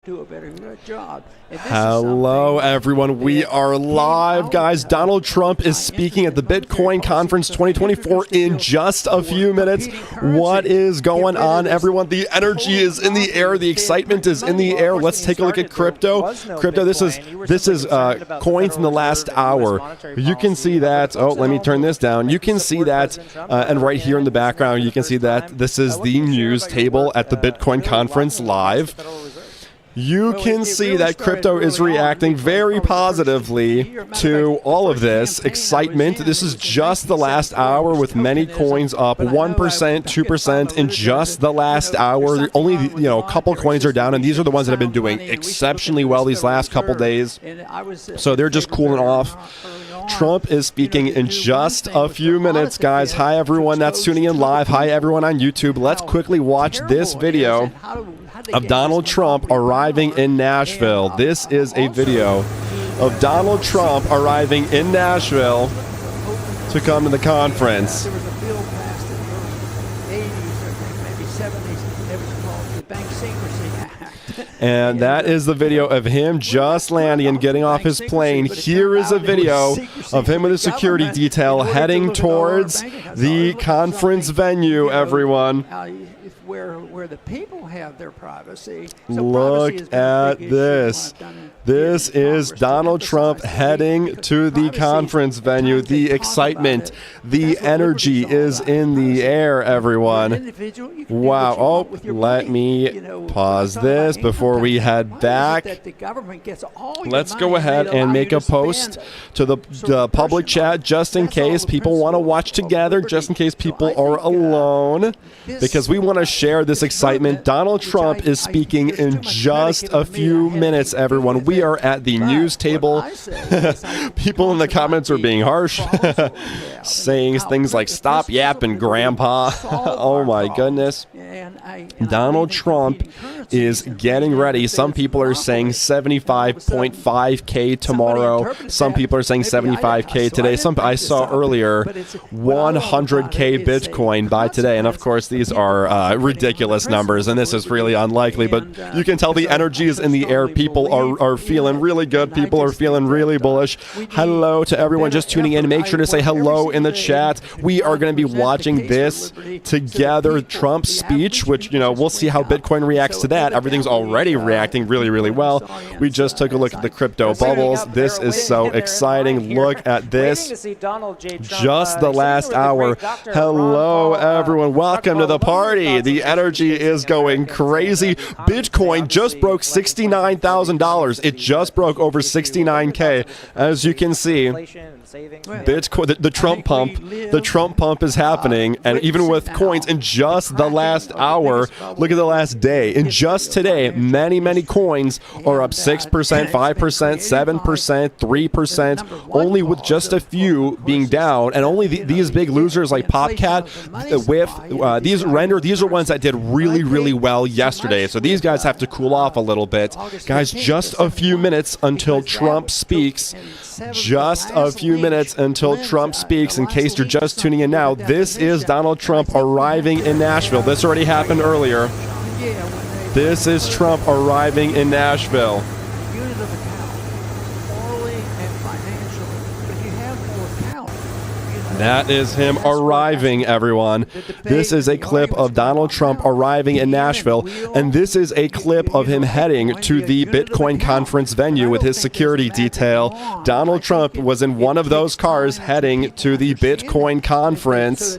do a better job. Hello, everyone. We are live, guys. Donald Trump is speaking at the Bitcoin Conference 2024 in just a few minutes. What is going on, everyone? The energy is in the air. The excitement is in the air. Let's take a look at crypto. Crypto. This is coins in the last hour. You can see that. Oh, let me turn this down. You can see that, and right here in the background, you can see that this is the news table at the Bitcoin Conference live. You can see that crypto is reacting very positively to all of this excitement. This is just the last hour with many coins up 1%, 2% in just the last hour. Only, a couple coins are down, and these are the ones that have been doing exceptionally well these last couple days. So they're just cooling off. Trump is speaking in just a few minutes, guys. Hi, everyone that's tuning in live. Hi, everyone on YouTube. Let's quickly watch this video of Donald Trump arriving in Nashville. This is a video of Donald Trump arriving in Nashville to come to the conference. There was a bill passed in the 80s or maybe 70s. It was called the Bank Secrecy Act. And that is the video of him just landing and getting off his plane. Here is a video of him with a security detail heading towards the conference venue, everyone. Where the people have their privacy. Look at this. This is Donald Trump heading to the conference venue. The excitement, the energy is in the air, everyone. Wow. Oh, let me pause this before we head back. Let's go ahead and make a post to the public chat just in case people want to watch together, just in case people are alone, because we want to share this excitement. Donald Trump is speaking in just a few minutes, everyone. We are at the news table. People in the comments are being harsh, saying things like, "Stop yapping, Grandpa." Oh my goodness. Donald Trump is getting ready. Some people are saying 75.5K tomorrow. Some people are saying 75K today. I saw earlier 100K Bitcoin by today. And of course, these are ridiculous numbers, and this is really unlikely. But you can tell the energy is in the air. People are feeling really good. People are feeling really bullish. Hello to everyone just tuning in. Make sure to say hello in the chat. We are going to be watching this together. Trump's speech, which, we'll see how Bitcoin reacts to that. Everything's already reacting really, really well. We just took a look at the crypto bubbles. This is so exciting. Look at this. Just the last hour. Hello, everyone. Welcome to the party. The energy is going crazy. Bitcoin just broke $69,000. It just broke over 69K. As you can see, Bitcoin, the Trump pump is happening, and even with coins in just the last hour, look at the last day. In just today, many coins are up 6%, 5%, 7%, 3%, only with just a few being down, and only these big losers like Popcat, these are ones that did really, really well yesterday. So these guys have to cool off a little bit. Guys, just a few minutes until Trump speaks. Just a few minutes until Trump speaks. In case you're just tuning in now, this is Donald Trump arriving in Nashville. This already happened earlier. This is Trump arriving in Nashville. That is him arriving, everyone. This is a clip of Donald Trump arriving in Nashville, and this is a clip of him heading to the Bitcoin conference venue with his security detail. Donald Trump was in one of those cars heading to the Bitcoin conference,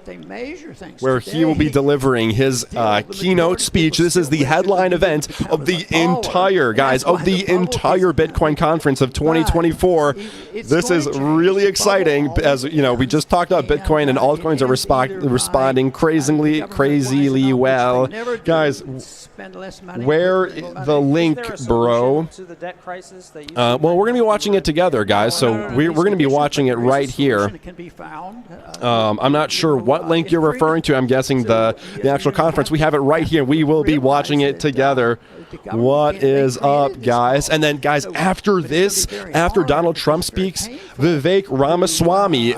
where he will be delivering his keynote speech. This is the headline event of the entire Bitcoin conference of 2024. This is really exciting, as we just talked about. Bitcoin and altcoins are responding crazily well. Guys, where the link, bro? Well, we're going to be watching it together, guys. So we're going to be watching it right here. I'm not sure what link you're referring to. I'm guessing the actual conference. We have it right here. We will be watching it together. What is up, guys? And then, guys, after this, after Donald Trump speaks, Vivek Ramaswamy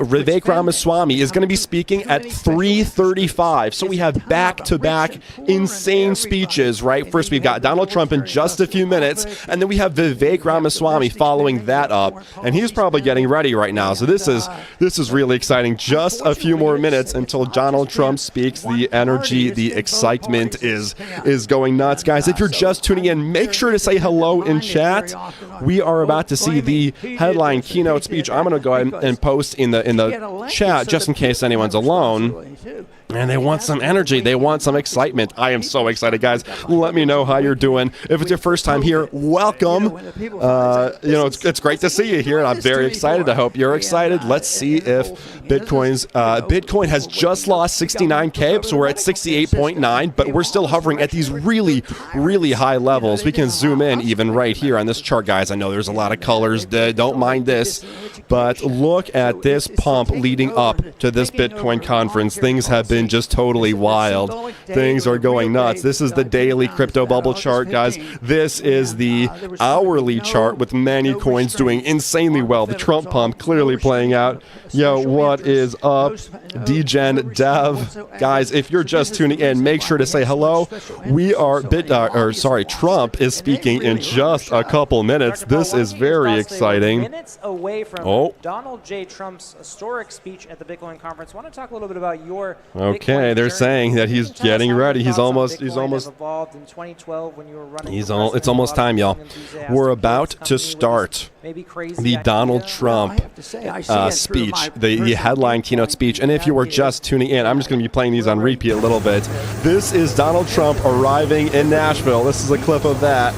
is going to be speaking at 3:35. So we have back-to-back insane speeches, right? First, we've got Donald Trump in just a few minutes, and then we have Vivek Ramaswamy following that up, and he's probably getting ready right now. So this is really exciting. Just a few more minutes until Donald Trump speaks. The energy, the excitement is going nuts, guys. If you're just tuning in, make sure to say hello in chat. We are about to see the headline keynote speech. I'm going to go ahead and post in the chat just in case anyone's alone. And they want some energy. They want some excitement. I am so excited, guys. Let me know how you're doing. If it's your first time here, welcome. It's great to see you here, and I'm very excited. I hope you're excited. Let's see if Bitcoin has just lost 69K, so we're at 68.9, but we're still hovering at these really, really high levels. We can zoom in even right here on this chart, guys. I know there's a lot of colors. Don't mind this, but look at this pump leading up to this Bitcoin conference. Things have been just totally wild. Things are going nuts. This is the daily crypto bubble chart, guys. This is the hourly chart with many coins doing insanely well. The Trump pump clearly playing out. Yo, what is up, DGen Dev? Guys, if you're just tuning in, make sure to say hello. We are Trump is speaking in just a couple minutes. This is very exciting. Minutes away from Donald J. Trump's historic speech at the Bitcoin conference. I want to talk a little bit about your Okay, they're saying that he's getting ready. He's almost. It's almost time, y'all. We're about to start the Donald Trump speech, the headline keynote speech. And if you were just tuning in, I'm just going to be playing these on repeat a little bit. This is Donald Trump arriving in Nashville. This is a clip of that.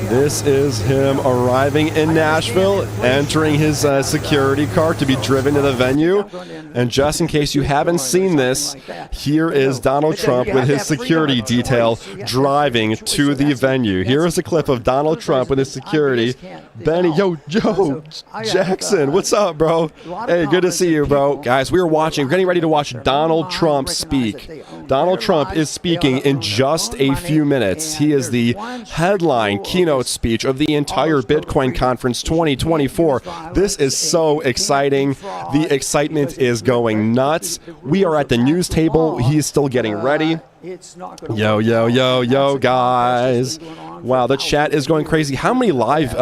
This is him arriving in Nashville, entering his security car to be driven to the venue. And just in case you haven't seen this, here is Donald Trump with his security detail driving to the venue. Here is a clip of Donald Trump with his security. Benny, yo, Jackson, what's up, bro? Hey, good to see you, bro. Guys, we're getting ready to watch Donald Trump speak. Donald Trump is speaking in just a few minutes. He is the headline keynote speech of the entire Bitcoin conference 2024. This is so exciting. The excitement is going nuts. We are at the news table. He's still getting ready. Yo, guys. Wow, the chat is going crazy. How many live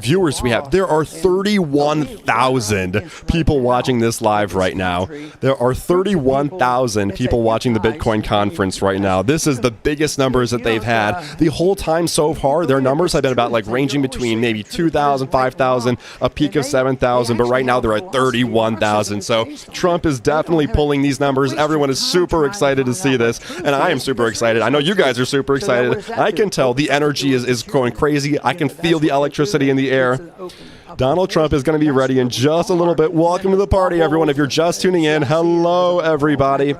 viewers do we have? There are 31,000 people watching this live right now. There are 31,000 people watching the Bitcoin conference right now. This is the biggest numbers that they've had the whole time so far. Their numbers have been about ranging between maybe 2,000, 5,000, a peak of 7,000, but right now they're at 31,000. So Trump is definitely pulling these numbers. Everyone is super excited to see this, and I am super excited. I know you guys are super excited. I can tell the energy is going crazy. I can feel the electricity in the air. Donald Trump is going to be ready in just a little bit. Welcome to the party, everyone. If you're just tuning in, hello, everybody.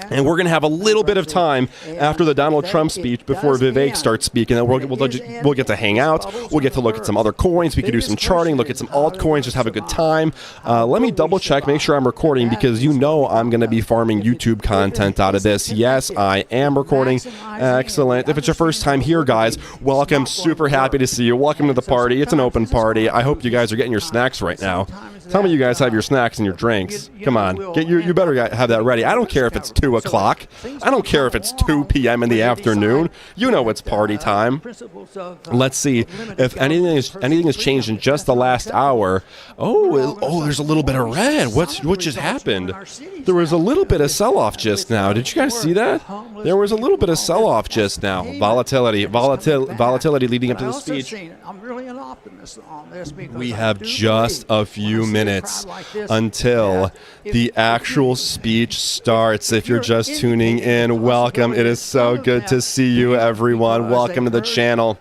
And we're going to have a little bit of time after the Donald Trump speech before Vivek starts speaking. And we'll get to hang out. We'll get to look at some other coins. We can do some charting, look at some altcoins, just have a good time. Let me double check, make sure I'm recording, because you know I'm going to be farming YouTube content out of this. Yes, I am recording. Excellent. If it's your first time here, guys, welcome. Super happy to see you. Welcome to the party. It's an open party. I hope you guys are getting your snacks right now. Tell me you guys have your snacks and your drinks. Come on. You better have that ready. I don't care if it's 2 o'clock. I don't care if it's 2 p.m. in the afternoon. You know it's party time. Let's see if anything has changed in just the last hour. Oh, there's a little bit of red. What just happened? There was a little bit of sell-off just now. Did you guys see that? There was a little bit of sell-off just now. Volatility leading up to the speech. I'm really an optimist on this. We have just a few minutes until the actual speech starts. If you're just tuning in, welcome. It is so good to see you, everyone. Welcome to the channel.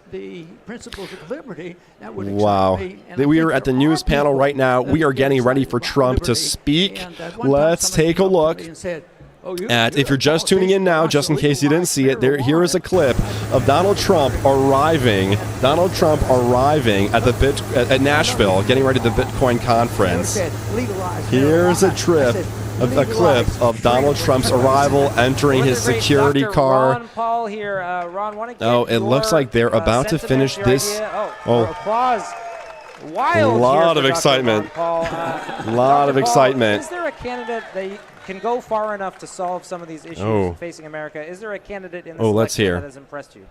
Wow. We are at the news panel right now. We are getting ready for Trump to speak. Let's take a look. If you're just tuning in now, just in case you didn't see it, here is a clip of Donald Trump arriving. Donald Trump arriving at Nashville, getting ready to the Bitcoin conference. Here's a trip a clip of Donald Trump's arrival, entering his security car. Ron Paul here. Ron, want to get Oh, it looks like they're about to finish this. Applause. Wild. A lot of excitement. A lot of excitement. Is there a candidate that can go far enough to solve some of these issues facing America? Is there a candidate in this election that has impressed you?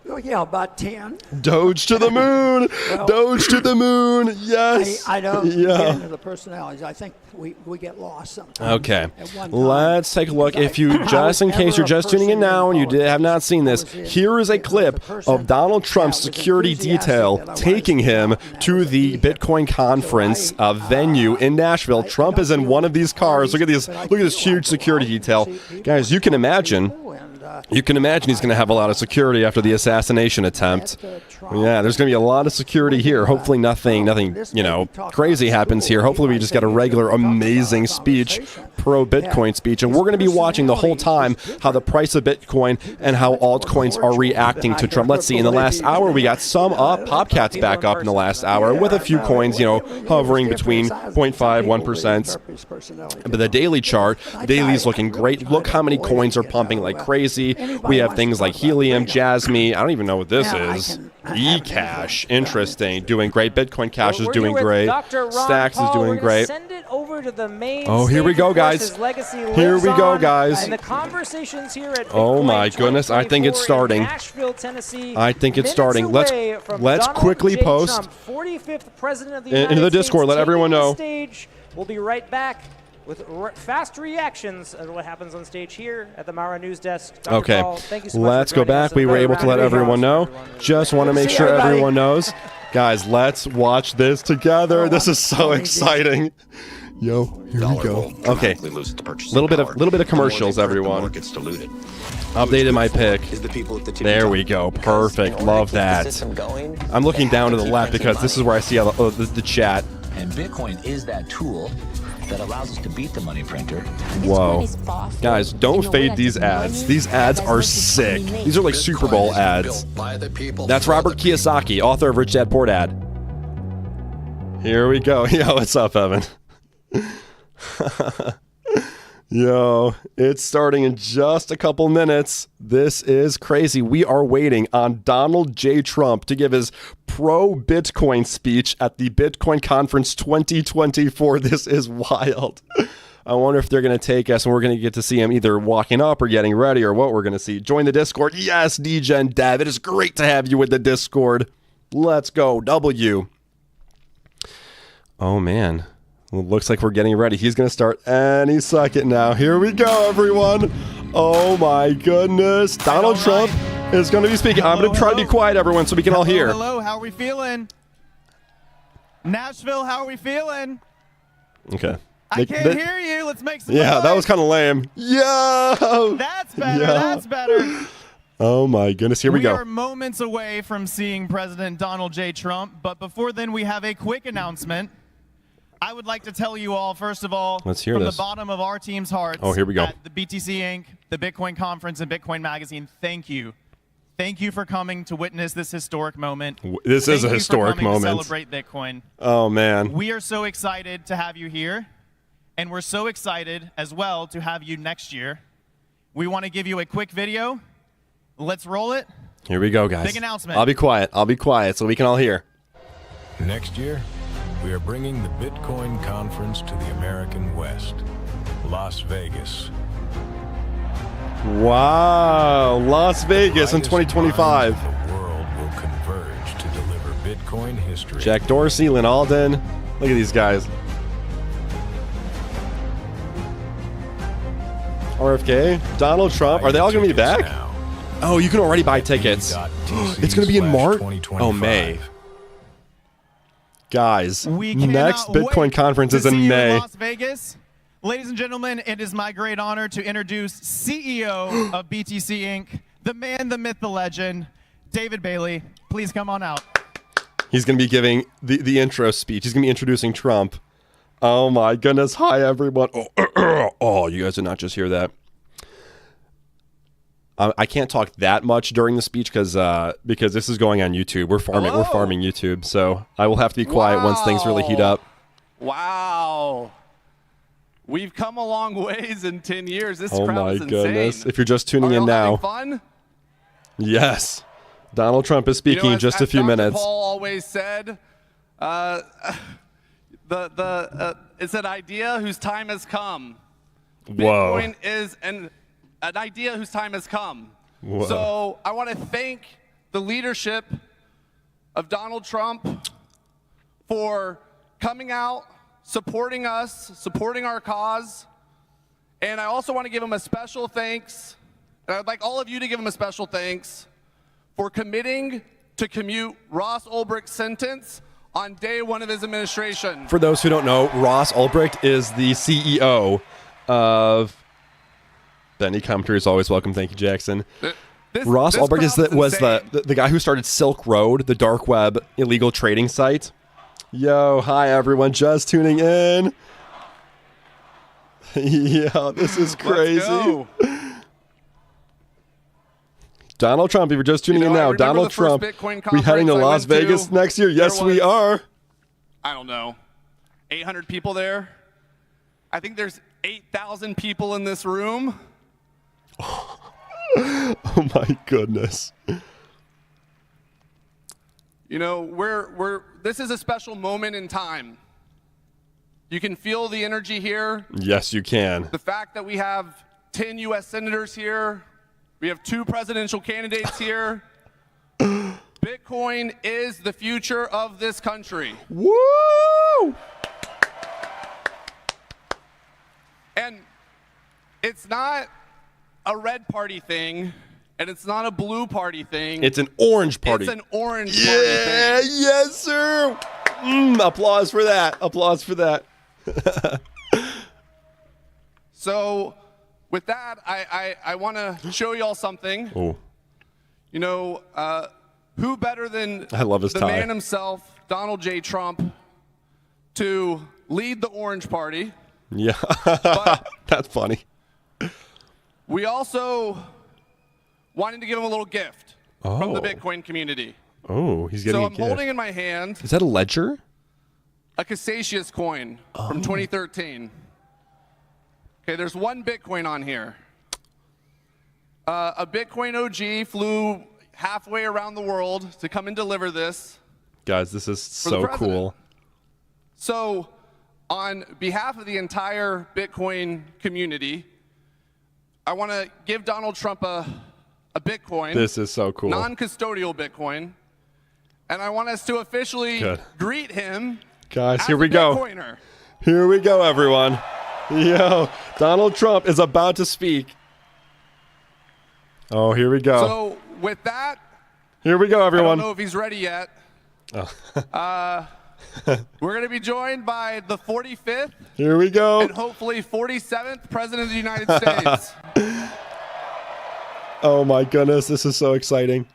Oh, yeah, about 10. Doge to the moon. Well, Doge to the moon. Yes. I don't get into the personalities. I think we get lost sometimes. Okay. Let's take a look. If you, just in case you're just tuning in now and you have not seen this, here is a clip of Donald Trump's security detail taking him to the Bitcoin conference venue in Nashville. Trump is in one of these cars. Look at these. Look at this huge security detail. Guys, you can imagine. You can imagine he's going to have a lot of security after the assassination attempt. Yeah, there's going to be a lot of security here. Hopefully nothing, crazy happens here. Hopefully we just get a regular amazing speech, pro-Bitcoin speech. And we're going to be watching the whole time how the price of Bitcoin and how altcoins are reacting to Trump. Let's see, in the last hour we got some up. Popcat's back up in the last hour with a few coins, hovering between 0.5, 1%. But the daily chart, daily's looking great. Look how many coins are pumping like crazy. We have things like Helium, Jasmy. I don't even know what this is. eCash, interesting, doing great. Bitcoin Cash is doing great. Stacks is doing great. Oh, here we go, guys. Here we go, guys. And the conversations here at oh my goodness, I think it's starting. Nashville, Tennessee. I think it's starting. Let's quickly post Trump, 45th president of the into the Discord. Let everyone know. We'll be right back with fast reactions of what happens on stage here at the Mara News Desk. Dr. Okay, Paul, thank you so much let's go back. We were able to let everyone know. Just want to make sure everyone knows. Guys, let's watch this together. This is so exciting. Yo, here we go. Okay, little bit of commercials, everyone. Updated my pick. There we go. Perfect. Love that. I'm looking down to the left because this is where I see all the chat. And Bitcoin is that tool that allows us to beat the money printer. Whoa. Guys, don't fade these ads. These ads are sick. These are like Super Bowl ads. That's Robert Kiyosaki, author of Rich Dad Poor Dad. Here we go. Yo, what's up, Evan? Yo, it's starting in just a couple minutes. This is crazy. We are waiting on Donald J. Trump to give his pro-Bitcoin speech at the Bitcoin Conference 2024. This is wild. I wonder if they're going to take us and we're going to get to see him either walking up or getting ready or what we're going to see. Join the Discord. Yes, D-Gen Dev. It is great to have you with the Discord. Let's go. W. Oh, man. Well, looks like we're getting ready. He's going to start any second now. Here we go, everyone. Oh, my goodness. Donald Trump is going to be speaking. I'm going to try to be quiet, everyone, so we can all hear. Hello, how are we feeling? Nashville, how are we feeling? Okay. I can't hear you. Let's make some noise. That was kind of lame. Yo! That's better. Yeah. That's better. Oh, my goodness. Here we go. We are moments away from seeing President Donald J. Trump, but before then, we have a quick announcement. I would like to tell you all, first of all, let's hear from this. The bottom of our team's hearts, oh, here we go. At the BTC Inc., the Bitcoin Conference, and Bitcoin Magazine, thank you. Thank you for coming to witness this historic moment. This is a historic moment. To celebrate Bitcoin. Oh, man. We are so excited to have you here, and we're so excited as well to have you next year. We want to give you a quick video. Let's roll it. Here we go, guys. Big announcement. I'll be quiet so we can all hear. Next year, we are bringing the Bitcoin Conference to the American West, Las Vegas. Wow, Las Vegas in 2025. The world will converge to deliver Bitcoin history. Jack Dorsey, Lynn Alden. Look at these guys. RFK, Donald Trump. Are they all going to be back? Now. Oh, you can already buy tickets. It's going to be in March? Oh, May. Guys, next Bitcoin conference is in May. Las Vegas. Ladies and gentlemen, it is my great honor to introduce CEO of BTC Inc., the man, the myth, the legend, David Bailey. Please come on out. He's going to be giving the intro speech. He's going to be introducing Trump. Oh, my goodness. Hi, everyone. Oh, you guys did not just hear that. I can't talk that much during the speech because this is going on YouTube. We're farming YouTube, so I will have to be quiet once things really heat up. Wow. We've come a long ways in 10 years. This Oh crowd my is goodness. insane. If you're just tuning in now. Fun? Yes. Donald Trump is speaking in just a few minutes. Paul always said, it's an idea whose time has come. Whoa. Bitcoin is an idea whose time has come. Whoa. So I want to thank the leadership of Donald Trump for coming out, supporting us, supporting our cause. And I also want to give him a special thanks, and I'd like all of you to give him a special thanks for committing to commute Ross Ulbricht's sentence on day one of his administration. For those who don't know, Ross Ulbricht is the CEO of... Any commentary is always welcome. Thank you, Jackson. Ross Ulbricht was the guy who started Silk Road, the dark web illegal trading site. Yo, hi everyone, just tuning in. Yeah, this is crazy. Donald Trump, if you're just tuning in now, Donald Trump, we heading to Las Vegas next year? Yes, we are. I don't know, 800 people there. I think there's 8,000 people in this room. Oh my goodness. You know, this is a special moment in time. You can feel the energy here. Yes, you can. The fact that we have 10 U.S. senators here. We have 2 presidential candidates here. Bitcoin is the future of this country. Woo! And it's not a red party thing, and it's not a blue party thing. It's an orange party. It's an orange party thing. Yes, sir. Applause for that. Applause for that. So, with that, I want to show y'all something. Oh. You know, who better than I love his the tie. man himself, Donald J. Trump, to lead the Orange Party? Yeah, that's funny. We also wanted to give him a little gift from the Bitcoin community. Oh, he's getting so a I'm gift. holding in my hand Is that a ledger? a Cassasius coin from 2013. Okay, there's 1 Bitcoin on here. A Bitcoin OG flew halfway around the world to come and deliver this. Guys, this is so cool. So, on behalf of the entire Bitcoin community, I want to give Donald Trump a Bitcoin. This is so cool. Non-custodial Bitcoin. And I want us to officially greet him. Guys, as here we go. Bitcoiner. Here we go, everyone. Yo, Donald Trump is about to speak. Oh, here we go. So, with that, here we go, everyone. I don't know if he's ready yet. Oh. We're going to be joined by the 45th. Here we go. And hopefully 47th President of the United States. Oh my goodness, this is so exciting.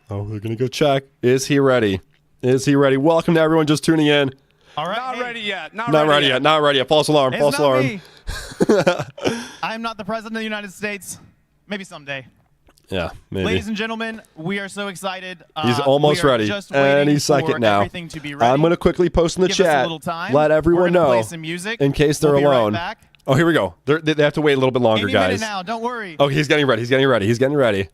Oh, we're going to go check. Is he ready? Is he ready? Welcome to everyone just tuning in. All right. Not ready yet. Not ready yet. Not ready yet. False alarm. It's False not alarm. me. I am not the President of the United States. Maybe someday. Yeah, maybe. Ladies and gentlemen, we are so excited. He's almost ready. Just Any second now. To be ready. I'm going to quickly post in the chat. Let everyone know play some music. in case they're alone. Right back. Oh, here we go. They have to wait a little bit longer, Any guys. minute now. Don't worry. Oh, he's getting ready. He's getting ready. He's getting ready.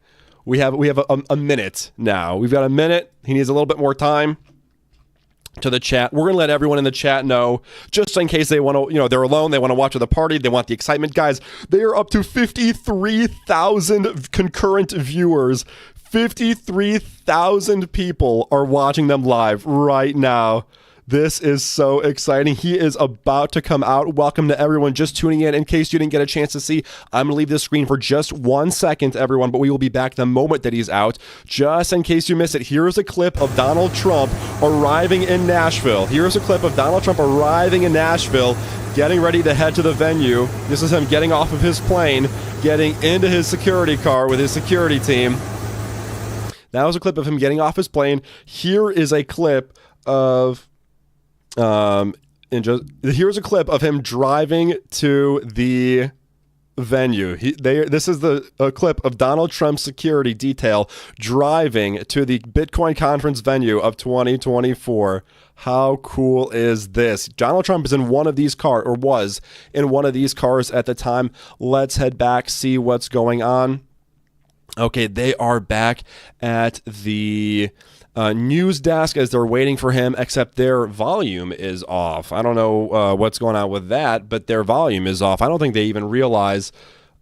We have a minute now. We've got a minute. He needs a little bit more time to the chat. We're going to let everyone in the chat know, just in case they want to, they're alone, they want to watch the party, they want the excitement. Guys, they are up to 53,000 concurrent viewers. 53,000 people are watching them live right now. This is so exciting. He is about to come out. Welcome to everyone just tuning in. In case you didn't get a chance to see, I'm going to leave this screen for just 1 second, everyone, but we will be back the moment that he's out. Just in case you missed it, here's a clip of Donald Trump arriving in Nashville. Here's a clip of Donald Trump arriving in Nashville, getting ready to head to the venue. This is him getting off of his plane, getting into his security car with his security team. That was a clip of him getting off his plane. Here is a clip of... here's a clip of him driving to the venue. This is a clip of Donald Trump's security detail driving to the Bitcoin conference venue of 2024. How cool is this? Donald Trump is in one of these cars, or was in one of these cars at the time. Let's head back, see what's going on. Okay, they are back at the news desk as they're waiting for him, except their volume is off. I don't know what's going on with that, but their volume is off. I don't think they even realize.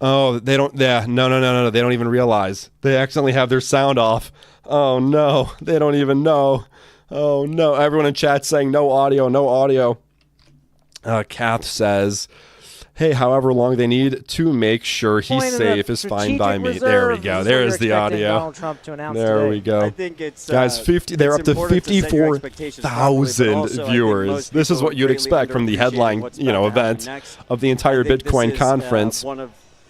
Oh, they don't. Yeah, no. They don't even realize. They accidentally have their sound off. Oh, no. They don't even know. Oh, no. Everyone in chat saying no audio, no audio. Kath says, hey, however long they need to make sure he's safe is fine by me. There we go. There's the audio. There we go. I think it's, guys, 50. They're up to 54,000 viewers. This is what you'd expect from the headline, event of the entire Bitcoin conference.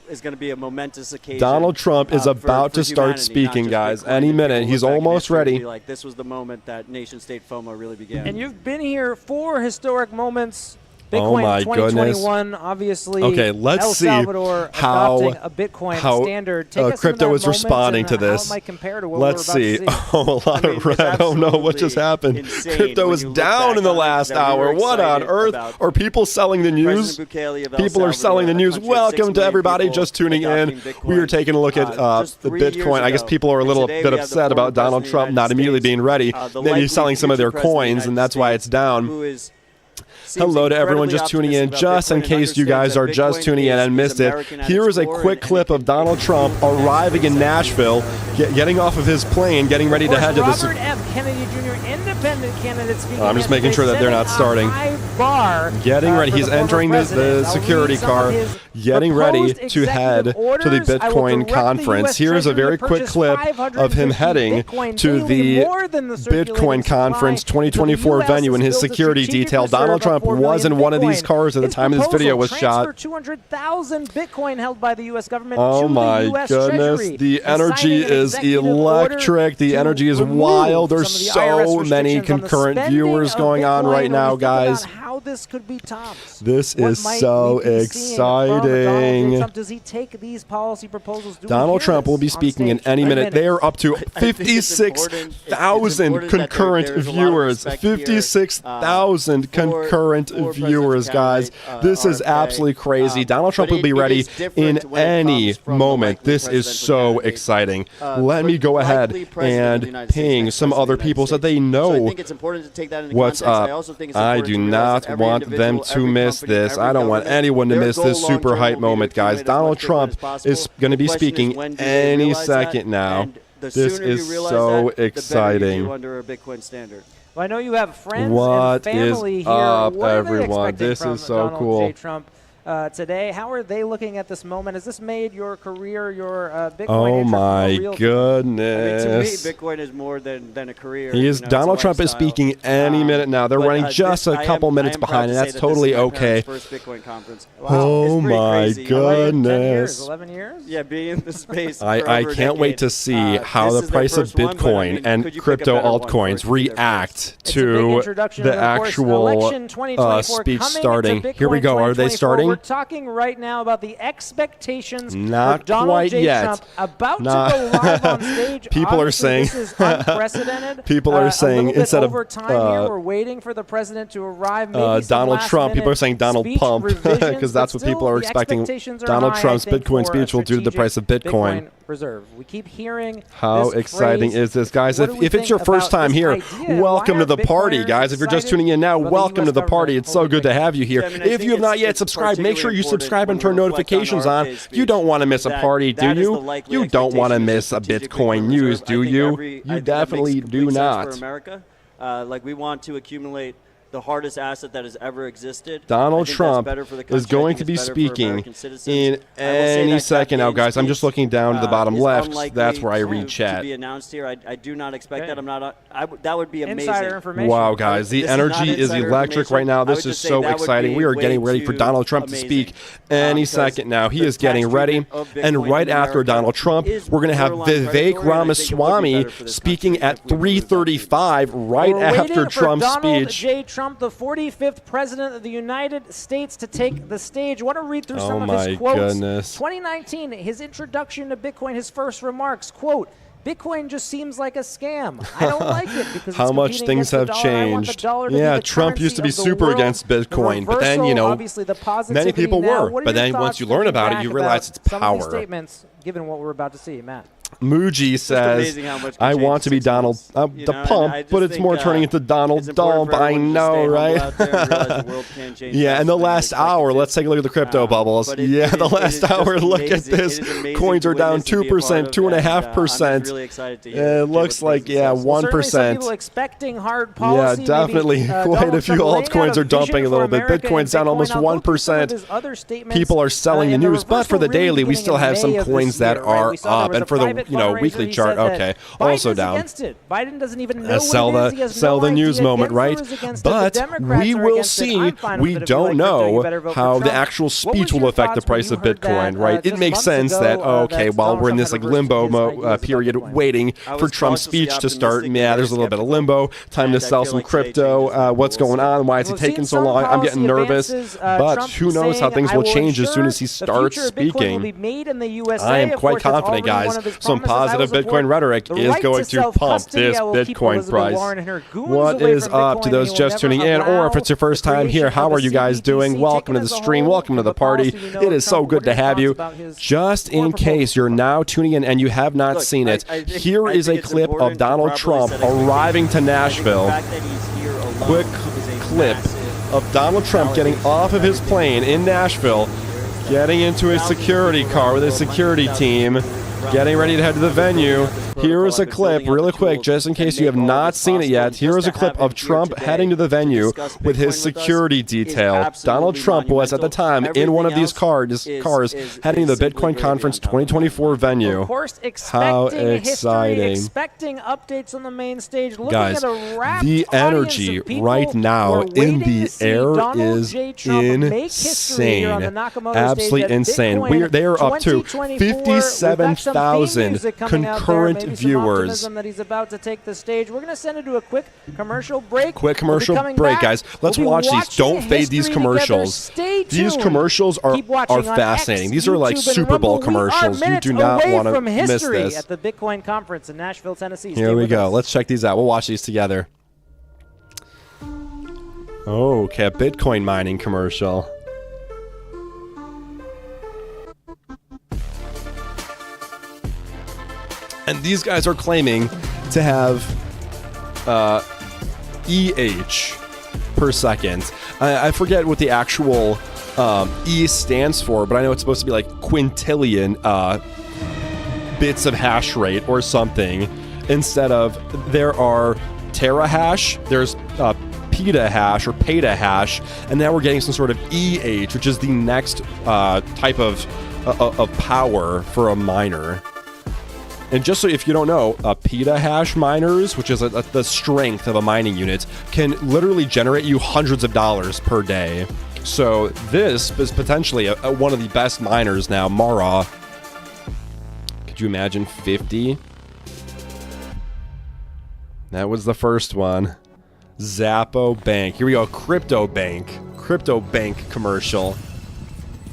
Is going to be a momentous occasion. Donald Trump is about to start speaking, guys. Any minute. He's almost ready. Like, this was the moment that nation-state FOMO really began. And you've been here for historic moments. Bitcoin 2021, obviously. Okay, let's El Salvador see how a Bitcoin standard. Crypto is responding to this. How it might compare to what let's see. Oh, a lot of red. Oh no, what just happened? Crypto is down in the last hour. What on earth? Are people selling the news? People are selling the news. Welcome to everybody just tuning in. We are taking a look at the Bitcoin. I guess people are a little bit upset about Donald Trump not immediately being ready. Then he's selling some of their coins, and that's why it's down. Hello to everyone just tuning in. Just in case you guys are just tuning in and missed it, here is a quick clip of Donald Trump arriving in Nashville, getting off of his plane, getting ready to head to this. Robert F. Kennedy Jr., independent candidate speaking. I'm just making sure that they're not starting. Getting ready. He's entering the security car, getting ready to head to the Bitcoin conference. Here's a very quick clip of him heading to the Bitcoin conference 2024 venue in his security detail. Donald Trump was in one of these cars at the time this video was shot. 200,000 Bitcoin held by the U.S. government. Oh my goodness. The energy is electric. The energy is wild. There's so many concurrent viewers going on right now, guys. How this could be topped. This is so exciting. Does he take these policy proposals? Donald Trump will be speaking in any minute. They are up to 56,000 concurrent viewers. 56,000 concurrent viewers, guys. This is absolutely crazy. Donald Trump will be ready in any moment. This is so exciting. Let me go ahead and ping some other people so they know what's up. I do not want them to miss this. I don't want anyone to miss this super hype moment, guys. Donald Trump is going to be speaking any second now. This is so exciting. Well, I know you have friends and family here. What is up, what everyone? This is so Donald cool. J. Trump today. How are they looking at this moment? Has this made your career, your Bitcoin Oh my goodness! I mean, to me, Bitcoin is more than a career. Donald Trump is speaking any minute now. They're running just a couple minutes behind, and that's totally okay. First Bitcoin conference. Wow. Oh my goodness! 10 years, 11 years? Yeah, being in the space. I can't wait to see how the price of Bitcoin and crypto altcoins react to the actual speech starting. Here we go. Are they starting? We're talking right now about the expectations Not for Donald quite J. yet. Trump about to go live on stage. People are saying this is unprecedented. People are saying instead of over time here, we're waiting for the president to arrive. Maybe Donald Trump. People are saying Donald Pump because that's what people are expecting. Donald Trump's Bitcoin speech will do to the price of Bitcoin. Reserve. We keep hearing how exciting is this, guys? If it's your first time here, welcome to the party, guys. If you're just tuning in now, welcome to the party. It's so good to have you here. If you have not yet subscribed, make sure you subscribe and turn notifications on. You don't want to miss a party, do you? You don't want to miss a Bitcoin news, do you? You definitely do not. Like, we want to accumulate the hardest asset that has ever existed. Donald Trump is going to be speaking in any second now, guys. I'm just looking down to the bottom left. That's where I read chat. To be announced here. I do not expect that. I'm not. That would be amazing. Insider information. Wow, guys, the energy is electric right now. This is so exciting. We are getting ready for Donald Trump to speak any second now. He is getting ready, and right after Donald Trump, we're going to have Vivek Ramaswamy speaking at 3:35 right after Trump's speech. Trump, the 45th president of the United States, to take the stage. I want to read through some of my his quotes. goodness. 2019, his introduction to Bitcoin, his first remarks, quote, "Bitcoin just seems like a scam. I don't like it because how it's much things have changed." Yeah, Trump used to be super against Bitcoin, but then, you know, many people were. But then once you learn about it, you realize its power. Statements, given what we're about to see, Matt. Muji says, I want to be Donald the Pump, but it's more turning into Donald Dump. I know, right? Yeah, and the last hour, let's take a look at the crypto bubbles. Yeah, the last hour, look at this. Coins are down 2%, 2.5%. It looks like, yeah, 1%. Expecting hard policy. Yeah, definitely. Quite a few altcoins are dumping a little bit. Bitcoin's down almost 1%. People are selling the news, but for the daily, we still have some coins that are up. And for the weekly chart, okay, also down. Biden doesn't even know sell the news moment, right? But we will see. We don't know how the actual speech will affect the price of Bitcoin, right? It makes sense that, okay, while we're in this like limbo period waiting for Trump's speech to start, yeah, there's a little bit of limbo. Time to sell some crypto. What's going on? Why is he taking so long? I'm getting nervous. But who knows how things will change as soon as he starts speaking. I am quite confident, guys. Some positive Bitcoin rhetoric is going to pump this Bitcoin price. What is up to those just tuning in, or if it's your first time here, how are you guys doing? Welcome to the stream. Welcome to the party. It is so good to have you. Just in case you're now tuning in and you have not seen it, here is a clip of Donald Trump arriving to Nashville. Quick clip of Donald Trump getting off of his plane in Nashville, getting into a security car with a security team, getting ready to head to the venue. Here is a clip, really quick, just in case you have not seen it yet. Here is a clip of Trump heading to the venue with his security detail. Donald Trump was, at the time, in one of these cars heading to the Bitcoin Conference 2024 venue. How exciting. Expecting updates on the main stage. Guys, the energy right now in the air is insane. Absolutely insane. They are up to 57,000 concurrent viewers. That he's about to take the stage. We're going to send it to a quick commercial break. Quick commercial break, guys. Let's watch these. Don't fade these commercials. These commercials are fascinating. These are like Super Bowl commercials. You do not want to miss this. At the Bitcoin conference in Nashville, Tennessee. Here we go. Let's check these out. We'll watch these together. Okay, Bitcoin mining commercial. And these guys are claiming to have EH per second. I forget what the actual E stands for, but I know it's supposed to be like quintillion bits of hash rate or something. Instead of, there are terahash, there's petahash or petahash, and now we're getting some sort of EH, which is the next type of power for a miner. And just so if you don't know, petahash miners, which is the strength of a mining unit, can literally generate you hundreds of dollars per day. So this is potentially one of the best miners now, Mara. Could you imagine 50? That was the first one. Zappo Bank. Here we go, Crypto Bank. Crypto Bank commercial.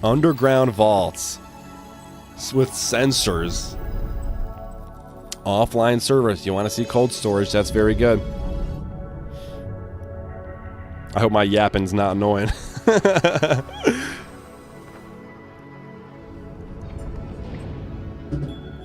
Underground vaults with sensors. Offline service. You want to see cold storage? That's very good. I hope my yapping's not annoying.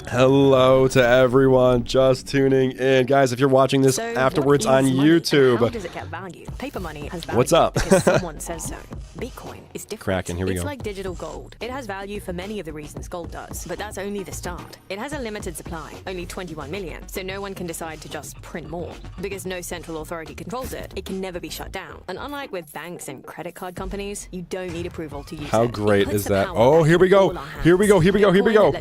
Hello to everyone just tuning in. Guys, if you're watching this afterwards on YouTube. How does it get value? Paper money has value. What's up? Because someone says so. Bitcoin is different. Kraken, here we go. It's like digital gold. It has value for many of the reasons gold does, but that's only the start. It has a limited supply, only 21 million, so no one can decide to just print more. Because no central authority controls it, it can never be shut down. And unlike with banks and credit card companies, you don't need approval to use it. How great is that? Oh, here we go. Here we go. Here we go. Here we go.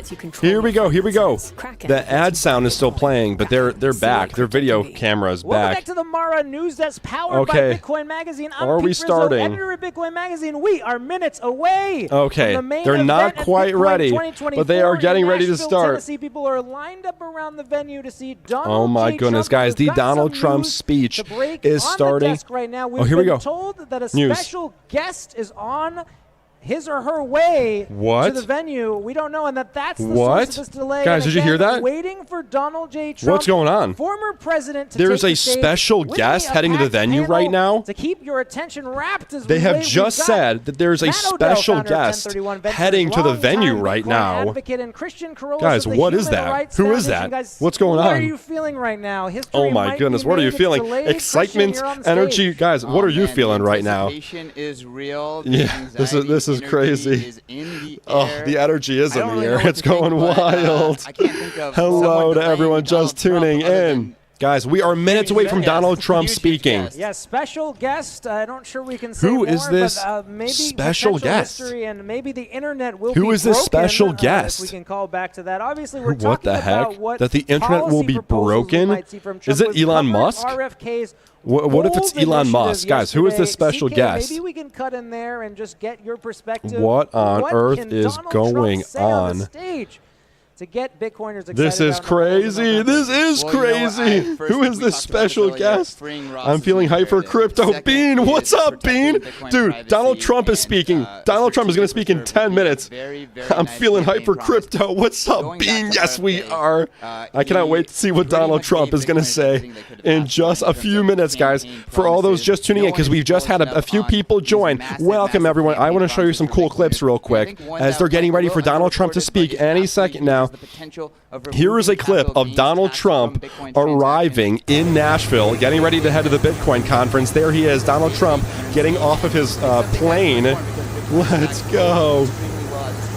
Here we go. Here we go. go. Kraken The ad sound is still playing, but they're back. Their video camera is Welcome back. back to the Mara News that's powered by Bitcoin Magazine. I'm Are we Pete Rizzo, starting? editor of Bitcoin Magazine. We are minutes away. Okay, from the main they're not event at quite Bitcoin ready, 2024 but they are getting in ready to Nashville, start. Tennessee. People are lined up around the venue to see Donald Oh my J. goodness, Trump. guys! We've The got Donald some Trump news speech to break is on starting. The desk right now. We've here we been go. told that a News. special guest is on his or her way What? to the venue. We don't know, and that's the What? source of this delay. Guys, And did you hear again, that? Waiting for Donald J. Trump, What's going on? former president, to There's take a the stage special with guest me, a heading to the packed venue panel right now? to keep your attention wrapped as They we have wait. just We've got said that there's a Matt Odell, special founder of guest 1031 Ventures, heading to the venue longtime right Bitcoin now. advocate, and Christian Carolus Guys, of the what is Human that? Rights Who is Foundation. that? Guys, What's going How on? are you feeling right now? History Oh my might goodness, be what are made. you It's feeling? delayed. Excitement, Christian, you're on energy, stage. guys. What are you feeling right now? Anticipation is real. Yeah, this is crazy. Oh, the energy is in the air. It's going wild. I can't think of Hello to everyone Donald just tuning Trump other in. than Guys, we are minutes away from Yes, Donald Trump huge speaking. guest. Yeah, special guest. I'm not sure we can say Who more, is this but, maybe special potential guest? history and maybe the internet will Who be is this broken, special if guest? we can call back to that. Obviously, we're What talking the heck? about what That the internet will policy be proposals we broken? might see from Trump. Is it We've Elon covered Musk? RFK's What if it's bold Elon initiative Musk? Guys, who is this yesterday. special CK, guest? Maybe we can cut in there and just get your perspective. What on earth can is Donald going Trump say on the on? stage to get Bitcoiners excited? This is about November? crazy. This is Well, you know, crazy. I first Who is we this talked about special this earlier, guest? freeing Ross I'm is feeling hype for imperative. crypto. Second Bean, is what's up, protecting Bean? Bitcoin Dude, privacy Donald Trump is and, speaking. Donald Trump is going to speak in 10 minutes. Very, very I'm nice feeling hype for campaign promise. crypto. What's up, Going back Bean? to Yes, we RFK, are. I cannot wait to see what pretty Donald much Trump gave is going to Bitcoiners say everything they could have in asked just for a in few terms of minutes, guys. campaign For all those promises. just tuning in, because we've just had a few people join. Welcome, everyone. I want to show you some cool clips real quick as they're getting ready for Donald Trump to speak any second now. Here is a clip of Donald Trump arriving in Nashville, getting ready to head to the Bitcoin conference. There he is, Donald Trump, getting off of his plane. Let's go.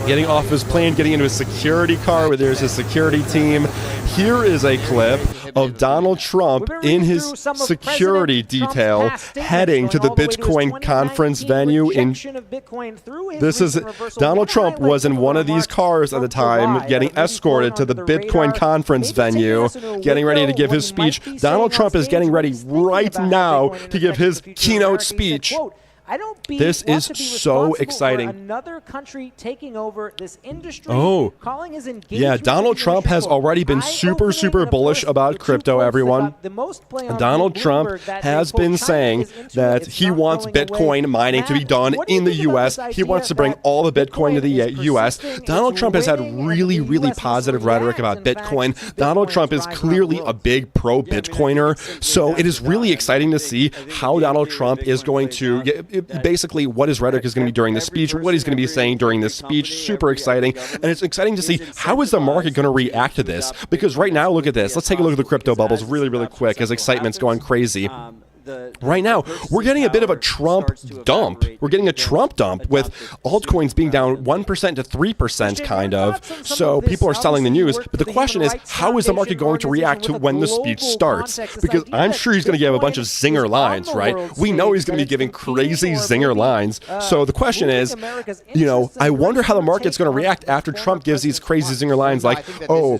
Getting off his plane, getting into a security car where there's a security team. Here is a clip of Donald Trump in his security detail heading to the Bitcoin conference venue in. This is Donald Trump was in one of these cars at the time, getting escorted to the Bitcoin conference venue, getting ready to give his speech. Donald Trump is getting ready right now to give his keynote speech. This is so exciting. Another country taking over this industry. Oh, calling his yeah, Donald Trump has already been super bullish about crypto, everyone. Donald Trump has been saying that he wants Bitcoin mining to be done in the U.S. He wants to bring all the Bitcoin to the U.S. Donald Trump has had really positive rhetoric about Bitcoin. Donald Trump is clearly a big pro-Bitcoiner, so it is really exciting to see how Donald Trump is going to basically what his rhetoric is going to be during this speech, what he's going to be saying during this speech. Super exciting. And it's exciting to see how is the market going to react to this, because right now, look at this. Let's take a look at the crypto bubbles really quick as excitement's going crazy. Right now, we're getting a bit of a Trump dump. We're getting a Trump dump with altcoins being down 1% to 3% kind of. So people are selling the news. But the question is, how is the market going to react to when the speech starts? Because I'm sure he's going to give a bunch of zinger lines, right? We know he's going to be giving crazy zinger lines. So the question is, I wonder how the market's going to react after Trump gives these crazy zinger lines like, oh,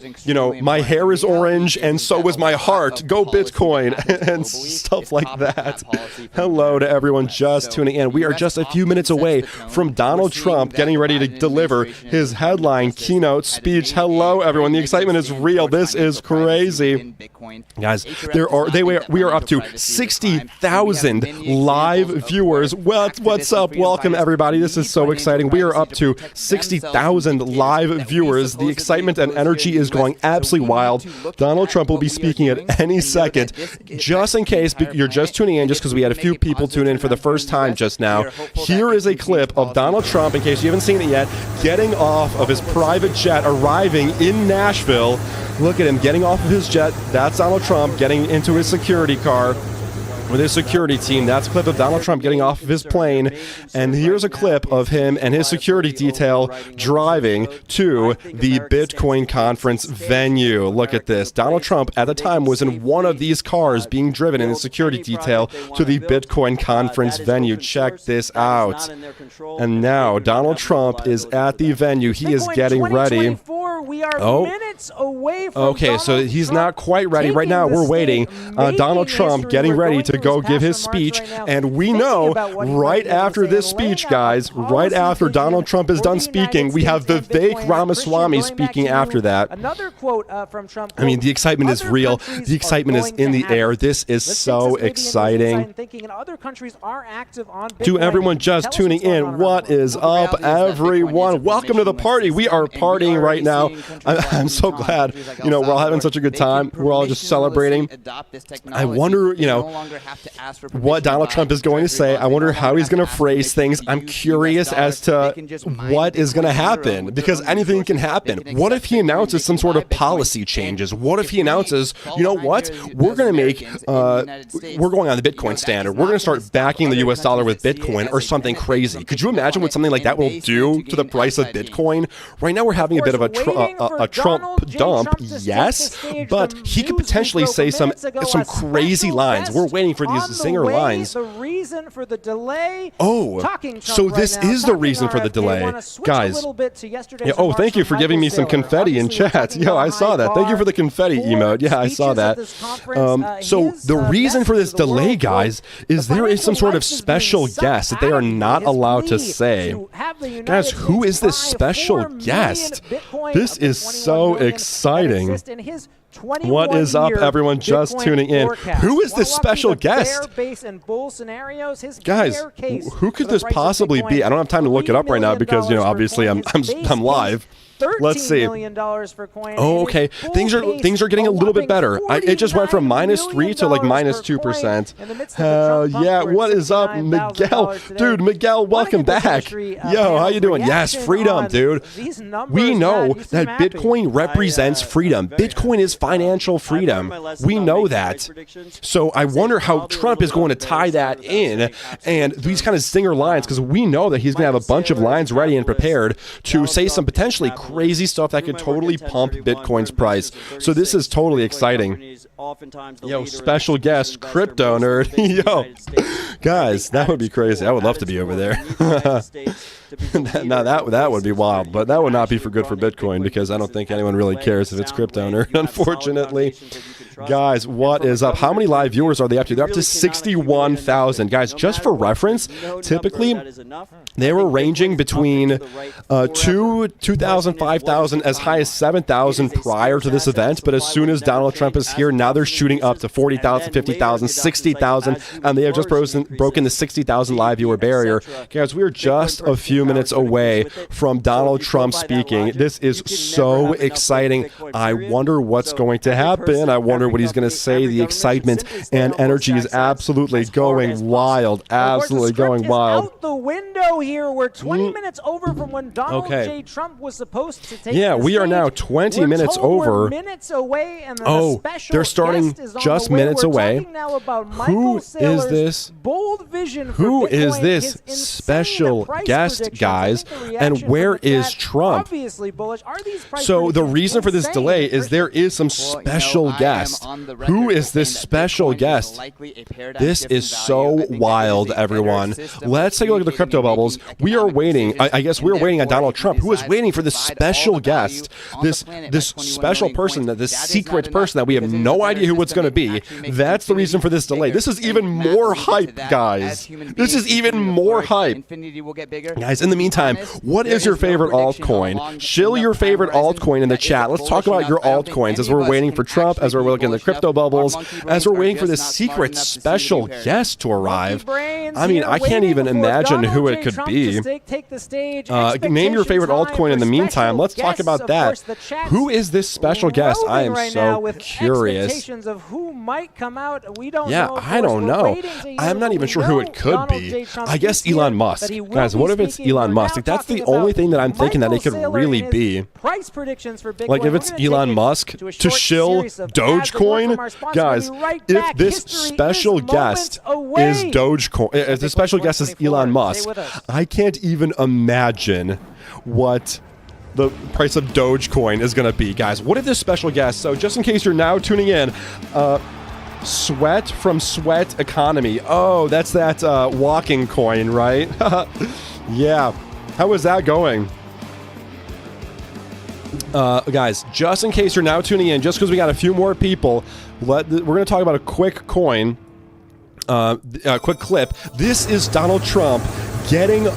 my hair is orange and so is my heart. Go Bitcoin and stuff like that. Hello to everyone just tuning in. We are just a few minutes away from Donald Trump getting ready to deliver his headline keynote speech. Hello, everyone. The excitement is real. This is crazy. Guys, we are up to 60,000 live viewers. What's up? Welcome, everybody. This is so exciting. We are up to 60,000 live viewers. The excitement and energy is going absolutely wild. Donald Trump will be speaking at any second. Just in case you're just tuning in, just because we had a few people tune in for the first time just now, here is a clip of Donald Trump, in case you haven't seen it yet, getting off of his private jet, arriving in Nashville. Look at him getting off of his jet. That's Donald Trump getting into his security car with his security team. That's a clip of Donald Trump getting off of his plane. And here's a clip of him and his security detail driving to the Bitcoin conference venue. Look at this. Donald Trump at the time was in one of these cars being driven in his security detail to the Bitcoin conference venue. Check this out. And now Donald Trump is at the venue. He is getting ready. We are minutes away from Okay, so he's not quite ready. Right now, we're waiting on Donald Trump getting ready to go give his speech. And we know right after this speech, guys, right after Donald Trump is done speaking, we have Vivek Ramaswamy speaking after that. Another quote from Trump. I mean, the excitement is real. The excitement is in the air. This is so exciting. To everyone just tuning in, what is up, everyone? Welcome to the party. We are partying right now. I'm so glad, you know, we're all having such a good time. We're all just celebrating. I wonder, you know, what Donald Trump is going to say. I wonder how he's going to phrase things. I'm curious as to what is going to happen, because anything can happen. What if he announces some sort of policy changes? What if he announces, you know what, we're going to make, we're going on the Bitcoin standard. We're going to start backing the US dollar with Bitcoin or something crazy. Could you imagine what something like that will do to the price of Bitcoin? Right now we're having a bit of a Trump dump, yes, but he could potentially say some crazy lines. We're waiting for these zinger lines. The reason for the delay. So this is the reason for the delay, guys. Yeah, thank you for giving me some confetti in chat. Yeah, I saw that. Thank you for the confetti emote. Yeah, I saw that. So the reason for this delay, guys, is there is some sort of special guest that they are not allowed to say. Guys, who is this special guest? This is so exciting. What is up, everyone just tuning in? Who is this special guest? Guys, who could this possibly be? I don't have time to look it up right now because, you know, obviously I'm live. Let's see. Okay. Things are getting a little bit better. It just went from -3 to like -2%. Hell yeah. What is up, Miguel? Dude, Miguel, welcome back. Yo, how you doing? Yes, freedom, dude. We know that Bitcoin represents freedom. Bitcoin is financial freedom. We know that. So I wonder how Trump is going to tie that in and these kind of stinger lines, because we know that he's going to have a bunch of lines ready and prepared to say some potentially crazy stuff that could totally pump Bitcoin's price. So this is totally exciting. Yo, special guest, crypto nerd. Yo, guys, that would be crazy. I would love to be over there. Now that would be wild, but that would not be good for Bitcoin, because I don't think anyone really cares if it's crypto nerd, unfortunately. Guys, what is up? How many live viewers are they up to? They're up to 61,000. Guys, just for reference, typically they were ranging between 2,000, 5,000, as high as 7,000 prior to this event. But as soon as Donald Trump is here, now they're shooting up to 40,000, 50,000, 60,000, and they have just broken the 60,000 live viewer barrier. Guys, we are just a few minutes away from Donald Trump speaking. This is so exciting. I wonder what's going to happen. I wonder what he's going to say. The excitement and energy is absolutely going wild. Absolutely going wild. Out the window here. We're 20 minutes over from when Donald J. Trump was supposed to take the we are now 20 minutes over. We're minutes away, and they're starting just minutes away. Who is this? Bold vision. Who is this special guest, guys? And where is Trump? Obviously bullish. Are these price So the reason for this delay is there is some special guest. Who is this special guest? This is so wild, everyone. Let's take a look at the crypto bubbles. We are waiting. I guess we're waiting on Donald Trump, who is waiting for this special guest, this special person, this secret person that we have no idea who it's going to be. That's the reason for this delay. This is even more hype, guys. This is even more hype. Guys, in the meantime, what is your favorite altcoin? Shill your favorite altcoin in the chat. Let's talk about your altcoins as we're waiting for Trump, as we're looking at the crypto bubbles, as we're waiting for this secret special guest to arrive. I mean, I can't even imagine who it could be. Name your favorite altcoin in the meantime. Let's talk about that. Who is this special guest? I am so curious. Yeah, I don't know. I'm not even sure who it could be. I guess Elon Musk. Guys, what if it's Elon Musk? That's the only thing that I'm thinking that it could really be. Like if it's Elon Musk to shill Dogecoin? Guys, if this special guest is Dogecoin, if the special guest is Elon Musk, I can't even imagine what the price of Dogecoin is going to be. Guys, what if this special guest, so just in case you're now tuning in, Sweat from Sweat Economy. Oh, that's that walking coin, right? Yeah. How is that going? Guys, just in case you're now tuning in, just because we got a few more people, we're going to talk about a quick coin, a quick clip. This is Donald Trump getting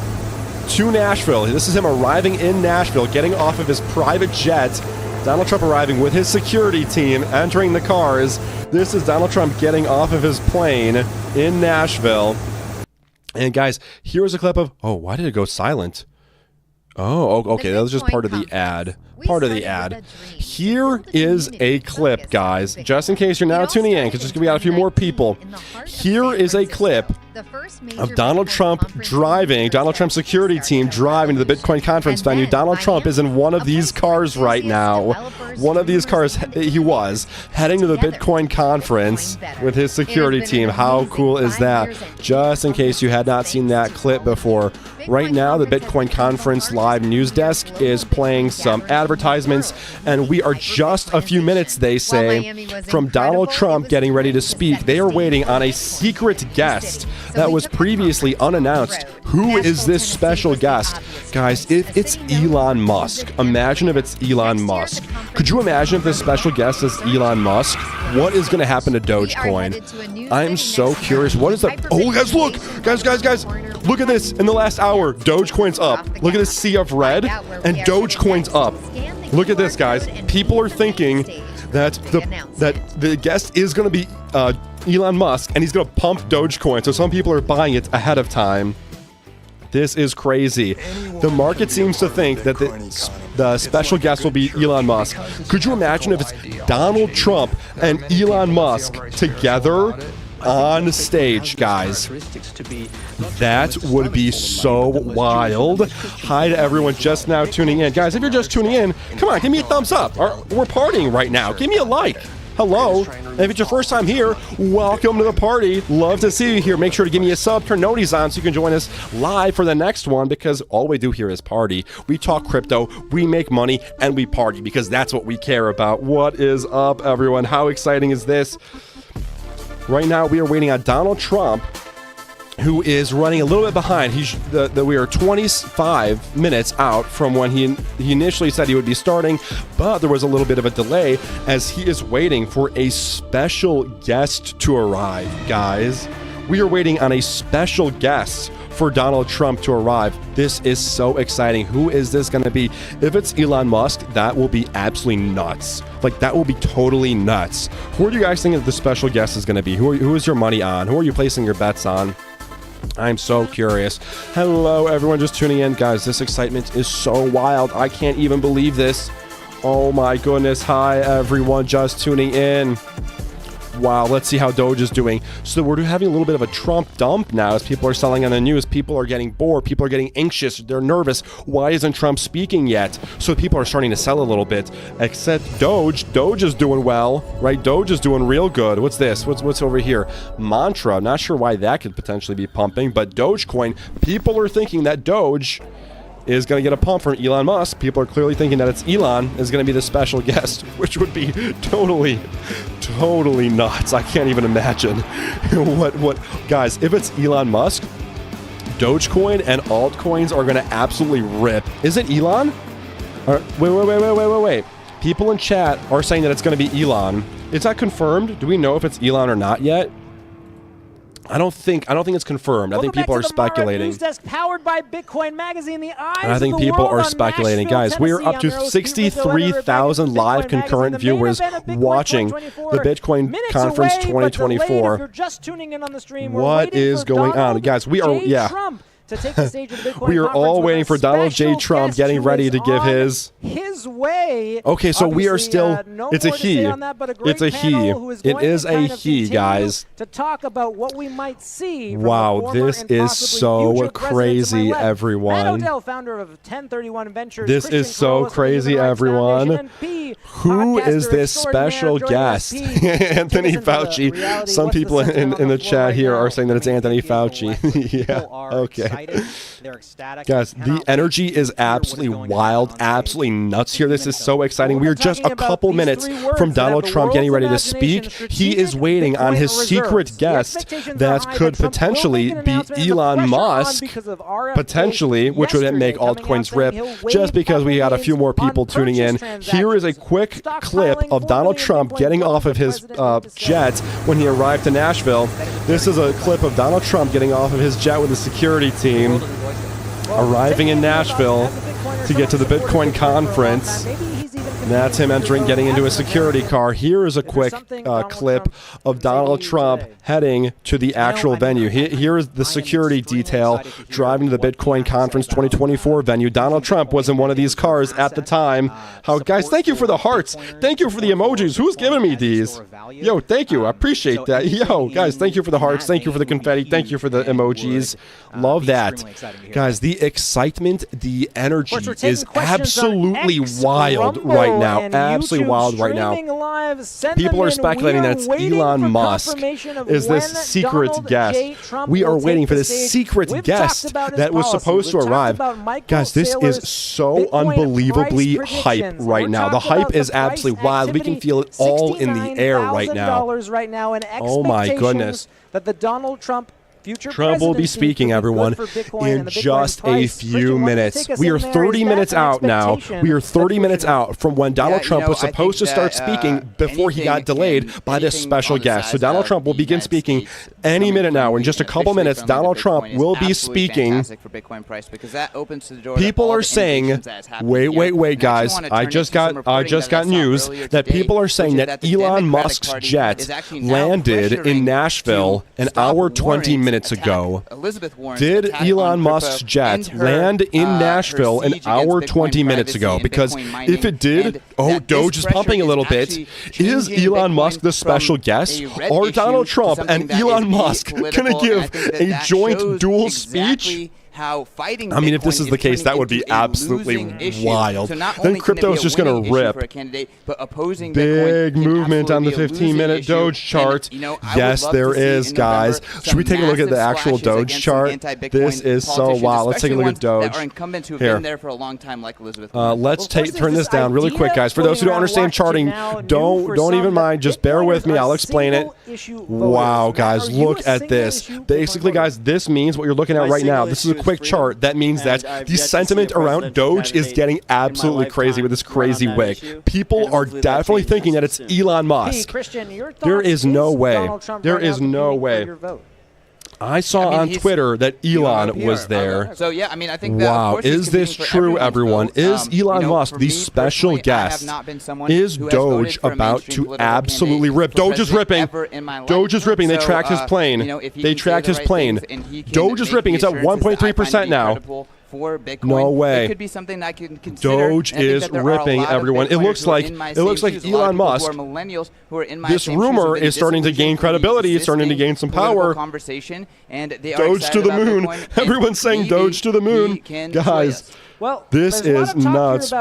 to Nashville. This is him arriving in Nashville, getting off of his private jet. Donald Trump arriving with his security team, entering the cars. This is Donald Trump getting off of his plane in Nashville. And guys, here's a clip of, oh, why did it go silent? Oh, okay, that was just part of the ad. Part of the ad. Here is a clip, guys, just in case you're now tuning in, because we got a few more people. Here is a clip of Donald Trump driving, Donald Trump's security team driving to the Bitcoin conference venue. Donald Trump is in one of these cars right now. One of these cars, he was heading to the Bitcoin conference with his security team. How cool is that? Just in case you had not seen that clip before. Right now, the Bitcoin conference live news desk is playing some advertisements, and we are just a few minutes, they say, from Donald Trump getting ready to speak. They are waiting on a secret guest that was previously unannounced. Who is this special guest? Guys, if it's Elon Musk, imagine if it's Elon Musk. Could you imagine if this special guest is Elon Musk? What is going to happen to Dogecoin? I'm so curious. What is that? Oh, guys, look! Guys, look at this. In the last hour, Dogecoin's up. Look at this sea of red, and Dogecoin's up. Look at this, guys. People are thinking that the guest is going to be Elon Musk, and he's going to pump Dogecoin. So some people are buying it ahead of time. This is crazy. The market seems to think that the special guest will be Elon Musk. Could you imagine if it's Donald Trump and Elon Musk together on stage, guys? That would be so wild. Hi to everyone just now tuning in. Guys, if you're just tuning in, come on, give me a thumbs up. We're partying right now. Give me a like. Hello. And if it's your first time here, welcome to the party. Love to see you here. Make sure to give me a sub, turn noties on so you can join us live for the next one, because all we do here is party. We talk crypto, we make money, and we party, because that's what we care about. What is up, everyone? How exciting is this? Right now, we are waiting on Donald Trump, who is running a little bit behind. We are 25 minutes out from when he initially said he would be starting, but there was a little bit of a delay as he is waiting for a special guest to arrive, guys. We are waiting on a special guest for Donald Trump to arrive. This is so exciting. Who is this going to be? If it's Elon Musk, that will be absolutely nuts. Like, that will be totally nuts. Who do you guys think the special guest is going to be? Who is your money on? Who are you placing your bets on? I'm so curious. Hello, everyone just tuning in. Guys, this excitement is so wild. I can't even believe this. Oh my goodness. Hi, everyone just tuning in. Wow, let's see how Doge is doing. So we're having a little bit of a Trump dump now as people are selling on the news. People are getting bored. People are getting anxious. They're nervous. Why isn't Trump speaking yet? So people are starting to sell a little bit. Except Doge. Doge is doing well, right? Doge is doing real good. What's this? What's over here? Mantra. Not sure why that could potentially be pumping, but Dogecoin. People are thinking that Doge is going to get a pump from Elon Musk. People are clearly thinking that it's Elon is going to be the special guest, which would be totally nuts. I can't even imagine what guys, if it's Elon Musk, Dogecoin and altcoins are going to absolutely rip. Is it Elon? Wait. People in chat are saying that it's going to be Elon. Is that confirmed? Do we know if it's Elon or not yet? I don't think it's confirmed. I think people are speculating. News desk powered by Bitcoin Magazine. The eyes I think people are speculating. Guys, we are up to 63,000 live concurrent viewers watching the Bitcoin Conference 2024. What is going on? Guys, we are, to take the stage of the Bitcoin we are all waiting for Donald J. Trump getting ready to give his way. Okay, so we are still. It's a he. It's a he. It is a he, guys. To talk about what we might see. Wow, this is so crazy, everyone. Founder of 1031 Ventures. This is so crazy, everyone. Who is this special guest? Anthony Fauci. Some people in the chat here are saying that it's Anthony Fauci. Yeah. Okay. excited. They're ecstatic. Guys, the energy is absolutely wild, absolutely nuts here. This is so exciting. We are just a couple minutes from Donald Trump getting ready to speak. He is waiting on his secret guest that could potentially be Elon Musk, potentially, which would make altcoins rip, just because we got a few more people tuning in. Here is a quick clip of Donald Trump getting off of his jet when he arrived to Nashville. This is a clip of Donald Trump getting off of his jet with the security team, arriving in Nashville to get to the Bitcoin conference. That's him getting into a security car. Here is a quick clip of Donald Trump heading to the actual venue. Here is the security detail driving to the Bitcoin Conference 2024 venue. Donald Trump was in one of these cars at the time. Guys, thank you for the hearts. Thank you for the emojis. Who's giving me these? Yo, thank you. I appreciate that. Yo, guys, thank you for the hearts. Thank you for the confetti. Thank you for the emojis. Love that. Guys, the excitement, the energy is absolutely wild right now. Absolutely wild right now. People are speculating that it's Elon Musk is this secret guest. We are waiting for this secret guest that was supposed to arrive. Guys, this is so unbelievably hype right now. The hype is absolutely wild. We can feel it all in the air right now. Oh my goodness. That the Donald Trump will be speaking, everyone, in just a few minutes. We are 30 minutes out now. We are 30 minutes out from when Donald Trump was supposed to start speaking before he got delayed by this special guest. So Donald Trump will begin speaking any minute now. In just a couple minutes, Donald Trump will be speaking. People are saying, wait, guys, I just got news that people are saying that Elon Musk's jet landed in Nashville an hour 20 minutes ago. Did Elon Musk's jet land in Nashville an hour 20 minutes ago? Because if it did, Doge is pumping a little bit. Is Elon Musk the special guest? Are Donald Trump and Elon Musk going to give a joint dual speech? I mean, if this is the case, that would be absolutely wild. Then crypto's just going to rip. Big movement on the 15-minute Doge chart. Yes, there is, guys. Should we take a look at the actual Doge chart? This is so wild. Let's take a look at Doge. Here. Let's turn this down really quick, guys. For those who don't understand charting, don't even mind. Just bear with me. I'll explain it. Wow, guys, look at this. Basically, guys, this means what you're looking at right now. This is a quick chart. That means that the sentiment around Doge is getting absolutely crazy with this crazy wick. People are definitely thinking that it's Elon Musk. There is no way. There is no way. I saw on Twitter that Elon was there. So yeah, I mean, I think wow, is this true, everyone? Is Elon Musk the special guest? Is Doge about to absolutely rip? Doge is ripping. Doge is ripping. They tracked his plane. They tracked his plane. Doge is ripping. It's at 1.3% now. For Bitcoin. No way. It could be something that I can consider. Doge is ripping, everyone. It looks like Elon Musk. This rumor is starting to gain credibility. It's starting to gain some power. Conversation, and they Doge to the moon. Everyone's saying Doge to the moon. Guys, this is nuts.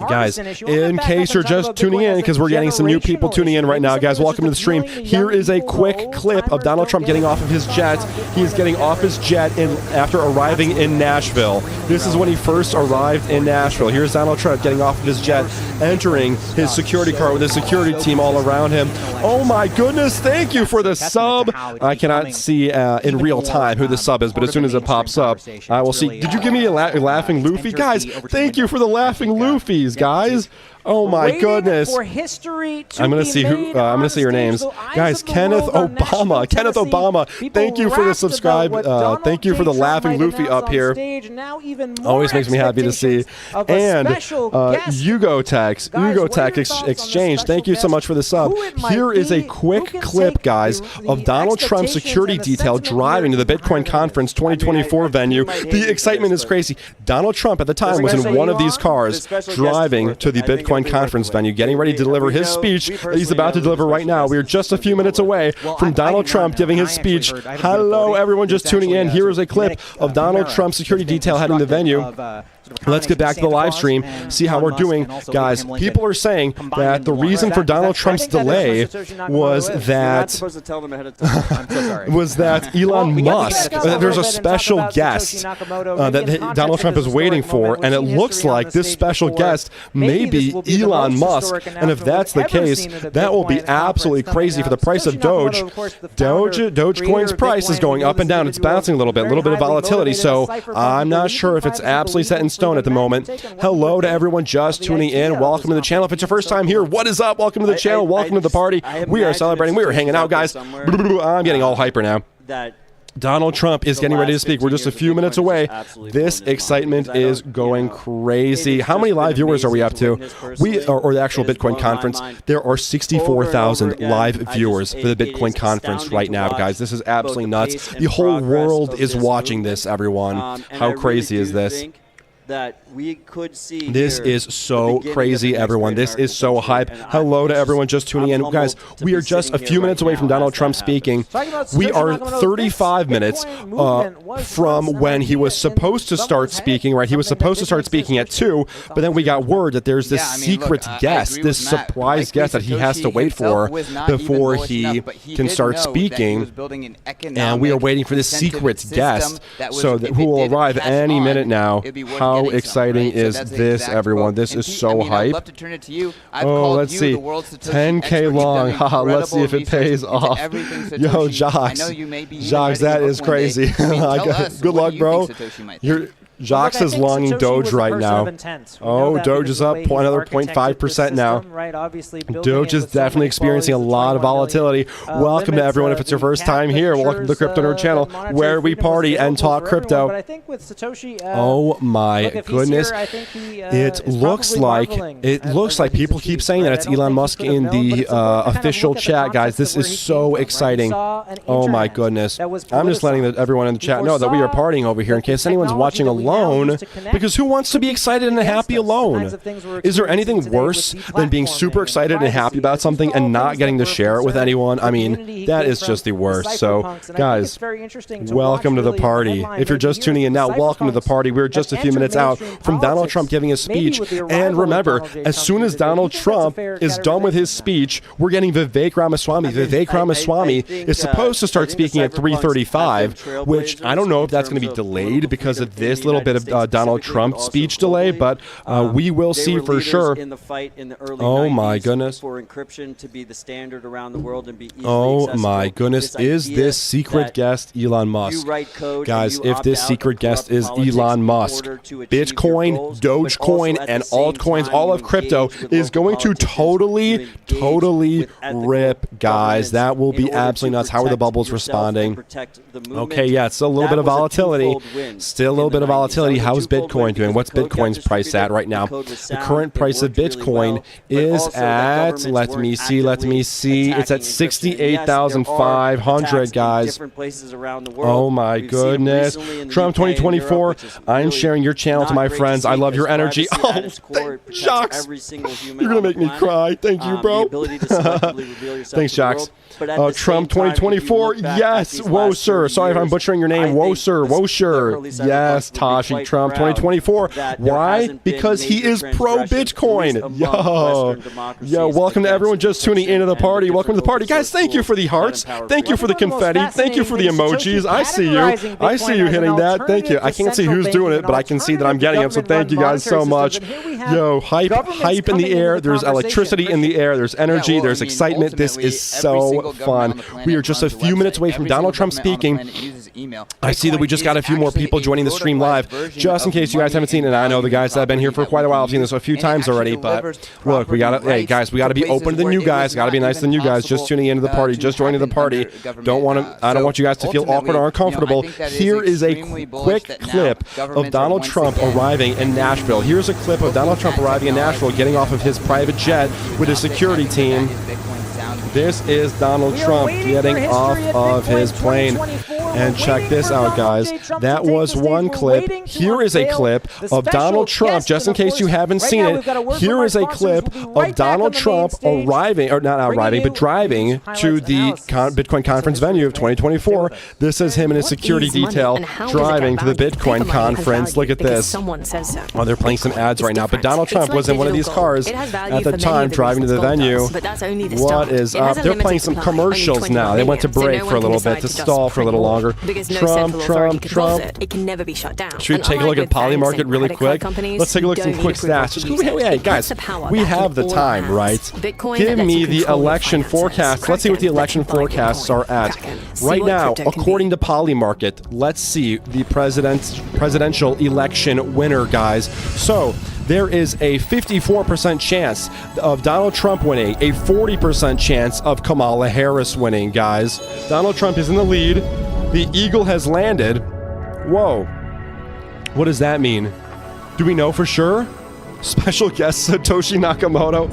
Guys, in case you're just tuning in, because we're getting some new people tuning in right now, guys, welcome to the stream. Here is a quick clip of Donald Trump getting off of his jet. He is getting off his jet after arriving in Nashville. This is when he first arrived in Nashville. Here's Donald Trump getting off of his jet, entering his security car with his security team all around him. Oh my goodness, thank you for the sub. I cannot see in real time who the sub is, but as soon as it pops up, I will see. Did you give me a laughing Luffy? Guys, thank you for the laughing Luffys, guys. Oh my goodness. I'm going to see who I'm going to see your names. Guys, Kenneth Obama. Kenneth Obama. Thank you for the subscribe. Thank you for the laughing Luffy up here. Always makes me happy to see. And Ugotech Exchange. Thank you so much for the sub. Here is a quick clip, guys, of Donald Trump's security detail driving to the Bitcoin Conference 2024 venue. The excitement is crazy. Donald Trump at the time was in one of these cars driving to the Bitcoin Conference venue, getting ready to deliver his speech that he's about to deliver right now. We are just a few minutes away from Donald Trump giving his speech. Hello, everyone just tuning in. Here is a clip of Donald Trump's security detail heading to the venue. Let's get back to the live stream, see how we're doing. Guys, people are saying that the reason for Donald Trump's delay was that Elon Musk, there's a special guest that Donald Trump is waiting for, and it looks like this special guest may be Elon Musk. And if that's the case, that will be absolutely crazy for the price of Doge. Dogecoin's price is going up and down. It's bouncing a little bit of volatility. So I'm not sure if it's absolutely set in stone at the moment. Hello to everyone just tuning in. Welcome to the channel. If it's your first time here, what is up? Welcome to the channel. Welcome to the party. We are celebrating. We are hanging out, guys. I'm getting all hyper now. Donald Trump is getting ready to speak. We're just a few minutes away. This excitement is going crazy. How many live viewers are we up to? Or the actual Bitcoin conference. There are 64,000 live viewers for the Bitcoin conference right now, guys. This is absolutely nuts. The whole world is watching this, everyone. How crazy is this? That we could see. This is so crazy, everyone. This is so hype. Hello to everyone just tuning in. Guys, we are just a few minutes away from Donald Trump speaking. We are 35 minutes from when he was supposed to start speaking, right? He was supposed to start speaking at 2, but then we got word that there's this secret guest, this surprise guest that he has to wait for before he can start speaking. And we are waiting for this secret guest who will arrive any minute now. How exciting is this, everyone? This is so hype. Oh, let's see. 10K long. Haha, let's see if it pays off. Yo, Jocks. Jocks, that is crazy. Good luck, bro. Jocks is longing Doge right now. Oh, Doge is up another 0.5% now. Doge is definitely experiencing a lot of volatility. Welcome to everyone. If it's your first time here, welcome to the Crypto Nerd channel, where we party and talk crypto. Oh my goodness! It looks like people keep saying that it's Elon Musk in the official chat, guys. This is so exciting. Oh my goodness! I'm just letting everyone in the chat know that we are partying over here in case anyone's watching alone, because who wants to be excited and happy alone? Is there anything worse than being super excited and happy about something and not getting to share it with anyone? I mean, that is just the worst. So, guys, welcome to the party. If you're just tuning in now, welcome to the party. We're just a few minutes out from Donald Trump giving his speech. And remember, as soon as Donald Trump is done with his speech, we're getting Vivek Ramaswamy. Vivek Ramaswamy is supposed to start speaking at 3:35, which I don't know if that's going to be delayed because of this little bit of Donald Trump speech delay, but we will see for sure. Oh my goodness! For encryption to be the standard around the world and be easily oh my goodness! Is this secret guest Elon Musk? Guys, if this secret guest is Elon Musk, Bitcoin, Dogecoin, and altcoins, all of crypto is going to totally rip, guys. That will be absolutely nuts. How are the bubbles responding? Okay, yeah, still a little bit of volatility. Still a little bit of volatility. How's Bitcoin doing? What's Bitcoin's price at right now? The current price of Bitcoin is at, let me see, it's at 68,500, guys. Oh my goodness. Trump 2024, I'm sharing your channel to my friends. I love your energy. Oh, Jocks, you're going to make me cry. Thank you, bro. Thanks, Jocks. Trump 2024, yes. Whoa, sir. Sorry if I'm butchering your name. Whoa, sir. Yes, Tashi. Trump 2024. Why? Because he is pro-Bitcoin. Yo, welcome to everyone just tuning into the party. Welcome to the party. Guys, thank you for the hearts. Thank you for the confetti. Thank you for the emojis. I see you. I see you hitting that. Thank you. I can't see who's doing it, but I can see that I'm getting them, so thank you guys so much. Yo, hype in the air. There's electricity in the air. There's energy. There's excitement. This is so fun. We are just a few minutes away from Donald Trump speaking. I see that we just got a few more people joining the stream live. Just in case you guys haven't seen it, I know the guys that have been here for quite a while have seen this a few times already, but look, we gotta, hey guys, we gotta be open to the new guys, gotta be nice to the new guys, just tuning into the party, just joining the party. I don't want you guys to feel awkward or uncomfortable. Here is a quick clip of Donald Trump arriving in Nashville. Here's a clip of Donald Trump arriving in Nashville, getting off of his private jet with his security team. This is Donald Trump getting off of his plane. And check this out, guys. That was one clip. Here is a clip of Donald Trump, just in case you haven't seen it. Here is a clip of Donald Trump arriving, or not arriving, but driving to the Bitcoin conference venue of 2024. This is him and his security detail driving to the Bitcoin conference. Look at this. Someone says so. Oh, they're playing some ads right now, but Donald Trump was in one of these cars at the time driving to the venue. What is up? They're playing some commercials now. They went to break for a little bit, to stall for a little longer. Trump. It can never be shut down. Should we take a look at Polymarket really quick? Let's take a look at some quick stats. Hey, guys, we have the time, right? Give me the election forecast. Let's see what the election forecasts are at. Right now, according to Polymarket, let's see the presidential election winner, guys. So, there is a 54% chance of Donald Trump winning, a 40% chance of Kamala Harris winning, guys. Donald Trump is in the lead. The eagle has landed. Whoa. What does that mean? Do we know for sure? Special guest Satoshi Nakamoto.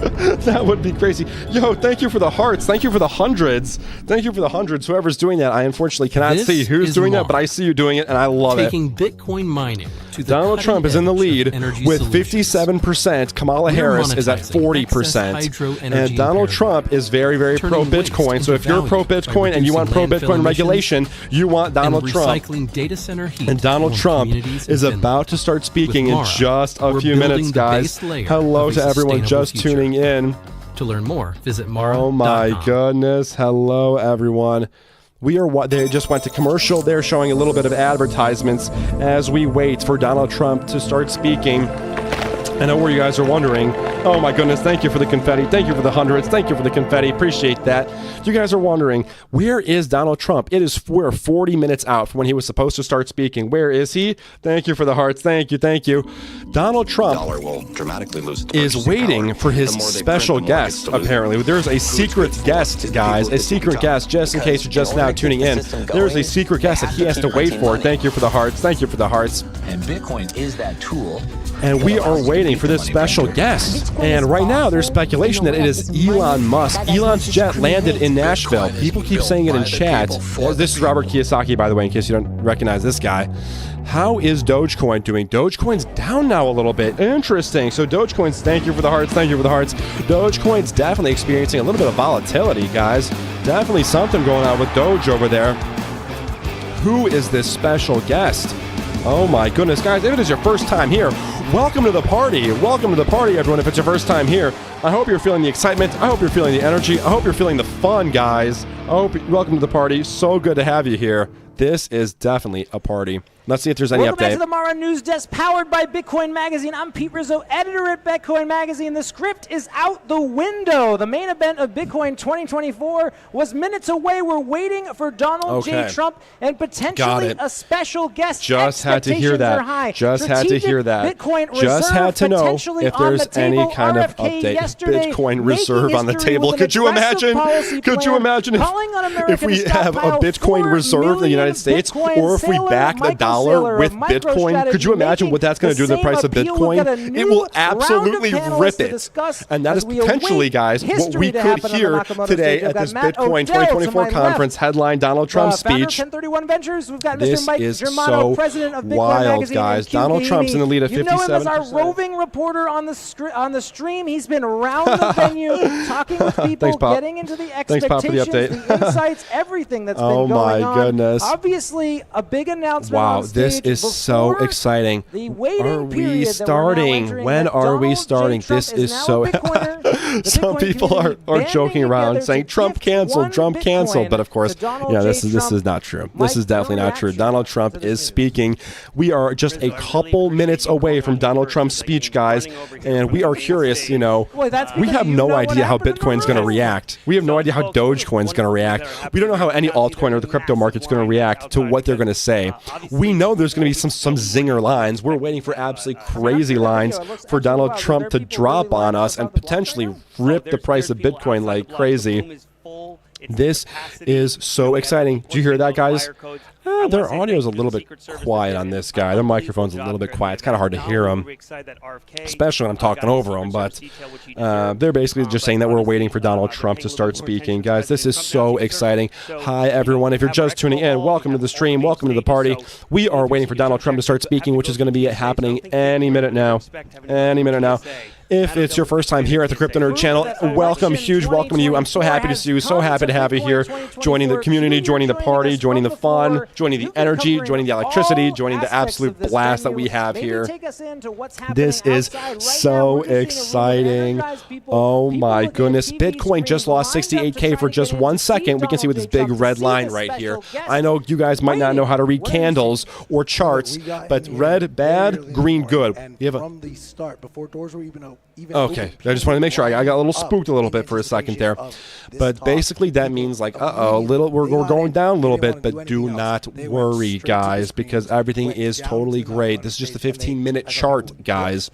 That would be crazy. Yo, thank you for the hearts. Thank you for the hundreds. Thank you for the hundreds. Whoever's doing that, I unfortunately cannot see who's doing that, but I see you doing it, and I love it. Taking Bitcoin mining to the Donald Trump is in the lead with 57%. Kamala Harris is at 40%. And Donald Trump is very, very pro-Bitcoin. So if you're pro-Bitcoin and you want pro-Bitcoin regulation, you want Donald Trump. And Donald Trump is about to start speaking in just a few minutes, guys. Hello to everyone just tuning in. To learn more, visit Mara. Oh my goodness. Hello, everyone. They just went to commercial. They're showing a little bit of advertisements as we wait for Donald Trump to start speaking. I know where you guys are wondering. Oh my goodness, thank you for the confetti. Thank you for the hundreds. Thank you for the confetti. Appreciate that. You guys are wondering, where is Donald Trump? We're 40 minutes out from when he was supposed to start speaking. Where is he? Thank you for the hearts. Thank you. Donald Trump is waiting for his special guest, apparently. There's a secret guest, guys. A secret guest, just in case you're just now tuning in. There's a secret guest that he has to wait for. Thank you for the hearts. Thank you for the hearts. And Bitcoin is that tool. And we are waiting for this special guest. And right now, there's speculation that it is Elon Musk. Elon's jet landed in Nashville. People keep saying it in chat. Well, this is Robert Kiyosaki, by the way, in case you don't recognize this guy. How is Dogecoin doing? Dogecoin's down now a little bit. Interesting. So Dogecoin's, thank you for the hearts. Thank you for the hearts. Dogecoin's definitely experiencing a little bit of volatility, guys. Definitely something going on with Doge over there. Who is this special guest? Oh my goodness, guys, if it is your first time here, welcome to the party. Welcome to the party, everyone, if it's your first time here. I hope you're feeling the excitement. I hope you're feeling the energy. I hope you're feeling the fun, guys. Welcome to the party. So good to have you here. This is definitely a party. Let's see if there's any Welcome update. back to the Mara News Desk, powered by Bitcoin Magazine. I'm Pete Rizzo, editor at Bitcoin Magazine. The script is out the window. The main event of Bitcoin 2024 was minutes away. We're waiting for Donald J. Trump and potentially a special guest. Just had to hear that. Just had to hear that. Bitcoin just had to know if there's any kind of update. Bitcoin reserve on the table. Could you imagine? Could you imagine if we have a Bitcoin reserve in the United States, or if we back the dollar with Bitcoin? Could you imagine what that's going to do to the price of Bitcoin? It will absolutely rip it. And that is potentially, guys, what we could hear today at this Bitcoin 2024 conference. Headline Donald Trump's speech. 1031 Ventures. We've got This Mr. Mike is Germano, so president of Bitcoin wild, Magazine, guys. and Donald Trump's in the lead at 57%. You know him as our roving reporter on the stream. He's been around the venue, talking with people, getting into the expectations, the insights, everything that's been going on. Oh my goodness. Obviously, a big announcement. Wow, on stage this is so exciting. The waiting are we period starting? When are we starting? This is so. Some people are joking around saying Trump canceled, Trump canceled. But of course, yeah, this is not true. This is definitely not true. Donald Trump is speaking. We are just a couple minutes away from Donald Trump's speech, guys, and we are curious. You know, we have no idea how Bitcoin's going to react. We have no idea how Dogecoin's going to react. We don't know how any altcoin or the crypto market's going to react to what they're going to say. We know there's going to be some zinger lines. We're waiting for absolutely crazy lines for Donald Trump to drop on us and potentially rip the price of Bitcoin like crazy. This is so exciting. Did you hear that, guys? their audio is a little bit quiet on this guy. Their microphone's a little bit quiet. It's kind of hard to hear them, especially when I'm talking over them. But they're basically just saying that we're waiting for Donald Trump to start speaking. Guys, this is so exciting. Hi, everyone. If you're just tuning in, welcome to the stream. Welcome to the party. We are waiting for Donald Trump to start speaking, which is going to be happening any minute now. Any minute now. If it's your first time here at the Crypto Nerd channel, welcome, huge welcome to you. I'm so happy to see you, so happy to have you here, joining the community, joining the party, joining the fun, joining the energy, joining the electricity, joining the absolute blast that we have here. This is so exciting. Oh my goodness. Bitcoin just lost 68K for just 1 second. We can see with this big red line right here. I know you guys might not know how to read candles or charts, but red bad, green good. You have from the start, before doors were even okay, I just wanted to make sure. I got a little spooked a little bit for a second there. But basically that means like, we're going down a little bit, but do not worry, guys, because everything is totally great. This is just a 15-minute chart, guys.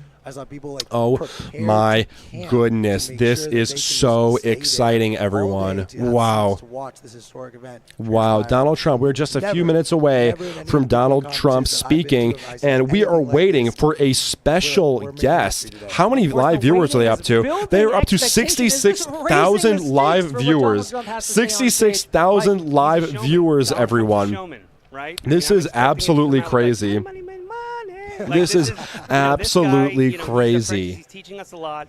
Oh my goodness, this is so exciting, everyone. Wow. Wow, Donald Trump, we're just a few minutes away from Donald Trump speaking, and we are waiting for a special guest. How many live viewers are they up to? They are up to 66,000 live viewers. 66,000 live viewers, everyone. This is absolutely crazy. This is absolutely crazy.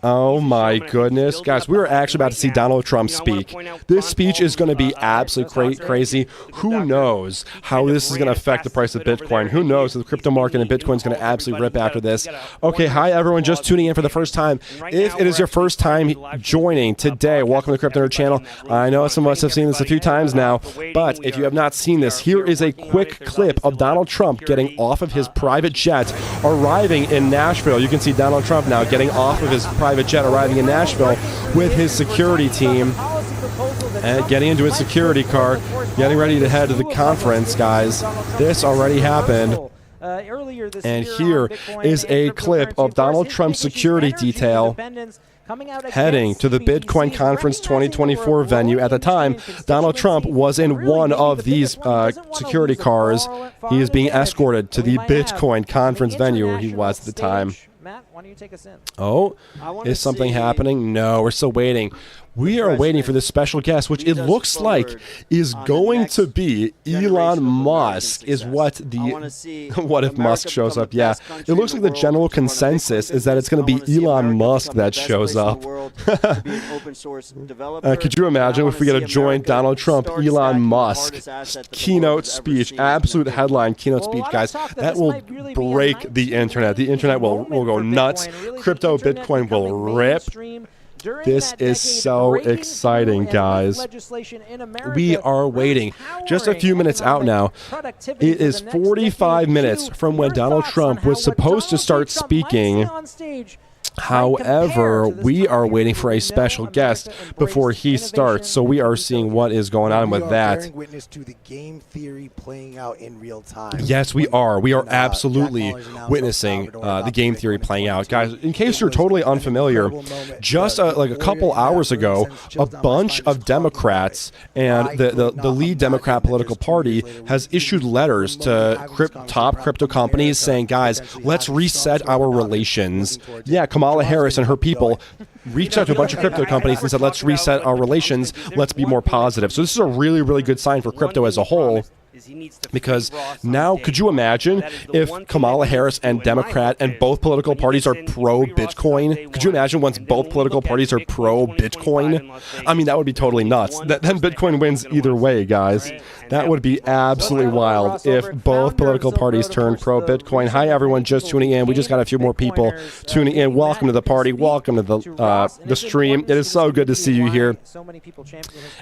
Oh my goodness. Guys, we're actually about to see Donald Trump speak. This speech is going to be absolutely crazy. Who knows how this is going to affect the price of Bitcoin? Who knows if the crypto market and Bitcoin is going to absolutely rip after this? Okay, hi everyone just tuning in for the first time. If it is your first time joining today, welcome to the Crypto Nerd channel. I know some of us have seen this a few times now, but if you have not seen this, here is a quick clip of Donald Trump getting off of his private jet, arriving in Nashville. You can see Donald Trump now getting off of his private jet, arriving in Nashville with his security team and getting into his security car, getting ready to head to the conference, guys. This already happened. And here is a clip of Donald Trump's security detail heading to the Bitcoin Conference 2024 venue. At the time, Donald Trump was in one of these security cars. He is being escorted to the Bitcoin Conference venue where he was at the time. Matt, why don't you take us in? Oh, is something happening? No, we're still waiting. We are waiting for this special guest, which it looks like is going to be Elon Musk, is what the... What if Musk shows up? Yeah, it looks like the general consensus is that it's going to be Elon Musk that shows up. Could you imagine if we get a joint Donald Trump, Elon Musk keynote speech, absolute headline keynote speech, guys? That will break the internet. The internet will go nuts. Crypto, Bitcoin will rip. This is so exciting, guys. We are waiting just a few minutes out now. It is 45 minutes from when Donald Trump was supposed to start speaking. However, we are waiting for a special guest before he starts, so we are seeing what is going on with that. Witness to the game theory playing out in real time. Yes, we are. We are absolutely witnessing the game theory playing out. Guys, in case you're totally unfamiliar, just like a couple hours ago, a bunch of Democrats and the lead Democrat political party has issued letters to top crypto companies saying, guys, let's reset our relations. Yeah, Kamala Harris and her people reached out to a bunch of crypto companies and said, let's reset our relations, let's be more positive. So this is a really, really good sign for crypto as a whole. Because now, could you imagine if Kamala Harris and Democrat and both political parties are pro-Bitcoin? Could you imagine once both political parties are pro-Bitcoin? I mean, that would be totally nuts. Then Bitcoin wins either way, guys. That would be absolutely wild if both political parties turn pro-Bitcoin. Hi, everyone, just tuning in. We just got a few more people tuning in. Welcome to the party. Welcome to the stream. It is so good to see you here.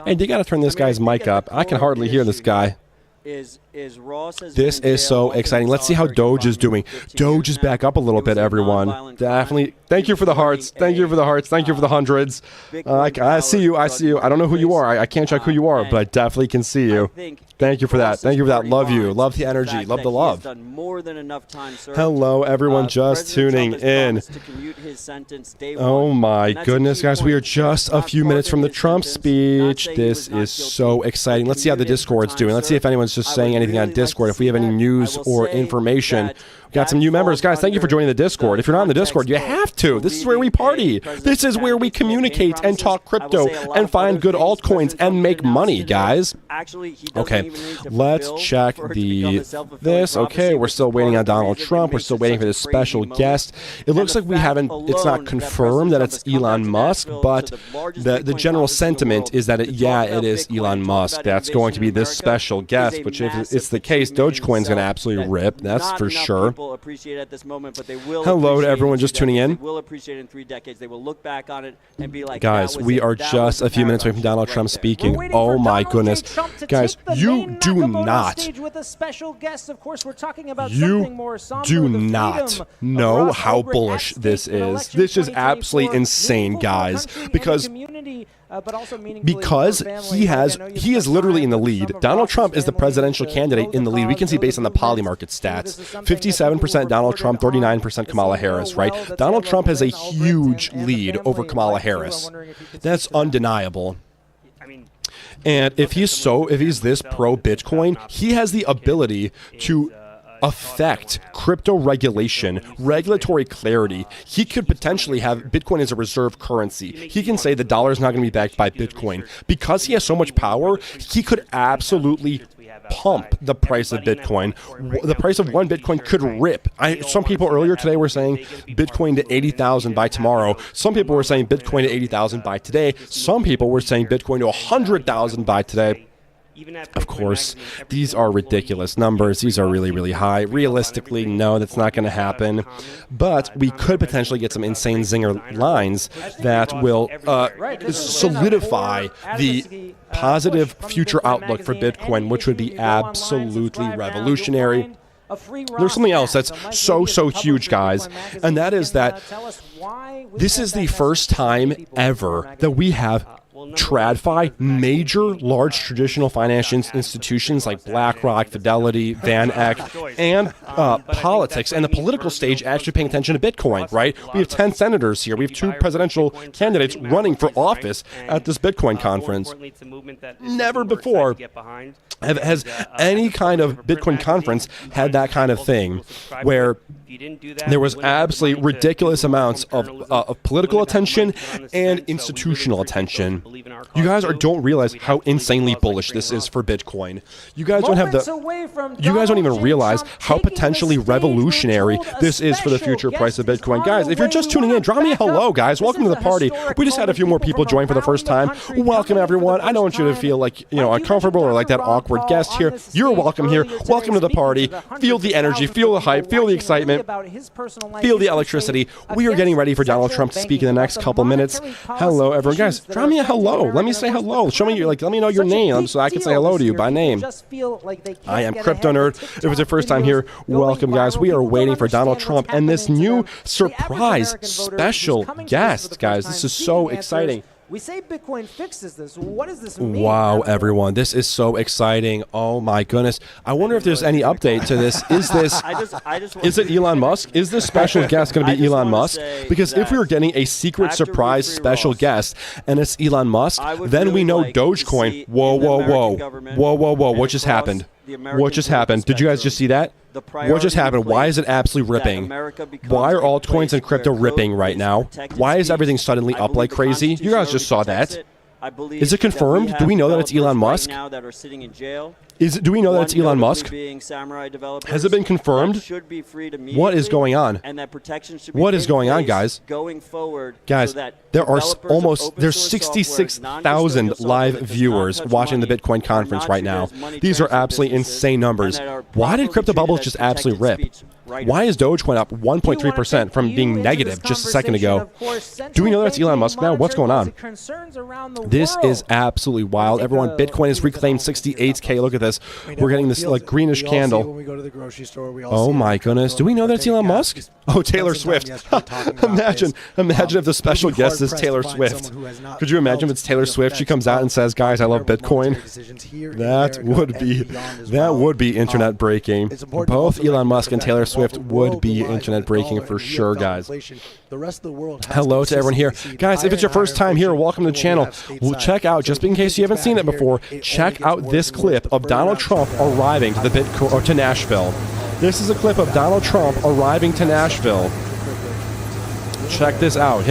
And you got to turn this guy's mic up. I can hardly hear this guy. This is so exciting. Let's see how Doge is doing. Doge is back up a little bit, everyone. Definitely. Thank you for the hearts. Thank you for the hearts. Thank you for the hundreds. I see you. I see you. I don't know who you are. I can't check who you are, but I definitely can see you. Thank you for that. Thank you for that. Love you. Love the energy. Love the love. Hello, everyone just tuning in. Oh my goodness, guys. We are just a few minutes from the Trump speech. This is so exciting. Let's see how the Discord's doing. Let's see if anyone's just saying anything anything on Discord, if we have any news or information. We got some new members. Guys, thank you for joining the Discord. If you're not in the Discord, you have to. This is where we party. This is where we communicate and talk crypto and find good altcoins and make money, guys. Okay, let's check this. Okay, we're still waiting on Donald Trump. We're still waiting for this special guest. It looks like it's not confirmed that it's Elon Musk, but the general sentiment is that it is Elon Musk that's going to be this special guest, which if it's the case, Dogecoin's going to absolutely rip. That's for sure. Appreciate at this moment, but they will. Hello to everyone just tuning in. They will appreciate it in 3 decades. They will look back on it and be like, guys, we are just a few minutes away from Donald Trump speaking. Oh my goodness, guys, you do not know how bullish this is. This is absolutely insane, guys, because he is literally in the lead. Donald Trump is the presidential candidate in the lead. We can see based on the Polymarket stats. 57% Donald Trump, 39% Kamala Harris, right? Donald Trump has a huge lead over Kamala Harris. That's undeniable. And if he's this pro Bitcoin, he has the ability to affect crypto regulation, regulatory clarity. He could potentially have Bitcoin as a reserve currency. He can say the dollar is not going to be backed by Bitcoin. Because he has so much power, he could absolutely pump the price of Bitcoin. The price of one Bitcoin could rip. Some people earlier today were saying Bitcoin to 80,000 by tomorrow. Some people were saying Bitcoin to 80,000 by today. Some people were saying Bitcoin to 100,000 by today. Of course, these are ridiculous numbers. These are really, really high. Realistically, no, that's not going to happen. But we could potentially get some insane zinger lines that will solidify the positive future outlook for Bitcoin, which would be absolutely revolutionary. There's something else that's so huge, guys, and that is that this is the first time ever that we have TradFi, major large traditional financial institutions like BlackRock, Fidelity, Van Eck, and politics and the political stage actually paying attention to Bitcoin, right? We have 10 senators here. We have 2 presidential candidates running for office at this Bitcoin conference. Never before has any kind of Bitcoin conference had that kind of thing where there was absolutely ridiculous amounts of political attention and institutional attention. You guys don't realize how insanely bullish this is for Bitcoin. You guys don't even realize how potentially revolutionary this is for the future price of Bitcoin. Guys, if you're just tuning in, drop me a hello, guys. Welcome to the party. We just had a few more people join for the first time. Welcome, everyone. I don't want you to feel like, uncomfortable or like that awkward guest here. You're welcome here. Welcome to the party. Feel the energy, feel the hype, feel the excitement. Feel the electricity. We are getting ready for Donald Trump to speak in the next couple minits. Hello, everyone. Guys, drop me a hello. Let me say hello. Show me let me know your name so I can say hello to you by name. I am Crypto Nerd. If it's your first time here, welcome, guys. We are waiting for Donald Trump and this new surprise special guest, guys. This is so exciting. We say Bitcoin fixes this. What does this mean? Wow, everyone. This is so exciting. Oh, my goodness. I wonder if there's any update to this. Is it Elon Musk? Is this special guest going to be Elon Musk? Because if we were getting a secret surprise special guest and it's Elon Musk, then we know Dogecoin. Whoa. What just happened? What just happened? Did you guys just see that? What just happened? Why is it absolutely ripping? Why are altcoins and crypto ripping right now? Why is everything suddenly up like crazy? You guys just saw that. Is it confirmed? Do we know that it's Elon Musk? Do we know that it's Elon Musk? Has it been confirmed? What is going on? What is going on, guys? Guys, there's 66,000 live viewers watching the Bitcoin conference right now. These are absolutely insane numbers. Why did crypto bubbles just absolutely rip? Why is Dogecoin up 1.3% from being negative just a second ago? Do we know that's Elon Musk now? What's going on? This is absolutely wild. Everyone, Bitcoin has reclaimed 68K. Look at this. We're getting this like greenish candle. Oh my goodness. Do we know that's Elon Musk? Oh, Taylor Swift. Imagine if the special guest is Taylor Swift. Could you imagine if it's Taylor Swift? She comes out and says, guys, I love Bitcoin. That would be internet breaking. Both Elon Musk and Taylor Swift would be internet breaking for sure, guys. Hello to everyone here. Guys, if it's your first time here, welcome to the channel. Check out, just in case you haven't seen it before, check out this clip of Donald Donald Trump arriving to the Bitcoin or to Nashville. This is a clip of Donald Trump arriving to Nashville. Check this out.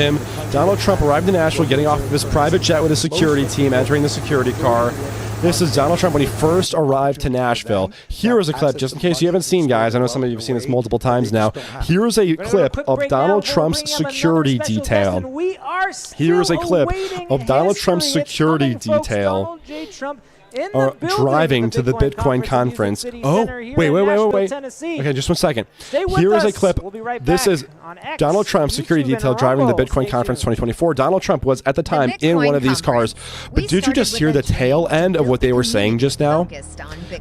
Donald Trump arrived in Nashville, getting off of his private jet with a security team, entering the security car. This is Donald Trump when he first arrived to Nashville. Here is a clip, just in case you haven't seen, guys. I know some of you have seen this multiple times now. Here is a clip of Donald Trump's security detail. Here is a clip of Donald Trump's security detail. Driving to the Bitcoin conference. Oh, wait. Okay, just 1 second. Here is a clip. This is Donald Trump's security detail driving the Bitcoin conference 2024. Donald Trump was at the time in one of these cars. But did you just hear the tail end of what they were saying just now?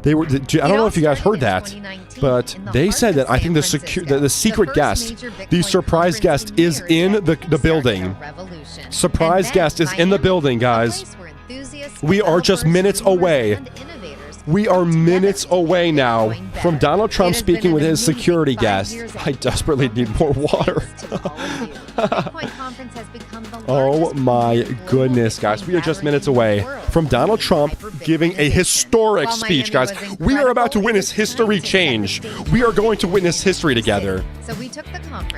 They were. I don't know if you guys heard that, but they said that I think the secret guest, the surprise guest, is in the building. Surprise guest is in the building, guys. We are just minutes away. We are minutes away now from Donald Trump speaking with his security guest. I desperately need more water. Oh my goodness, guys. We are just minutes away from Donald Trump giving a historic speech, guys. We are about to witness history change. We are going to witness history together.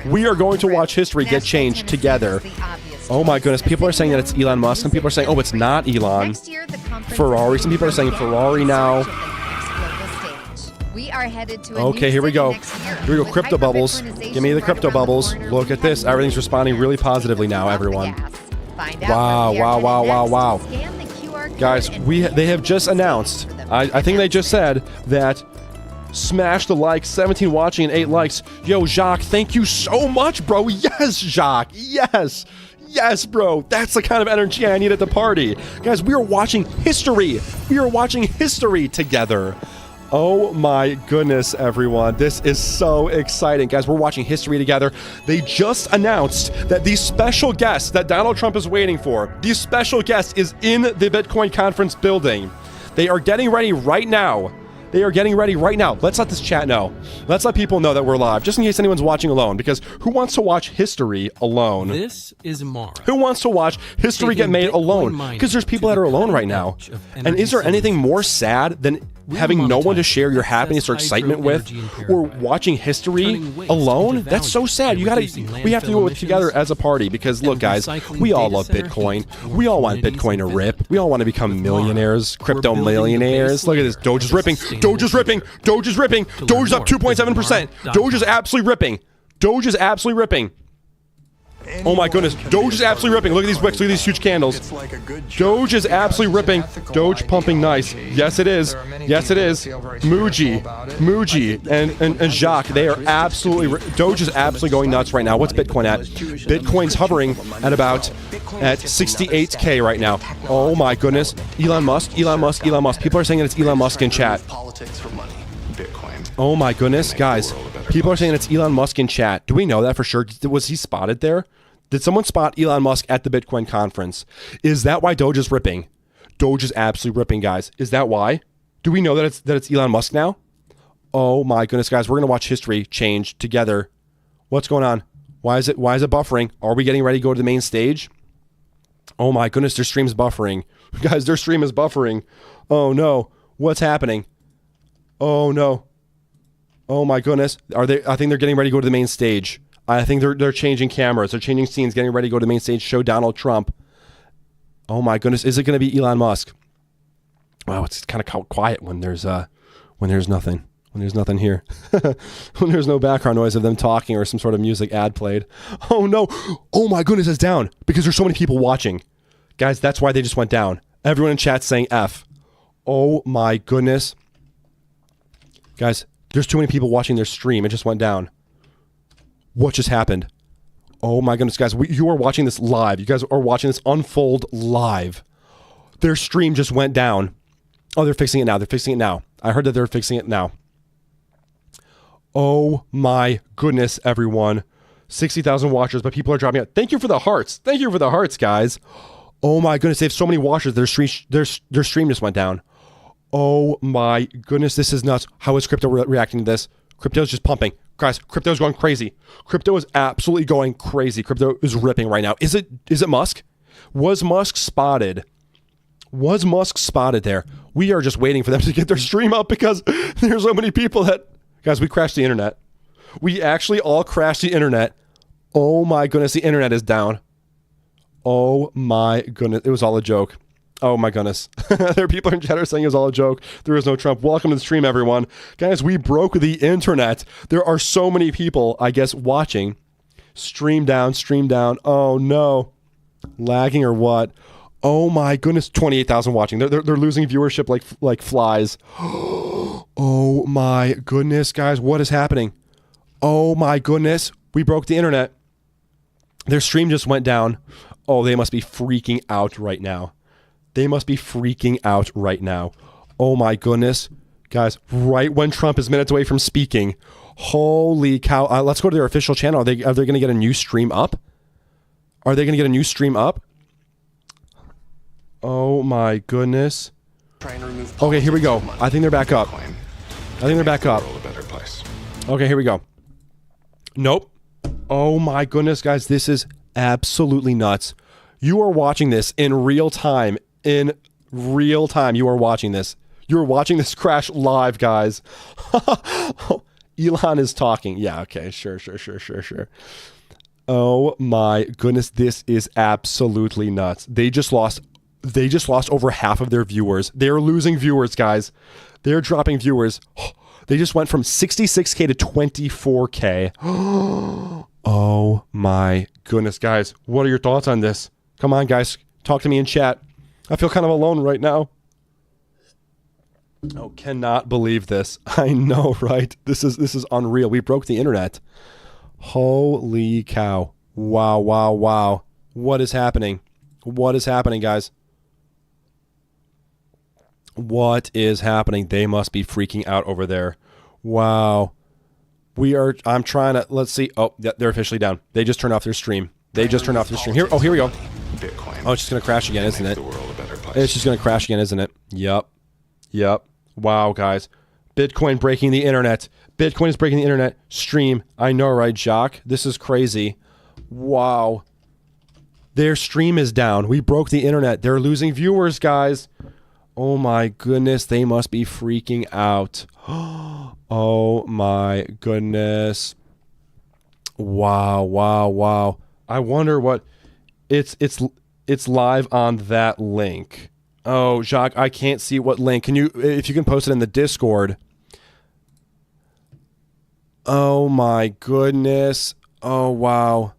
We are going to watch history get changed together. Oh my goodness, people are saying that it's Elon Musk. Some people are saying, oh, it's not Elon. Ferrari. Some people are saying Ferrari now. We are headed to okay, here we go. Here we go, crypto bubbles. Give me the crypto bubbles. Look at this. Everything's responding really positively now, everyone. Wow. Guys, they have just announced, I think they just said that smash the like, 17 watching and 8 likes. Yo, Jacques, thank you so much, bro. Yes, Jacques. Yes. Yes, bro. That's the kind of energy I need at the party. Guys, we are watching history. We are watching history together. Oh my goodness, everyone. This is so exciting. Guys, we're watching history together. They just announced that the special guest that Donald Trump is waiting for, the special guest is in the Bitcoin conference building. They are getting ready right now. Let's let this chat know. Let's let people know that we're live, just in case anyone's watching alone, because who wants to watch history alone? This is Mara. Who wants to watch history get made alone? Because there's people that are alone right now. And is there anything more sad than having no one to share your happiness or excitement with, or watching history alone? That's so sad. We have to do it together as a party, because look, guys, we all love Bitcoin. We all want Bitcoin to rip. We all want to become millionaires, crypto millionaires. Look at this. Doge is ripping. Doge is up 2.7%. Doge is absolutely ripping. Oh my goodness, Doge is absolutely ripping. Look at these wicks, look at these huge candles. Doge is absolutely ripping. Doge pumping nice. Yes, it is. Muji, and Jacques, they are absolutely, Doge is absolutely going nuts right now. What's Bitcoin at? Bitcoin's hovering at about 68K right now. Oh my goodness. Elon Musk. People are saying that it's Elon Musk in chat. Oh my goodness, guys. People are saying it's Elon Musk in chat. Do we know that for sure? Was he spotted there? Did someone spot Elon Musk at the Bitcoin conference? Is that why Doge is ripping? Doge is absolutely ripping, guys. Is that why? Do we know that it's Elon Musk now? Oh my goodness, guys. We're going to watch history change together. What's going on? Why is it buffering? Are we getting ready to go to the main stage? Oh my goodness, their stream's buffering. Guys, their stream is buffering. Oh no. What's happening? Oh no. Oh my goodness. I think they're getting ready to go to the main stage. I think they're changing cameras. They're changing scenes, getting ready to go to the main stage, show Donald Trump. Oh my goodness. Is it going to be Elon Musk? Wow, it's kind of quiet when there's nothing. When there's nothing here. When there's no background noise of them talking or some sort of music ad played. Oh no. Oh my goodness, it's down because there's so many people watching. Guys, that's why they just went down. Everyone in chat's saying F. Oh my goodness. Guys, there's too many people watching their stream. It just went down. What just happened? Oh my goodness, guys. You are watching this live. You guys are watching this unfold live. Their stream just went down. Oh, they're fixing it now. I heard that they're fixing it now. Oh my goodness, everyone. 60,000 watchers, but people are dropping out. Thank you for the hearts. Guys. Oh my goodness, they have so many watchers. Their stream just went down. Oh my goodness, this is nuts. How is crypto reacting to this? Crypto's just pumping. Guys, crypto's going crazy. Crypto is absolutely going crazy. Crypto is ripping right now. Is it Musk? Was Musk spotted Was Musk spotted there? We are just waiting for them to get their stream up because there's so many people that... Guys, we crashed the internet. We actually all crashed the internet. Oh my goodness, the internet is down. Oh my goodness, it was all a joke. Oh my goodness. There are people in chat are saying it was all a joke. There is no Trump. Welcome to the stream, everyone. Guys, we broke the internet. There are so many people, I guess, watching. Stream down, stream down. Oh no. Lagging or what? Oh my goodness, 28,000 watching. They're losing viewership like flies. Oh my goodness, guys, what is happening? Oh my goodness, we broke the internet. Their stream just went down. Oh, they must be freaking out right now. They must be freaking out right now. Oh my goodness, guys, right when Trump is minutes away from speaking. Holy cow. Let's go to their official channel. Are they going to get a new stream up? Are they going to get a new stream up? Oh my goodness. Okay, here we go. I think they're back up. I think they're back up. Okay, here we go. Nope. Oh my goodness, guys. This is absolutely nuts. You are watching this in real time. In real time, you are watching this. You're watching this crash live, guys. Elon is talking. Yeah, okay. Sure. Oh my goodness. This is absolutely nuts. They just lost over half of their viewers. They're losing viewers, guys. They're dropping viewers. They just went from 66K to 24K. Oh my goodness, guys. What are your thoughts on this? Come on, guys. Talk to me in chat. I feel kind of alone right now. Oh, cannot believe this. I know, right? This is unreal. We broke the internet. Holy cow. Wow. What is happening? What is happening, guys? What is happening? They must be freaking out over there. Wow. I'm trying to, let's see. Oh, they're officially down. They just turned off their stream. Here we go. Oh, it's just going to crash again, isn't it? It's just going to crash again, isn't it? Yep. Wow, guys. Bitcoin breaking the internet. Bitcoin is breaking the internet. Stream. I know, right, Jacques? This is crazy. Wow. Their stream is down. We broke the internet. They're losing viewers, guys. Oh my goodness, they must be freaking out. Oh my goodness. Wow. I wonder what it's live on that link. Oh, Jacques, I can't see what link. If you can post it in the Discord. Oh my goodness. Oh wow.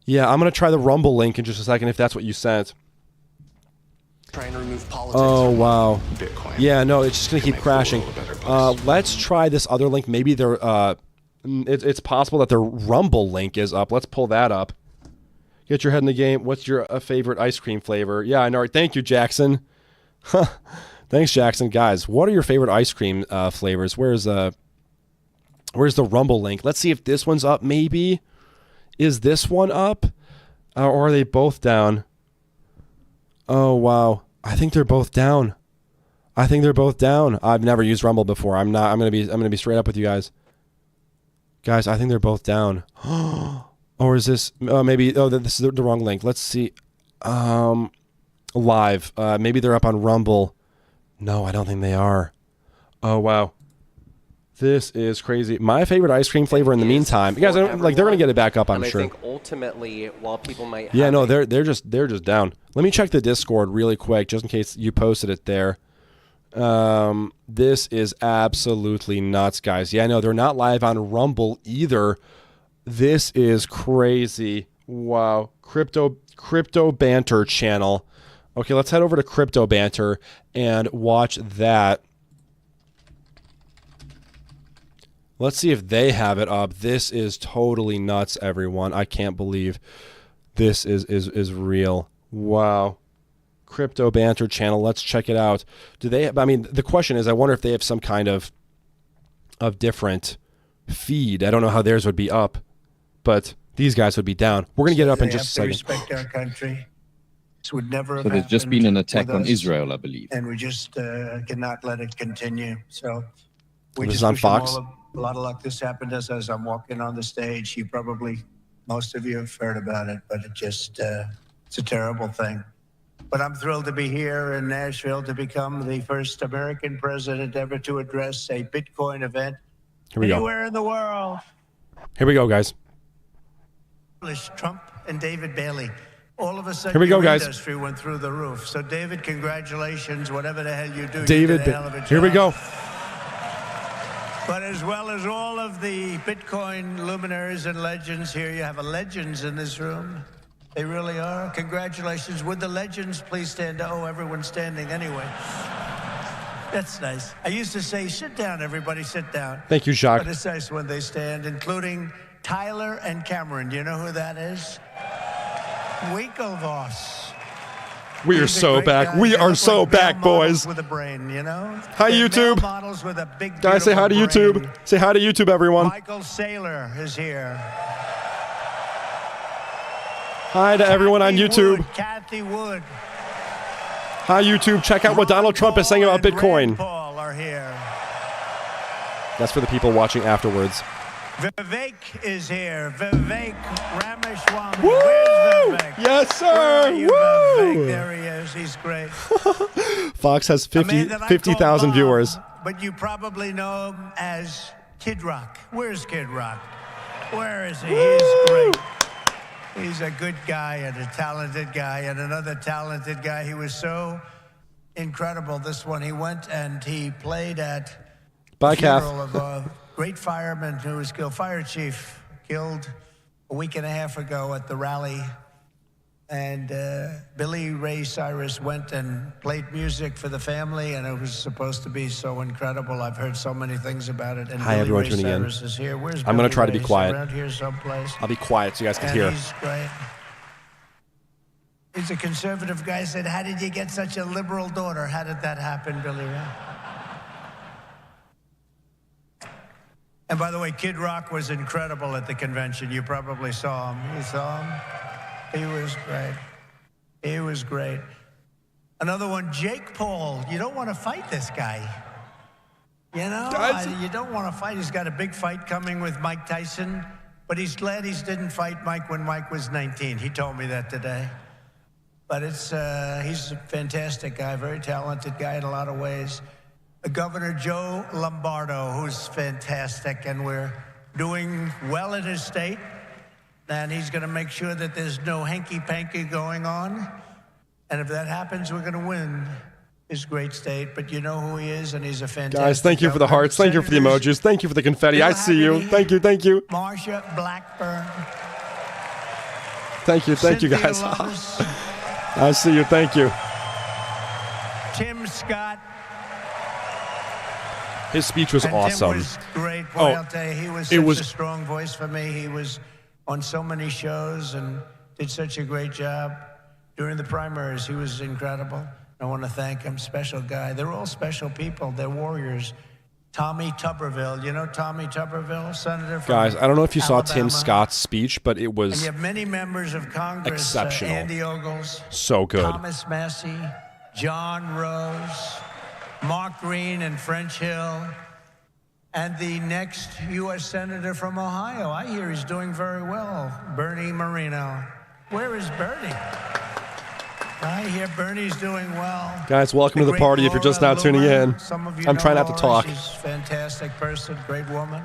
Yeah, I'm going to try the Rumble link in just a second if that's what you sent. Trying to remove politics. Oh wow. Bitcoin. Yeah, no, it's just gonna keep crashing. Let's try this other link. Maybe it's possible that their Rumble link is up. Let's pull that up. Get your head in the game. What's your favorite ice cream flavor? Yeah, I know. Thank you, Jackson. Thanks, Jackson. Guys, what are your favorite ice cream flavors? Where's the Rumble link? Let's see if this one's up. Maybe is this one up, or are they both down? Oh wow, I think they're both down. I've never used Rumble before. I'm gonna be straight up with you guys. Guys, I think they're both down. Or is this maybe? Oh, this is the wrong link. Let's see. Live. Maybe they're up on Rumble. No, I don't think they are. Oh wow, this is crazy. My favorite ice cream flavor in the meantime, you guys, they're gonna get it back up. I'm sure. I think ultimately, while people might they're just down. Let me check the Discord really quick, just in case you posted it there. This is absolutely nuts, guys. Yeah, no, they're not live on Rumble either. This is crazy. Wow. Crypto Banter channel. Okay, let's head over to Crypto Banter and watch that. Let's see if they have it up. This is totally nuts, everyone. I can't believe this is real. Wow. Crypto Banter channel. Let's check it out. Do they have, I mean, the question is, I wonder if they have some kind of different feed. I don't know how theirs would be up, but these guys would be down. We're going to get it up in just a second. Respect our country. This would never have there's just been an attack on Israel, I believe. And we just cannot let it continue. So we this just is on wish them Fox. all a lot of luck. This happened as I'm walking on the stage. Most of you have heard about it, but it's a terrible thing. But I'm thrilled to be here in Nashville to become the first American president ever to address a Bitcoin event anywhere in the world. Here we go, guys. Trump and David Bailey. All of a sudden, Here we go, your guys. industry went through the roof. So, David, congratulations. Whatever the hell you do, David, you did a hell of a job. here we go. But as well as all of the Bitcoin luminaries and legends here, you have a legends in this room. They really are. Congratulations. Would the legends please stand up? Oh, everyone's standing anyway. That's nice. I used to say, sit down, everybody, sit down. Thank you, Jacques. But it's nice when they stand, including Tyler and Cameron. Do you know who that is? Winklevoss. We are so back. We are so back, boys. With a brain, you know? Hi, YouTube. Models with a big, Guys, say hi to brain. YouTube. Say hi to YouTube, everyone. Michael Saylor is here. Hi to everyone on YouTube. Kathy Wood. Hi, YouTube. Check out what Donald Trump is saying about Bitcoin. Paul are here. That's for the people watching afterwards. Vivek is here. Vivek Ramaswamy. Woo! Where's Vivek? Yes, sir. Where are you, Woo! Vivek? There he is. He's great. Fox has A man that I call 50,000 Bob, viewers. But you probably know him as Kid Rock. Where's Kid Rock? Where is he? He's great. He's a good guy and a talented guy and another talented guy. He was so incredible. This one, he went and he played at Bye, the Kath. funeral of a great fireman who was killed, fire chief, killed a week and a half ago at the rally. And Billy Ray Cyrus went and played music for the family, and it was supposed to be so incredible. I've heard so many things about it. And Hi, Billy everyone Ray tuning in. Cyrus is here. Where's I'm going to Billy try to be Ray? He's quiet. around here someplace. I'll be quiet so you guys can And hear. he's great. He's a conservative guy. Said, how did you get such a liberal daughter? How did that happen, Billy Ray? And by the way, Kid Rock was incredible at the convention. You probably saw him. You saw him? He was great. He was great. Another one, Jake Paul. You don't want to fight this guy. You know, you don't want to fight. He's got a big fight coming with Mike Tyson, but he's glad he didn't fight Mike when Mike was 19. He told me that today. But he's a fantastic guy, very talented guy in a lot of ways. Governor Joe Lombardo, who's fantastic, and we're doing well in his state. And he's going to make sure that there's no hanky-panky going on. And if that happens, we're going to win his great state. But you know who he is, and he's a fantastic Guys, thank you for the hearts. Thank you for the emojis. Thank you for the confetti. I see you. Thank you. Thank you. Marsha Blackburn. Thank you. Thank you, guys. I see you. Thank you. Tim Scott. His speech was And awesome. Tim was great. Boy, I'll tell you, he was such a strong voice for me. He was on so many shows and did such a great job. During the primaries, he was incredible. I want to thank him. Special guy. They're all special people. They're warriors. Tommy Tuberville. You know Tommy Tuberville, Senator from Guys, I don't know if you saw Alabama. Tim Scott's speech, but it And was you have many members of Congress. exceptional. Andy Ogles. So good. Thomas Massey. John Rose. Mark Green and French Hill. And the next U.S. Senator from Ohio. I hear he's doing very well. Bernie Moreno. Where is Bernie? I hear Bernie's doing well. Guys, welcome to the party if you're just now tuning in. Some of you I'm know trying not to Laura. talk. She's a fantastic person, great woman.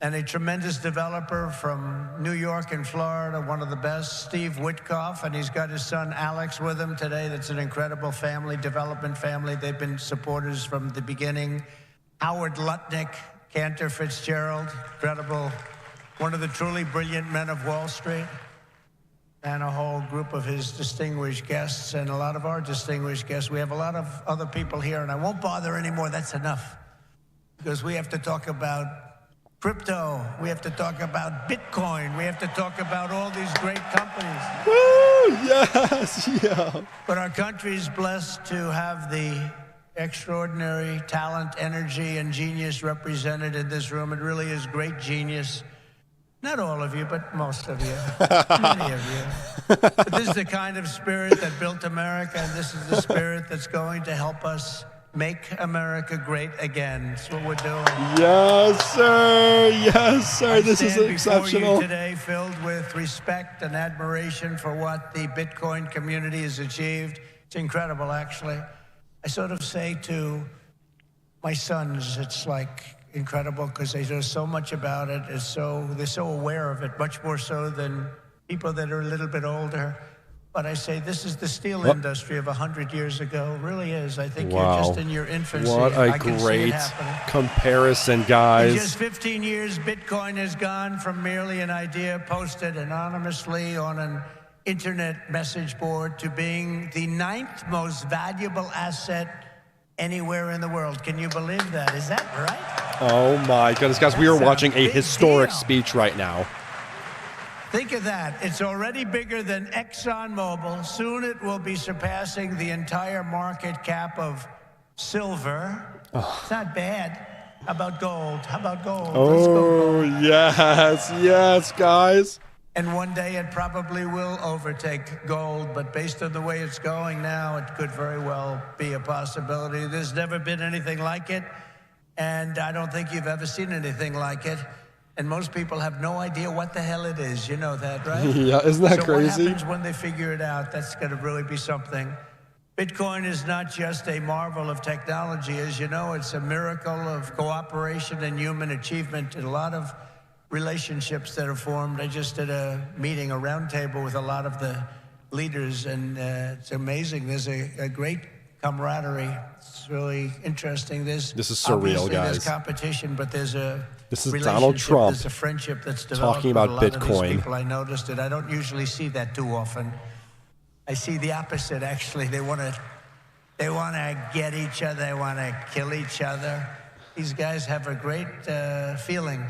And a tremendous developer from New York and Florida, one of the best, Steve Witkoff, and he's got his son Alex with him today. That's an incredible family, development family. They've been supporters from the beginning. Howard Lutnick, Cantor Fitzgerald, incredible, one of the truly brilliant men of Wall Street, and a whole group of his distinguished guests and a lot of our distinguished guests. We have a lot of other people here, and I won't bother anymore. That's enough, because we have to talk about crypto. We have to talk about Bitcoin. We have to talk about all these great companies. Woo! Yes! Yeah. But our country is blessed to have the extraordinary talent, energy, and genius represented in this room. It really is great genius. Not all of you, but most of you. Many of you. But this is the kind of spirit that built America, and this is the spirit that's going to help us make America great again. That's what we're doing. Yes, sir. Yes, sir. This is stand before exceptional. you today filled with respect and admiration for what the Bitcoin community has achieved. It's incredible, actually. I sort of say to my sons, it's like incredible because they know so much about it. They're so aware of it, much more so than people that are a little bit older. But I say this is the steel industry of 100 years ago. It really is. I think you're just in your infancy. What a great comparison, guys. In just 15 years, Bitcoin has gone from merely an idea posted anonymously on an internet message board to being the 9th most valuable asset anywhere in the world. Can you believe that? Is that right? Oh my goodness, guys. We are watching a historic speech right now. Think of that. It's already bigger than ExxonMobil. Soon it will be surpassing the entire market cap of silver. It's not bad. How about gold? How about gold? Let's go gold. Yes, guys. And one day it probably will overtake gold, but based on the way it's going now, it could very well be a possibility. There's never been anything like it, and I don't think you've ever seen anything like it. And most people have no idea what the hell it is. You know that, right? Yeah, isn't that crazy? So what happens when they figure it out? That's going to really be something. Bitcoin is not just a marvel of technology. As you know, it's a miracle of cooperation and human achievement. And a lot of relationships that are formed. I just did a meeting, a roundtable with a lot of the leaders, and it's amazing. There's a great camaraderie. It's really interesting. This is surreal, guys. There's competition, but there's a This is Donald Trump there's a friendship that's developed talking about with a lot of these Bitcoin. people. I noticed it. I don't usually see that too often. I see the opposite, actually. They want to get each other. They want to kill each other. These guys have a great feeling.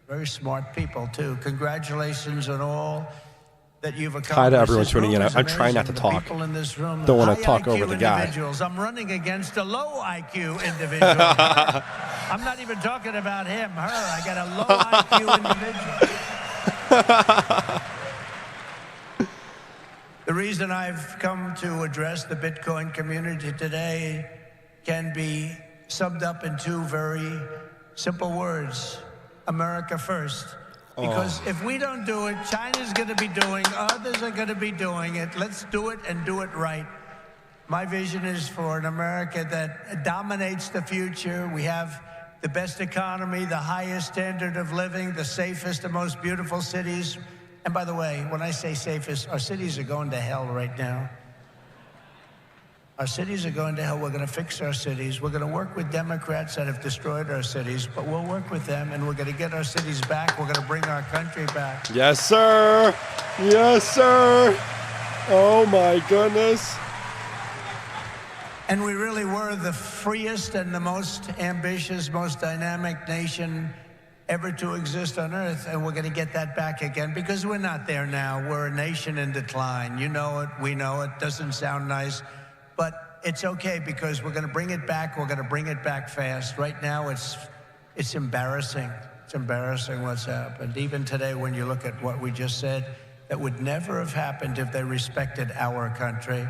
Very smart people, too. Congratulations on all that you've accomplished. Hi to everyone This tuning room in. is I'm trying not to amazing. The talk. people in this room, Don't want to high talk over IQ the guy. individuals. I'm running against a low IQ individual. I'm not even talking about him, her. I got a low IQ individual. The reason I've come to address the Bitcoin community today can be summed up in two very simple words: America first. Because if we don't do it, China's going to be doing, others are going to be doing it. Let's do it and do it right. My vision is for an America that dominates the future. We have the best economy, the highest standard of living, the safest and most beautiful cities. And by the way, when I say safest, our cities are going to hell right now. Our cities are going to hell. We're going to fix our cities. We're going to work with Democrats that have destroyed our cities, but we'll work with them, and we're going to get our cities back. We're going to bring our country back. Yes, sir. Yes, sir. Oh, my goodness. And we really were the freest and the most ambitious, most dynamic nation ever to exist on Earth, and we're going to get that back again, because we're not there now. We're a nation in decline. You know it. We know it. Doesn't sound nice. But it's okay, because we're going to bring it back. We're going to bring it back fast. Right now, it's embarrassing. It's embarrassing what's happened. Even today, when you look at what we just said, that would never have happened if they respected our country.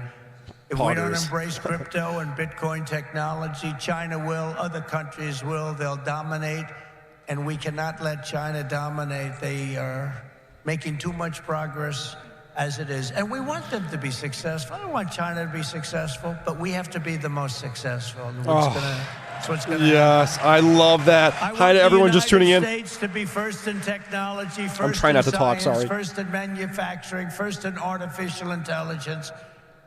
If we don't embrace crypto and Bitcoin technology, China will, other countries will. They'll dominate, and we cannot let China dominate. They are making too much progress as it is. And we want them to be successful. I don't want China to be successful, but we have to be the most successful. That's what's gonna Yes, happen. I love that. Hi to everyone just tuning in. The United States to be first in technology, first I'm trying not in to talk, science, sorry. first in manufacturing, first in artificial intelligence,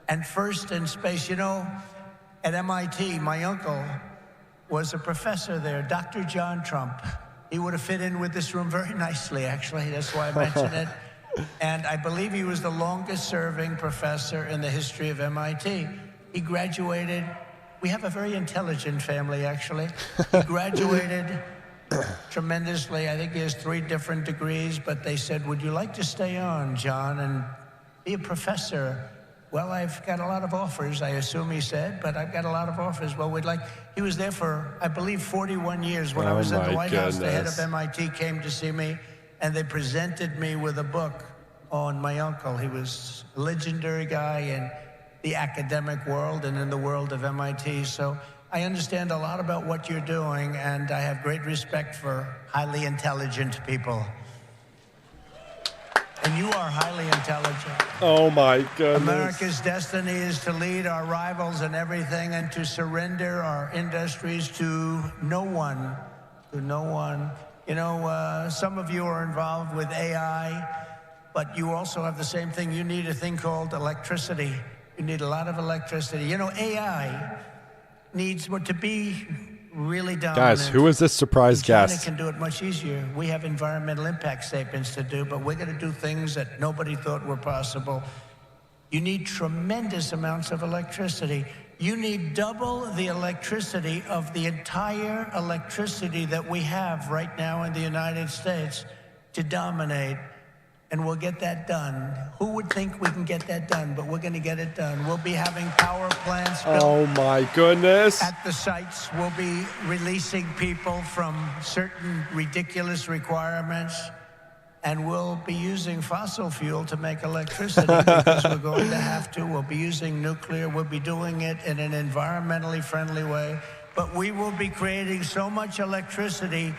and first in space. You know, at MIT, my uncle was a professor there, Dr. John Trump. He would have fit in with this room very nicely, actually. That's why I mentioned it. And I believe he was the longest serving professor in the history of MIT. He graduated. We have a very intelligent family, actually. He graduated tremendously. I think he has 3 different degrees, but they said, would you like to stay on, John, and be a professor? Well, I've got a lot of offers, I assume he said, but I've got a lot of offers. Well, he was there for, I believe, 41 years. When I was in the White House, the head of MIT came to see me, and they presented me with a book on my uncle. He was a legendary guy in the academic world and in the world of MIT. So I understand a lot about what you're doing, and I have great respect for highly intelligent people. And you are highly intelligent. Oh my goodness. America's destiny is to lead our rivals in everything and to surrender our industries to no one. To no one. You know, some of you are involved with AI, but you also have the same thing. You need a thing called electricity. You need a lot of electricity. You know, AI needs to be really dominant. Guys, who is this surprise guest? China can do it much easier. We have environmental impact statements to do, but we're going to do things that nobody thought were possible. You need tremendous amounts of electricity. You need double the electricity of the entire electricity that we have right now in the United States to dominate. And we'll get that done. Who would think we can get that done? But we're going to get it done. We'll be having power plants built. Oh my goodness. At the sites, we'll be releasing people from certain ridiculous requirements. And we'll be using fossil fuel to make electricity because we're going to have to. We'll be using nuclear. We'll be doing it in an environmentally friendly way. But we will be creating so much electricity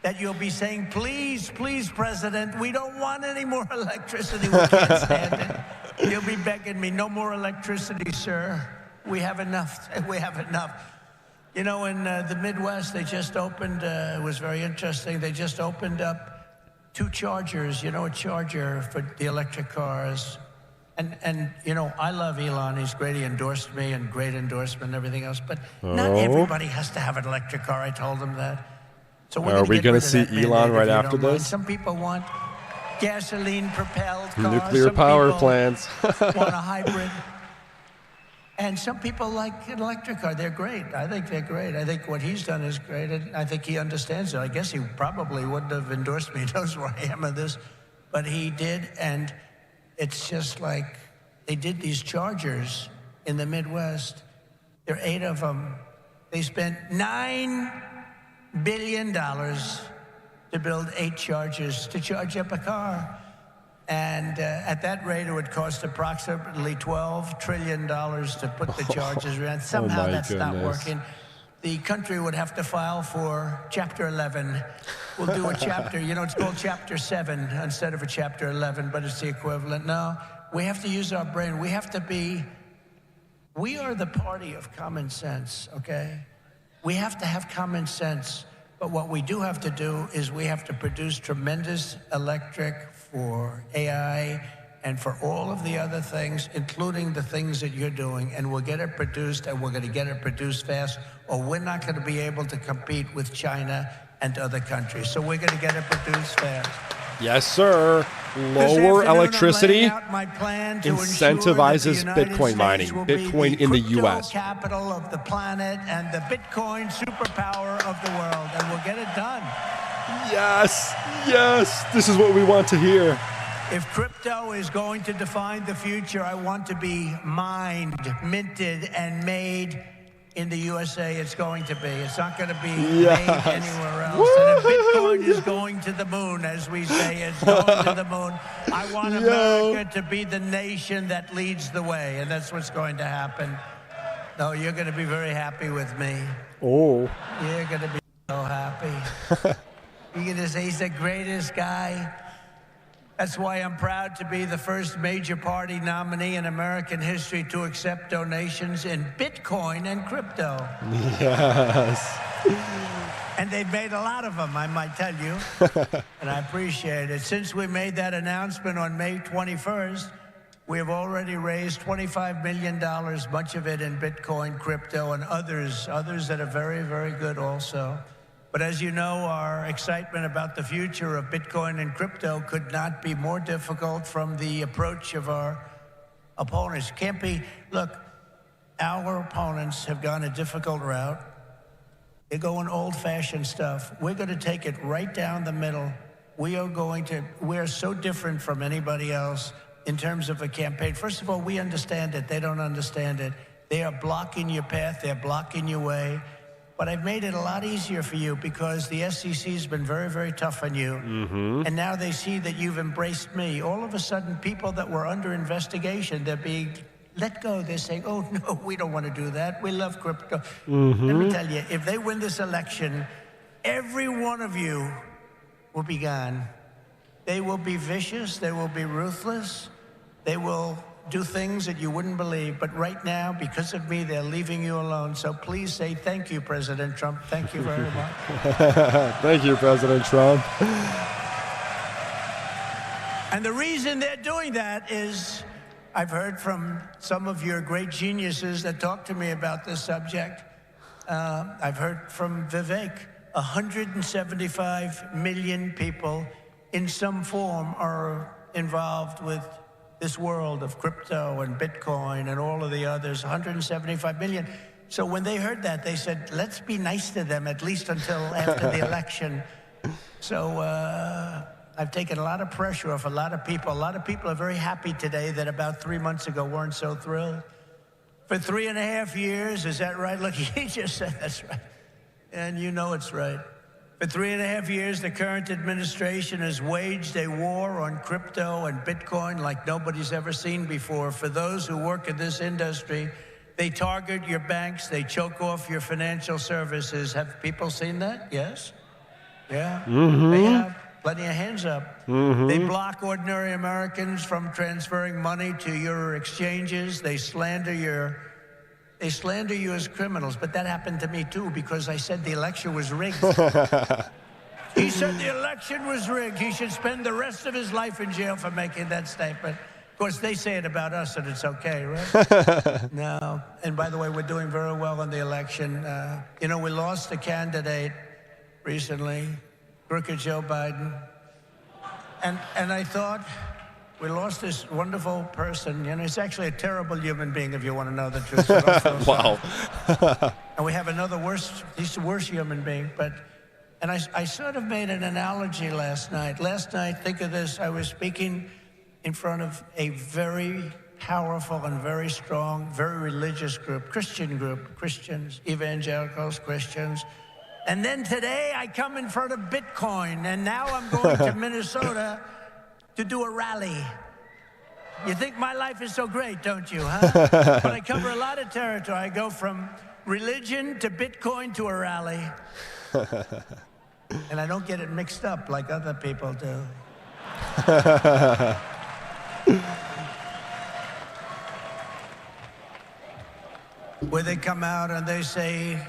that you'll be saying, please, please, President, we don't want any more electricity. We can't stand it. You'll be begging me, no more electricity, sir. We have enough. We have enough. You know, in the Midwest, they just opened, it was very interesting, they just opened up 2 chargers, you know, a charger for the electric cars. And you know, I love Elon. He's great. He endorsed me and great endorsement and everything else. But not everybody has to have an electric car. I told him that. So are we going to see Elon right after this? Some people want gasoline-propelled cars. Nuclear power plants. Want a hybrid. And some people like an electric car. They're great. I think they're great. I think what he's done is great. And I think he understands it. I guess he probably wouldn't have endorsed me. He knows where I am in this. But he did. And it's just like they did these chargers in the Midwest. There are 8 of them. They spent $9 billion to build 8 chargers to charge up a car. And at that rate, it would cost approximately $12 trillion to put the chargers around. Somehow that's not working. The country would have to file for Chapter 11. We'll do a chapter, you know, it's called Chapter 7 instead of a Chapter 11, but it's the equivalent. No, we have to use our brain. We have to be, we are the party of common sense, okay? We have to have common sense, but what we do have to do is we have to produce tremendous electric for AI and for all of the other things, including the things that you're doing, and we'll get it produced, and we're going to get it produced fast, or we're not going to be able to compete with China and other countries. So we're going to get it produced fast. Yes, sir. Lower electricity incentivizes Bitcoin mining. Bitcoin in the U.S. Capital of the planet and the Bitcoin superpower of the world, and we'll get it done. Yes, yes. This is what we want to hear. If crypto is going to define the future, I want to be mined, minted, and made in the USA. It's going to be. It's not going to be made anywhere else. Woo! And if Bitcoin is going to the moon, as we say, it's going to the moon. I want America to be the nation that leads the way, and that's what's going to happen. No, you're going to be very happy with me. Oh. You're going to be so happy. You're going to say he's the greatest guy. That's why I'm proud to be the first major party nominee in American history to accept donations in Bitcoin and crypto. Yes. And they've made a lot of them, I might tell you. And I appreciate it. Since we made that announcement on May 21st, we have already raised $25 million, much of it in Bitcoin, crypto, and others that are very, very good also. But as you know, our excitement about the future of Bitcoin and crypto could not be more difficult from the approach of our opponents. Can't be, look, our opponents have gone a difficult route. They're going old-fashioned stuff. We're going to take it right down the middle. We're so different from anybody else in terms of a campaign. First of all, we understand it. They don't understand it. They are blocking your path. They're blocking your way. But I've made it a lot easier for you because the SEC has been very, very tough on you. Mm-hmm. And now they see that you've embraced me. All of a sudden, people that were under investigation, they're being let go. They're saying, oh, no, we don't want to do that. We love crypto. Mm-hmm. Let me tell you, if they win this election, every one of you will be gone. They will be vicious. They will be ruthless. They will do things that you wouldn't believe. But right now, because of me, they're leaving you alone. So please say thank you, President Trump. Thank you very much. Thank you, President Trump. And the reason they're doing that is I've heard from some of your great geniuses that talk to me about this subject. I've heard from Vivek. 175 million people in some form are involved with this world of crypto and Bitcoin and all of the others, 175 million. So when they heard that, they said, let's be nice to them at least until after the election. So I've taken a lot of pressure off a lot of people. A lot of people are very happy today that about 3 months ago weren't so thrilled. For 3.5 years, is that right? Look, he just said that's right. And you know it's right. For 3.5 years, the current administration has waged a war on crypto and Bitcoin like nobody's ever seen before. For those who work in this industry, they target your banks, they choke off your financial services. Have people seen that? Yes? Yeah, they have. Plenty of hands up. They block ordinary Americans from transferring money to your exchanges. They slander you as criminals. But that happened to me too, because I said the election was rigged. He said the election was rigged. He should spend the rest of his life in jail for making that statement. Of course, they say it about us, and it's okay, right? No. And by the way, we're doing very well in the election. You know, we lost a candidate recently, crooked Joe Biden. And I thought, we lost this wonderful person. You know, he's actually a terrible human being, if you want to know the truth. So don't feel sorry. Wow. And we have another worse, he's the worst human being. And I sort of made an analogy last night. Last night, think of this, I was speaking in front of a very powerful and very strong, very religious group, Christians, evangelicals, Christians. And then today I come in front of Bitcoin, and now I'm going to Minnesota to do a rally. You think my life is so great, don't you, huh? But I cover a lot of territory. I go from religion to Bitcoin to a rally. And I don't get it mixed up like other people do. Where they come out and they say,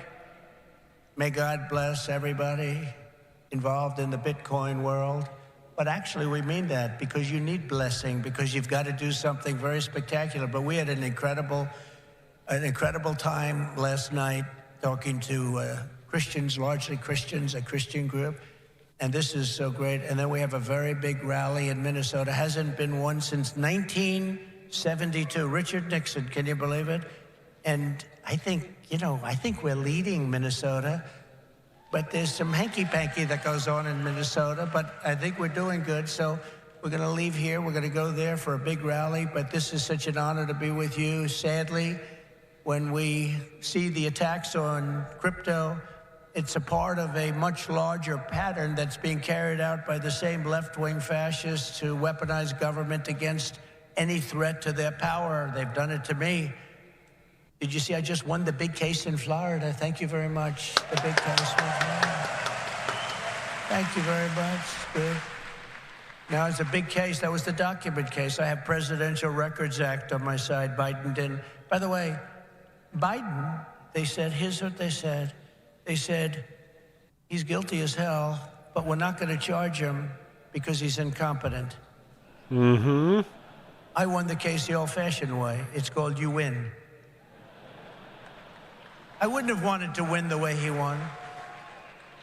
may God bless everybody involved in the Bitcoin world. But actually, we mean that because you need blessing, because you've got to do something very spectacular. But we had an incredible time last night talking to Christians, largely Christians, a Christian group. And this is so great. And then we have a very big rally in Minnesota. Hasn't been one since 1972. Richard Nixon, can you believe it? And I think we're leading Minnesota, but there's some hanky-panky that goes on in Minnesota, but I think we're doing good. So we're going to leave here. We're going to go there for a big rally, but this is such an honor to be with you. Sadly, when we see the attacks on crypto, it's a part of a much larger pattern that's being carried out by the same left-wing fascists who weaponize government against any threat to their power. They've done it to me. Did you see I just won the big case in Florida? Thank you very much. The big case. Thank you very much. Good. Now, it's a big case. That was the document case. I have Presidential Records Act on my side. Biden didn't. By the way, Biden, they said, here's what they said. They said, he's guilty as hell, but we're not going to charge him because he's incompetent. I won the case the old-fashioned way. It's called you win. I wouldn't have wanted to win the way he won.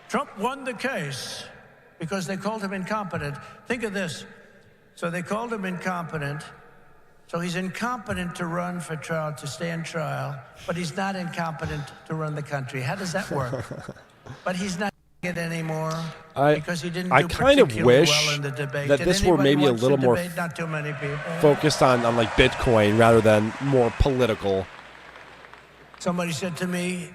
Trump won the case because they called him incompetent. Think of this. So they called him incompetent. So he's incompetent to run for trial, to stand trial, but he's not incompetent to run the country. How does that work? But he's not it anymore because he didn't do kind of particularly wish well in the debate. that Did this were anybody maybe a watch little the more debate? Not too many people. focused on like Bitcoin rather than more political. Somebody said to me,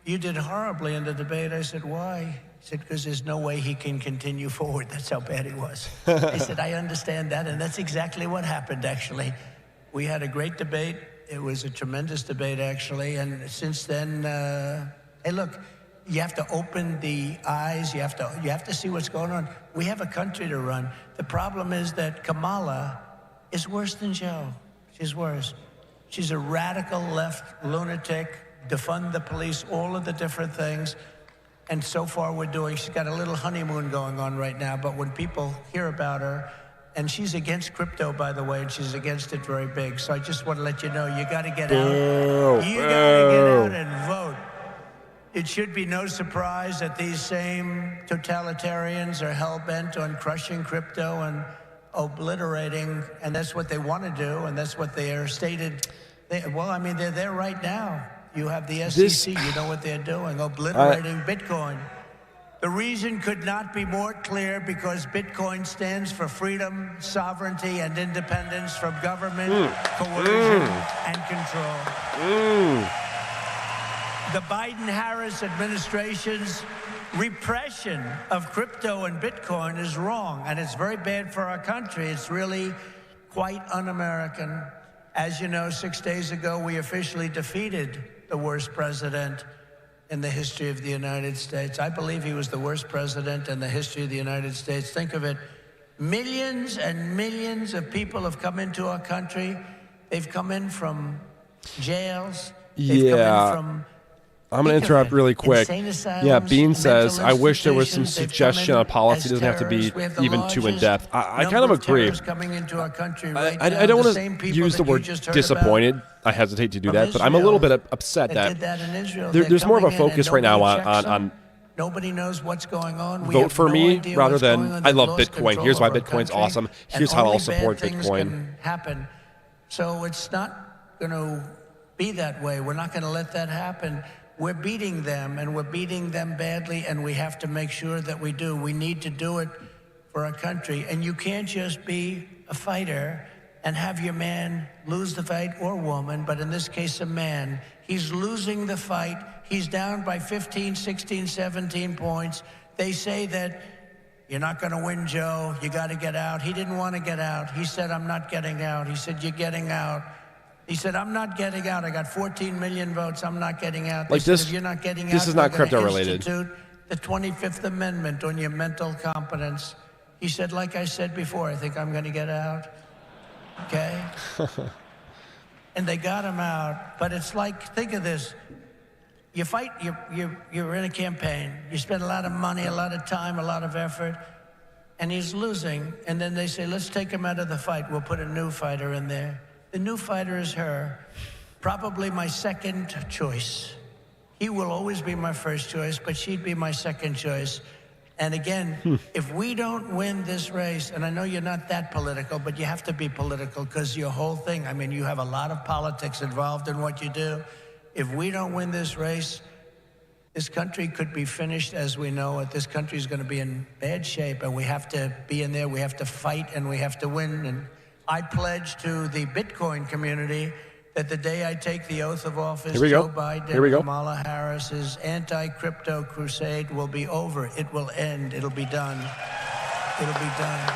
you did horribly in the debate. I said, why? He said, because there's no way he can continue forward. That's how bad he was. I said, I understand that, and that's exactly what happened, actually. We had a great debate. It was a tremendous debate, actually, and since then, hey, look, You have to open the eyes. You have to see what's going on. We have a country to run. The problem is that Kamala is worse than Joe. She's worse. She's a radical left lunatic, defund the police, all of the different things. And so far she's got a little honeymoon going on right now, but when people hear about her, and she's against crypto, by the way, and she's against it very big. So I just want to let you know, you got to get out. You got to get out and vote. It should be no surprise that these same totalitarians are hell-bent on crushing crypto and obliterating, and that's what they want to do, and that's what they are stated. They're there right now. You have the SEC, you know what they're doing, obliterating Bitcoin. The reason could not be more clear, because Bitcoin stands for freedom, sovereignty, and independence from government, coercion, and control. The Biden-Harris administration's repression of crypto and Bitcoin is wrong, and it's very bad for our country. It's really quite un-American. As you know, 6 days ago, we officially defeated the worst president in the history of the United States. I believe he was the worst president in the history of the United States. Think of it. Millions and millions of people have come into our country. They've come in from jails. They've come in from... I'm going to interrupt really quick. Yeah, Bean says, I wish there was some suggestion on policy. It doesn't have to be even too in-depth. I kind of agree. I don't want to use the word disappointed. I hesitate to do that, but I'm a little bit upset that there's more of a focus right now on nobody knows what's going on. Vote for me rather than I love Bitcoin. Here's why Bitcoin's awesome. Here's how I'll support Bitcoin. So it's not going to be that way. We're not going to let that happen. We're beating them, and we're beating them badly, and we have to make sure that we do. We need to do it for our country. And you can't just be a fighter and have your man lose the fight, or woman, but in this case, a man. He's losing the fight. He's down by 15, 16, 17 points. They say that you're not going to win, Joe. You got to get out. He didn't want to get out. He said, I'm not getting out. He said, you're getting out. He said, I'm not getting out. I got 14 million votes. I'm not getting out. Like this, if you're not getting this out, is not we're gonna crypto related. Institute the 25th Amendment on your mental competence. He said, like I said before, I think I'm going to get out. Okay? And they got him out. But it's like, think of this. You fight, you're in a campaign. You spend a lot of money, a lot of time, a lot of effort, and he's losing. And then they say, let's take him out of the fight. We'll put a new fighter in there. The new fighter is her, probably my second choice. He will always be my first choice, but she'd be my second choice. And again, if we don't win this race, and I know you're not that political, but you have to be political because your whole thing, I mean, you have a lot of politics involved in what you do. If we don't win this race, this country could be finished as we know it. This country is going to be in bad shape, and we have to be in there. We have to fight, and we have to win. And I pledge to the Bitcoin community that the day I take the oath of office, Joe Biden and Kamala Harris's anti-crypto crusade will be over. It will end. It'll be done. It'll be done.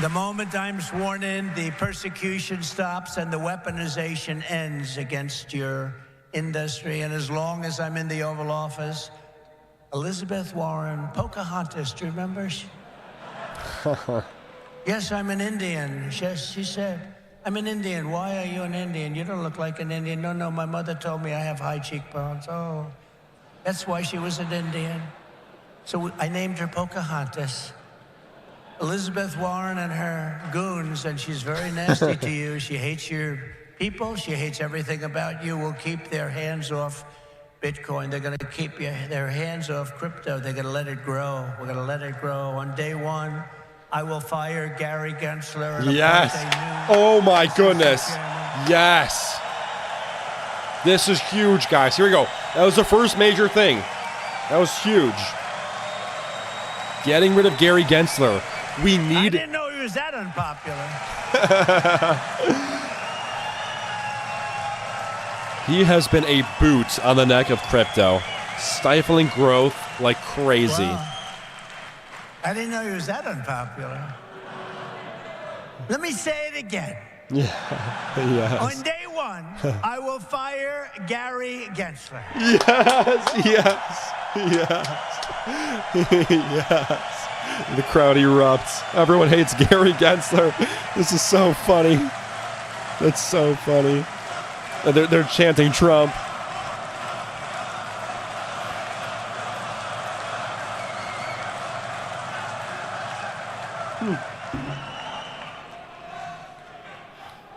The moment I'm sworn in, the persecution stops and the weaponization ends against your industry. And as long as I'm in the Oval Office, Elizabeth Warren, Pocahontas, do you remember? Yes, I'm an Indian. Yes, she said, I'm an Indian. Why are you an Indian? You don't look like an Indian. No, no, my mother told me I have high cheekbones. Oh, that's why she was an Indian. So I named her Pocahontas. Elizabeth Warren and her goons, and she's very nasty to you. She hates your people. She hates everything about you. Will keep their hands off Bitcoin. They're going to keep their hands off crypto. They're going to let it grow. We're going to let it grow. On day one, I will fire Gary Gensler. And yes. Oh my goodness. Yes. This is huge, guys. Here we go. That was the first major thing. That was huge. Getting rid of Gary Gensler. We need. I didn't know he was that unpopular. He has been a boot on the neck of crypto, stifling growth like crazy. Wow. I didn't know he was that unpopular. Let me say it again. Yeah. Yes. On day one, I will fire Gary Gensler. Yes, yes, yes, yes. The crowd erupts. Everyone hates Gary Gensler. This is so funny. That's so funny. They're chanting Trump.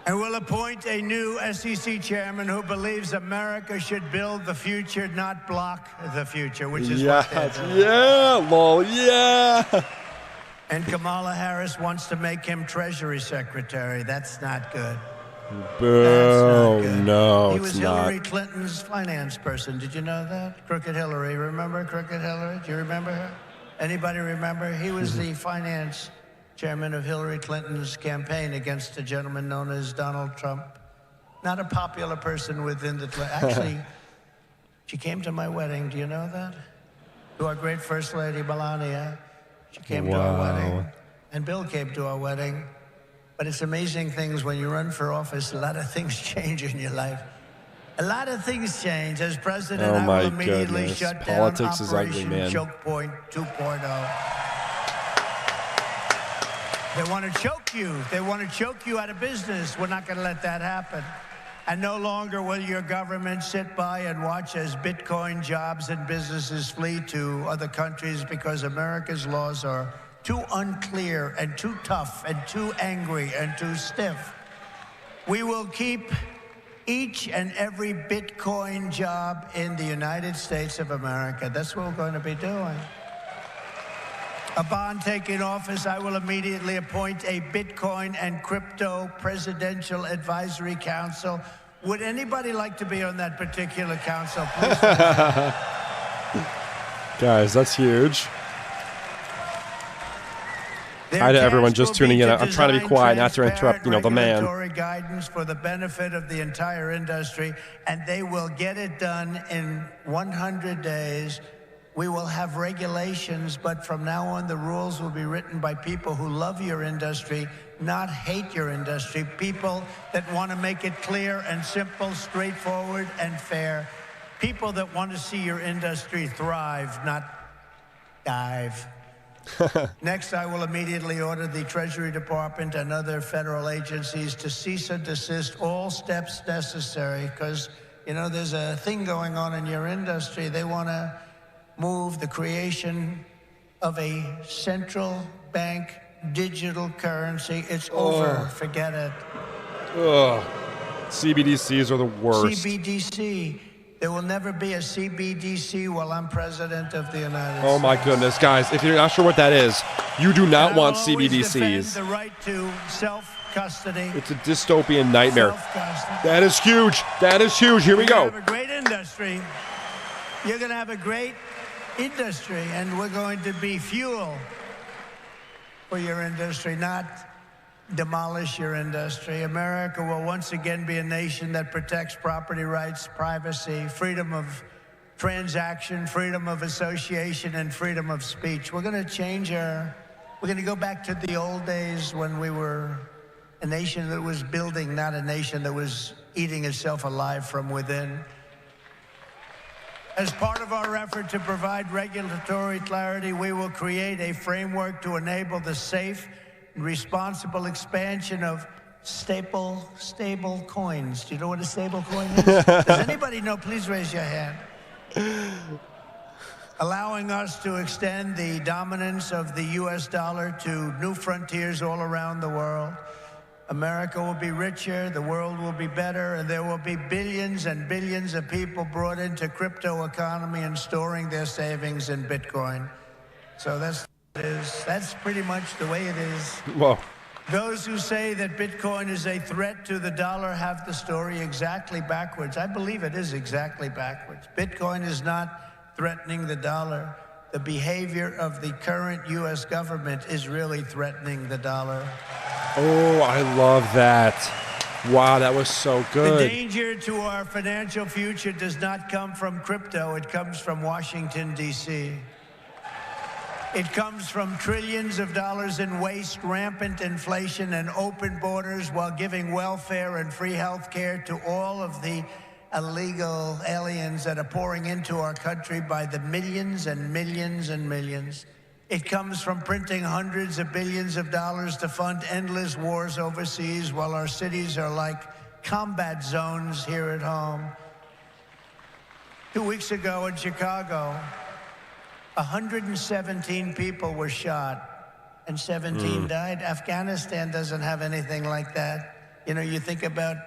And we'll appoint a new SEC chairman who believes America should build the future, not block the future, which is what they're doing. Yeah, lol, yeah. And Kamala Harris wants to make him Treasury Secretary. That's not good. Boo, no, He was it's not. Hillary Clinton's finance person. Did you know that? Crooked Hillary. Remember Crooked Hillary? Do you remember her? Anybody remember? He was the finance chairman of Hillary Clinton's campaign against a gentleman known as Donald Trump. Not a popular person within the... Actually, she came to my wedding. Do you know that? To our great First Lady, Melania. She came to our wedding. And Bill came to our wedding. But it's amazing things when you run for office, a lot of things change in your life. A lot of things change. As president, I will immediately shut Politics down is ugly, Operation man. Choke Point 2.0. They want to choke you. They want to choke you out of business. We're not going to let that happen. And no longer will your government sit by and watch as Bitcoin jobs and businesses flee to other countries because America's laws are too unclear and too tough and too angry and too stiff. We will keep each and every Bitcoin job in the United States of America. That's what we're going to be doing. Upon taking office, I will immediately appoint a Bitcoin and Crypto Presidential Advisory Council. Would anybody like to be on that particular council? Please. Guys, that's huge. Hi to everyone just tuning in. I'm trying to be quiet, not to interrupt, the man. Regulatory guidance for the benefit of the entire industry, and they will get it done in 100 days. We will have regulations, but from now on, the rules will be written by people who love your industry, not hate your industry. People that want to make it clear and simple, straightforward and fair. People that want to see your industry thrive, not dive. Next, I will immediately order the Treasury Department and other federal agencies to cease and desist all steps necessary, because, there's a thing going on in your industry. They want to move the creation of a central bank digital currency. It's over. Forget it. Ugh. CBDCs are the worst. CBDC. There will never be a CBDC while I'm president of the United States. Oh my goodness, guys! If you're not sure what that is, you do not want CBDCs. The right to self-custody. It's a dystopian nightmare. That is huge. That is huge. Here we go. You're going to have a great industry. You're going to have a great industry, and we're going to be fuel for your industry, not demolish your industry. America will once again be a nation that protects property rights, privacy, freedom of transaction, freedom of association, and freedom of speech. We're going to change we're going to go back to the old days when we were a nation that was building, not a nation that was eating itself alive from within. As part of our effort to provide regulatory clarity, we will create a framework to enable the safe and responsible expansion of stable coins. Do you know what a stable coin is? Does anybody know? Please raise your hand. Allowing us to extend the dominance of the U.S. dollar to new frontiers all around the world. America will be richer, the world will be better, and there will be billions and billions of people brought into crypto economy and storing their savings in Bitcoin. So that's pretty much the way it is. Whoa. Those who say that Bitcoin is a threat to the dollar have the story exactly backwards. I believe it is exactly backwards. Bitcoin is not threatening the dollar. The behavior of the current U.S. government is really threatening the dollar. Oh, I love that. Wow, that was so good. The danger to our financial future does not come from crypto. It comes from Washington, D.C. It comes from trillions of dollars in waste, rampant inflation, and open borders while giving welfare and free health care to all of the illegal aliens that are pouring into our country by the millions and millions and millions. It comes from printing hundreds of billions of dollars to fund endless wars overseas while our cities are like combat zones here at home. 2 weeks ago in Chicago, 117 people were shot and 17 died. Afghanistan doesn't have anything like that. You know, you think about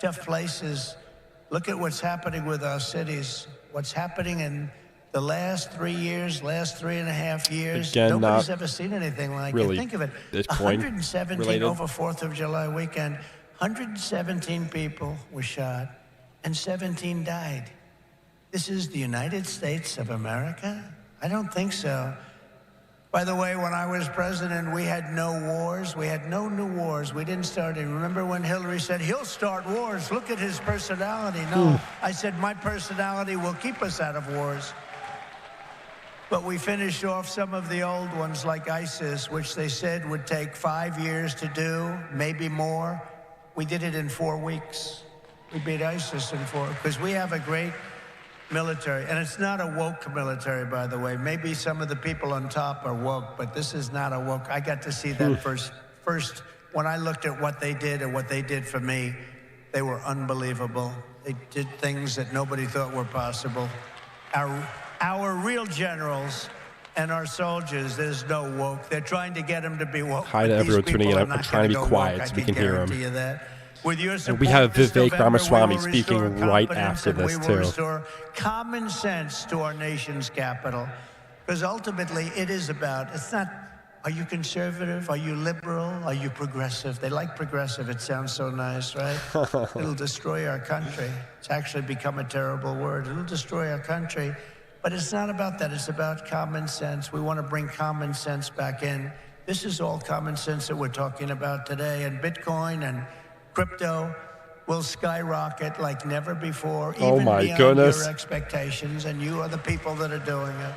tough places. Look at what's happening with our cities. What's happening in the last 3 years, last 3.5 years. Again, nobody's not ever seen anything like really it. Think of it. Bitcoin 117 related. over 4th of July weekend. 117 people were shot and 17 died. This is the United States of America? I don't think so. By the way, when I was president, we had no wars. We had no new wars. We didn't start any. Remember when Hillary said, he'll start wars. Look at his personality. No, I said, my personality will keep us out of wars. But we finished off some of the old ones like ISIS, which they said would take 5 years to do, maybe more. We did it in 4 weeks. We beat ISIS in 4, because we have a great military. And it's not a woke military, by the way. Maybe some of the people on top are woke, but this is not a woke. I got to see that first when I looked at what they did and what they did for me. They were unbelievable. They did things that nobody thought were possible. Our real generals and our soldiers, there's no woke. They're trying to get them to be woke. Hi to everyone tuning in. I'm trying to be quiet so we can hear him. With your support, And we have this Vivek November, Ramaswamy we will speaking restore right confidence after and this, we will too. restore common sense to our nation's capital. Because ultimately, it is about, it's not, are you conservative? Are you liberal? Are you progressive? They like progressive. It sounds so nice, right? It'll destroy our country. It's actually become a terrible word. It'll destroy our country. But it's not about that. It's about common sense. We want to bring common sense back in. This is all common sense that we're talking about today. And Bitcoin and crypto will skyrocket like never before, even beyond your expectations, and you are the people that are doing it.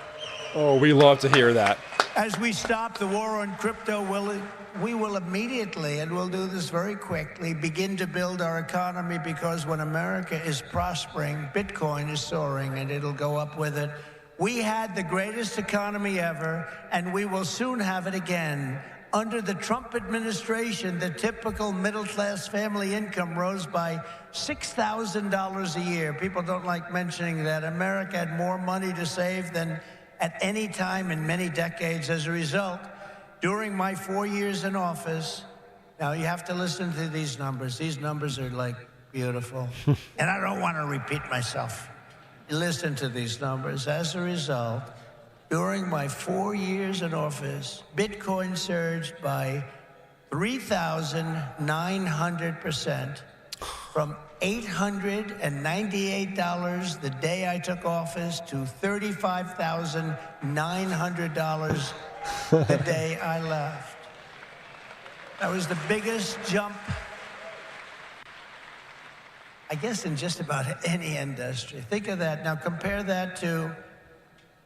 Oh, we love to hear that. As we stop the war on crypto, we will immediately, and we'll do this very quickly, begin to build our economy, because when America is prospering, Bitcoin is soaring, and it'll go up with it. We had the greatest economy ever, and we will soon have it again. Under the Trump administration, the typical middle-class family income rose by $6,000 a year. People don't like mentioning that. America had more money to save than at any time in many decades. As a result, during my 4 years in office, now you have to listen to these numbers. These numbers are like beautiful. And I don't want to repeat myself. Listen to these numbers. As a result, during my 4 years in office, Bitcoin surged by 3,900% from $898 the day I took office to $35,900 the day I left. That was the biggest jump, I guess, in just about any industry. Think of that. Now compare that to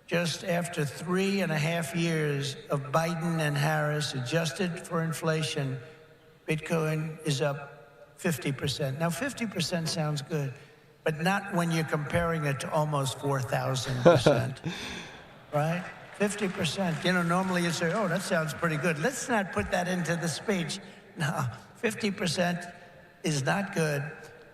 just after 3.5 years of Biden and Harris, adjusted for inflation, Bitcoin is up 50%. Now 50% sounds good, but not when you're comparing it to almost 4,000%, right? 50%. You know, normally you say, oh, that sounds pretty good. Let's not put that into the speech. No, 50% is not good.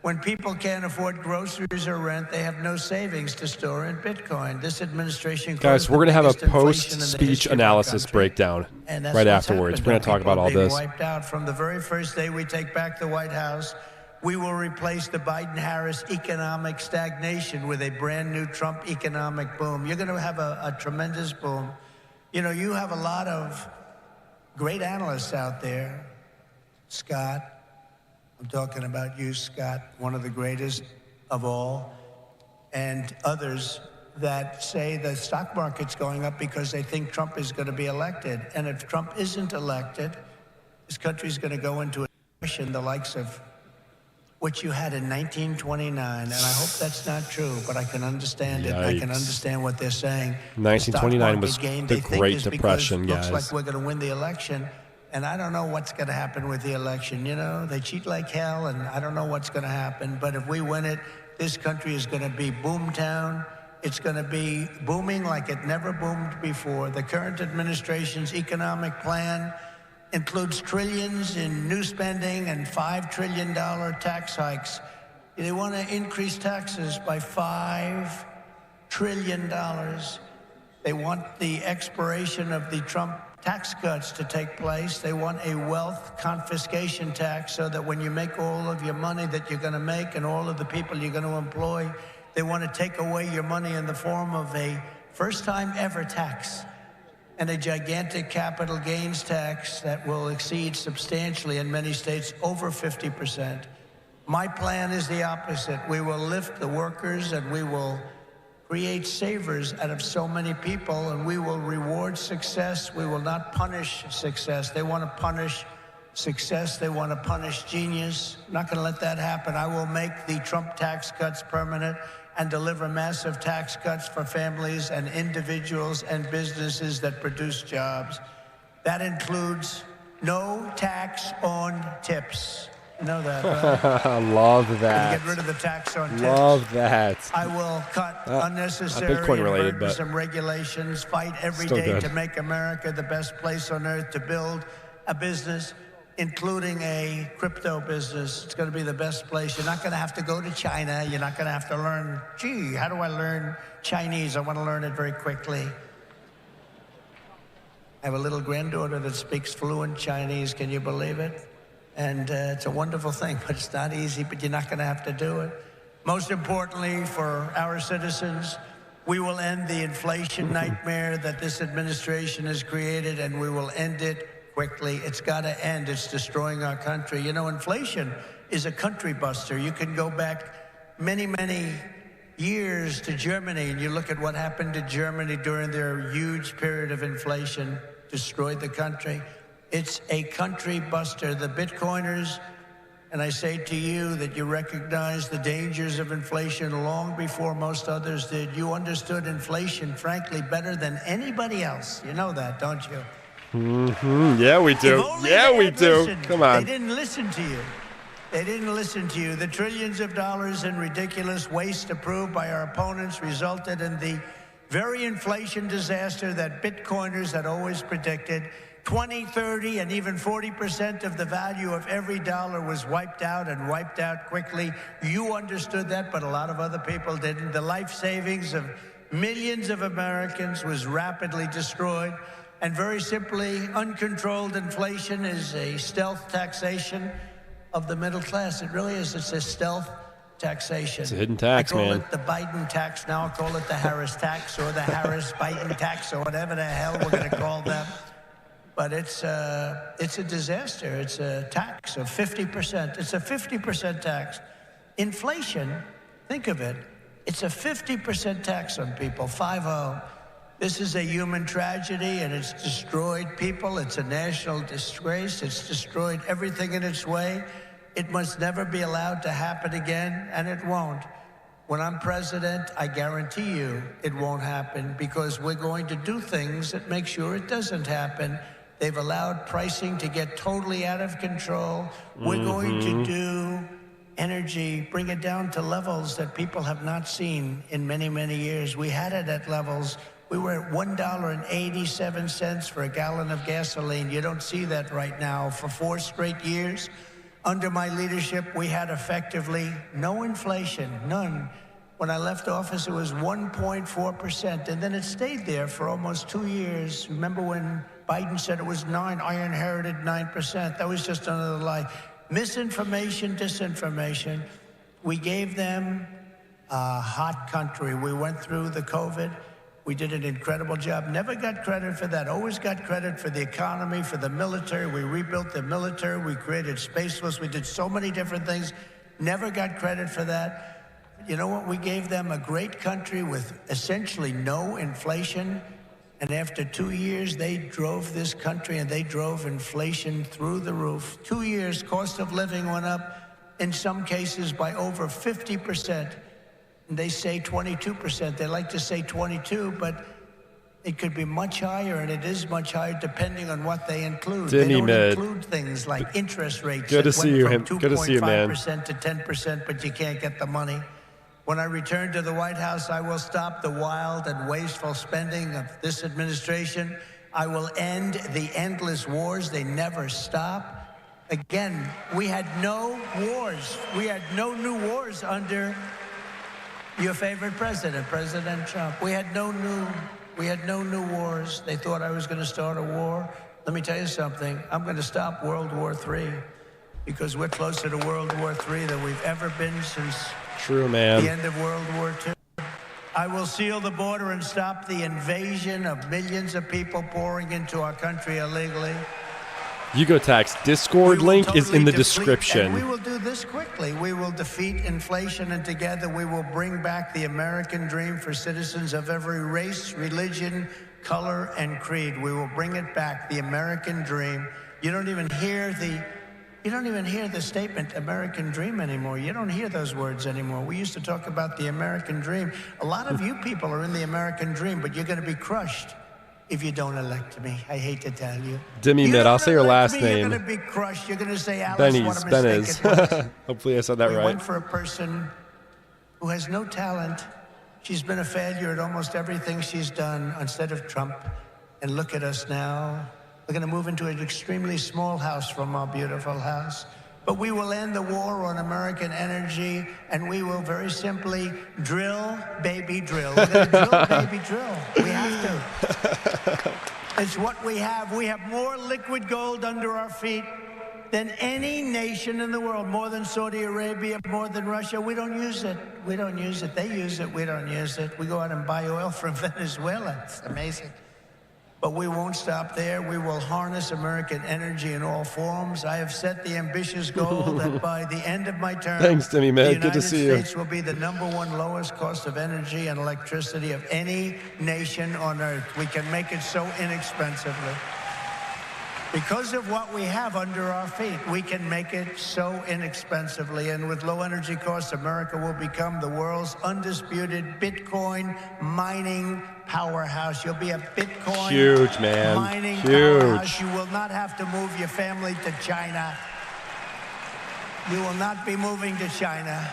When people can't afford groceries or rent, they have no savings to store in Bitcoin. This administration... Guys, we're going to have a post-speech analysis breakdown right afterwards. We're going to talk about all this. Wiped out from the very first day we take back the White House. We will replace the Biden-Harris economic stagnation with a brand new Trump economic boom. You're going to have a tremendous boom. You know, you have a lot of great analysts out there. Scott, I'm talking about you, Scott, one of the greatest of all, and others that say the stock market's going up because they think Trump is going to be elected. And if Trump isn't elected, this country's going to go into a depression, the likes of what you had in 1929, and I hope that's not true, but I can understand it. I can understand what they're saying. 1929 was the Great Depression, guys. Looks like we're going to win the election, and I don't know what's going to happen with the election. You know, they cheat like hell, and I don't know what's going to happen. But if we win it, this country is going to be boomtown. It's going to be booming like it never boomed before. The current administration's economic plan includes trillions in new spending and $5 trillion tax hikes. They want to increase taxes by $5 trillion. They want the expiration of the Trump tax cuts to take place. They want a wealth confiscation tax so that when you make all of your money that you're going to make and all of the people you're going to employ, they want to take away your money in the form of a first-time ever tax and a gigantic capital gains tax that will exceed substantially in many states over 50%. My plan is the opposite. We will lift the workers and we will create savers out of so many people, and we will reward success. We will not punish success. They want to punish success. They want to punish genius. I'm not going to let that happen. I will make the Trump tax cuts permanent and deliver massive tax cuts for families and individuals and businesses that produce jobs. That includes no tax on tips. You know that, right? Love that. Get rid of the tax on tips. Love that. I will cut unnecessary Bitcoin related, and but burdensome regulations, fight every still day good. to make America the best place on earth to build a business, including a crypto business. It's going to be the best place. You're not going to have to go to China. You're not going to have to learn, gee, how do I learn Chinese? I want to learn it very quickly. I have a little granddaughter that speaks fluent Chinese. Can you believe it? And it's a wonderful thing, but it's not easy, but you're not going to have to do it. Most importantly, for our citizens, we will end the inflation nightmare that this administration has created, and we will end it quickly. It's got to end. It's destroying our country. You know, inflation is a country buster. You can go back many, many years to Germany, and you look at what happened to Germany during their huge period of inflation, destroyed the country. It's a country buster. The Bitcoiners, and I say to you that you recognize the dangers of inflation long before most others did. You understood inflation, frankly, better than anybody else. You know that, don't you? Mm-hmm. Yeah, we do. Yeah, we do. Listened. Come on. They didn't listen to you. They didn't listen to you. The trillions of dollars in ridiculous waste approved by our opponents resulted in the very inflation disaster that Bitcoiners had always predicted. 20, 30, and even 40% of the value of every dollar was wiped out, and wiped out quickly. You understood that, but a lot of other people didn't. The life savings of millions of Americans was rapidly destroyed. And very simply, uncontrolled inflation is a stealth taxation of the middle class. It really is. It's a stealth taxation. It's a hidden tax, I call man. it the Biden tax. Now I'll call it the Harris tax, or the Harris-Biden tax, or whatever the hell we're going to call them. But it's a disaster. It's a tax of 50%. It's a 50% tax. Inflation, think of it, it's a 50% tax on people, 5-0. This is a human tragedy, and it's destroyed people. It's a national disgrace. It's destroyed everything in its way. It must never be allowed to happen again, and it won't. When I'm president, I guarantee you it won't happen, because we're going to do things that make sure it doesn't happen. They've allowed pricing to get totally out of control. We're going to do energy, bring it down to levels that people have not seen in many, many years. We had it at levels. We were at $1.87 for a gallon of gasoline. You don't see that right now. For 4 straight years, under my leadership, we had effectively no inflation, none. When I left office, it was 1.4%, and then it stayed there for almost 2 years. Remember when Biden said it was 9? I inherited 9%. That was just another lie. Misinformation, disinformation. We gave them a hot country. We went through the COVID. We did an incredible job. Never got credit for that. Always got credit for the economy, for the military. We rebuilt the military. We created Space Force. We did so many different things. Never got credit for that. You know what? We gave them a great country with essentially no inflation. And after 2 years, they drove this country, and they drove inflation through the roof. 2 years, cost of living went up in some cases by over 50%. And they say 22%. They like to say 22, but it could be much higher, and it is much higher depending on what they include. They don't include things like interest rates. Good to see you, man. Good to see you, man. 2.5% to 10%, but you can't get the money. When I return to the White House, I will stop the wild and wasteful spending of this administration. I will end the endless wars. They never stop. Again, we had no wars. We had no new wars under your favorite president, President Trump. We had no new wars. They thought I was going to start a war. Let me tell you something. I'm going to stop World War III because we're closer to World War III than we've ever been since True, man. the end of World War II. I will seal the border and stop the invasion of millions of people pouring into our country illegally. Tax Discord link is in the description. And we will do this quickly. We will defeat inflation, and together we will bring back the American dream for citizens of every race, religion, color, and creed. We will bring it back, the American dream. You don't even hear the statement American dream anymore. You don't hear those words anymore. We used to talk about the American dream. A lot of you people are in the American dream, but you're going to be crushed if you don't elect me. I hate to tell you. Demi-Mid, I'll say your last name. You're going to be crushed. You're going to say, Alice, what a mistake it was. Hopefully I said that we right. went for a person who has no talent. She's been a failure at almost everything she's done instead of Trump. And look at us now. We're going to move into an extremely small house from our beautiful house. But we will end the war on American energy, and we will very simply drill, baby, drill. We're going to drill, baby, drill. We have to. It's what we have. We have more liquid gold under our feet than any nation in the world, more than Saudi Arabia, more than Russia. We don't use it. We don't use it. They use it. We don't use it. We go out and buy oil from Venezuela. It's amazing. But we won't stop there. We will harness American energy in all forms. I have set the ambitious goal that by the end of my term, Thanks, Demi-Mid. Good to see you. the United States will be the #1 lowest cost of energy and electricity of any nation on earth. We can make it so inexpensively. Because of what we have under our feet, we can make it so inexpensively. And with low energy costs, America will become the world's undisputed Bitcoin mining powerhouse. You'll be a Bitcoin Huge, man. mining Huge. powerhouse. You will not have to move your family to China. You will not be moving to China.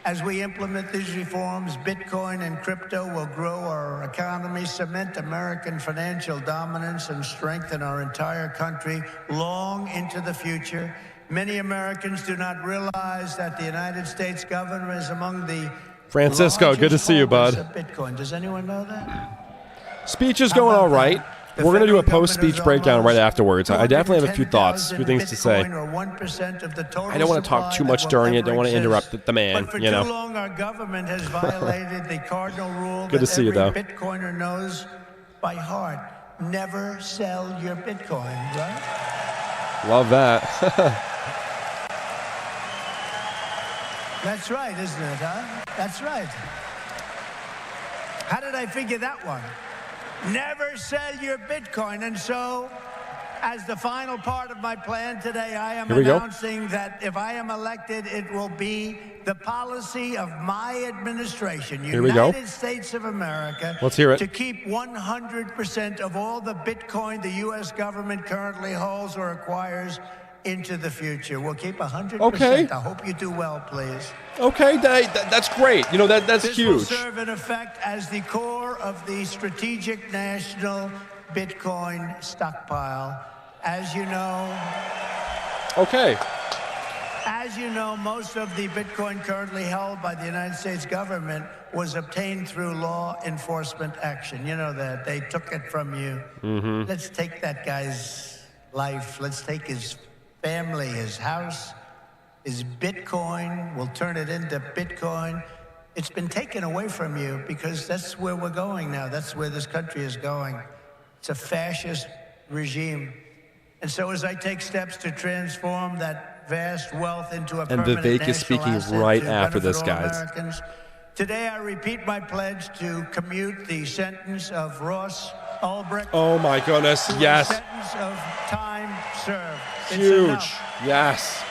As we implement these reforms, Bitcoin and crypto will grow our economy, cement American financial dominance, and strengthen our entire country long into the future. Many Americans do not realize that the United States government is among the Francisco, good to see you, bud. Bitcoin. Does anyone know that? Speech is going all right. We're going to do a post-speech breakdown right afterwards. I definitely have a few thoughts, a few things to say. I don't want to talk too much during it. Don't want to interrupt the man, for you know. too long, our government has violated the cardinal rule Good to see you, though. Bitcoiner knows by heart. Never sell your Bitcoin, right? Love that. That's right, isn't it, huh? That's right. How did I figure that one? Never sell your Bitcoin. And so, as the final part of my plan today, I am announcing that if I am elected, it will be the policy of my administration, United States of America, Let's hear it. to keep 100% of all the Bitcoin the U.S. government currently holds or acquires into the future. We'll keep 100%. Okay. I hope you do well, please. Okay, that's great. You know, that's this huge. This will serve in effect as the core of the strategic national Bitcoin stockpile. As you know, as you know, most of the Bitcoin currently held by the United States government was obtained through law enforcement action. You know that. They took it from you. Mm-hmm. Let's take that guy's life. Let's take his family, his house, his Bitcoin. We'll turn it into Bitcoin. It's been taken away from you because that's where we're going now. That's where this country is going. It's a fascist regime. And so as I take steps to transform that vast wealth into a permanent And Vivek is national speaking asset right to after benefit this, all guys. Americans, today I repeat my pledge to commute the sentence of Ross Ulbricht. Oh my goodness, yes. Sentence of time served. It's Huge, enough. yes.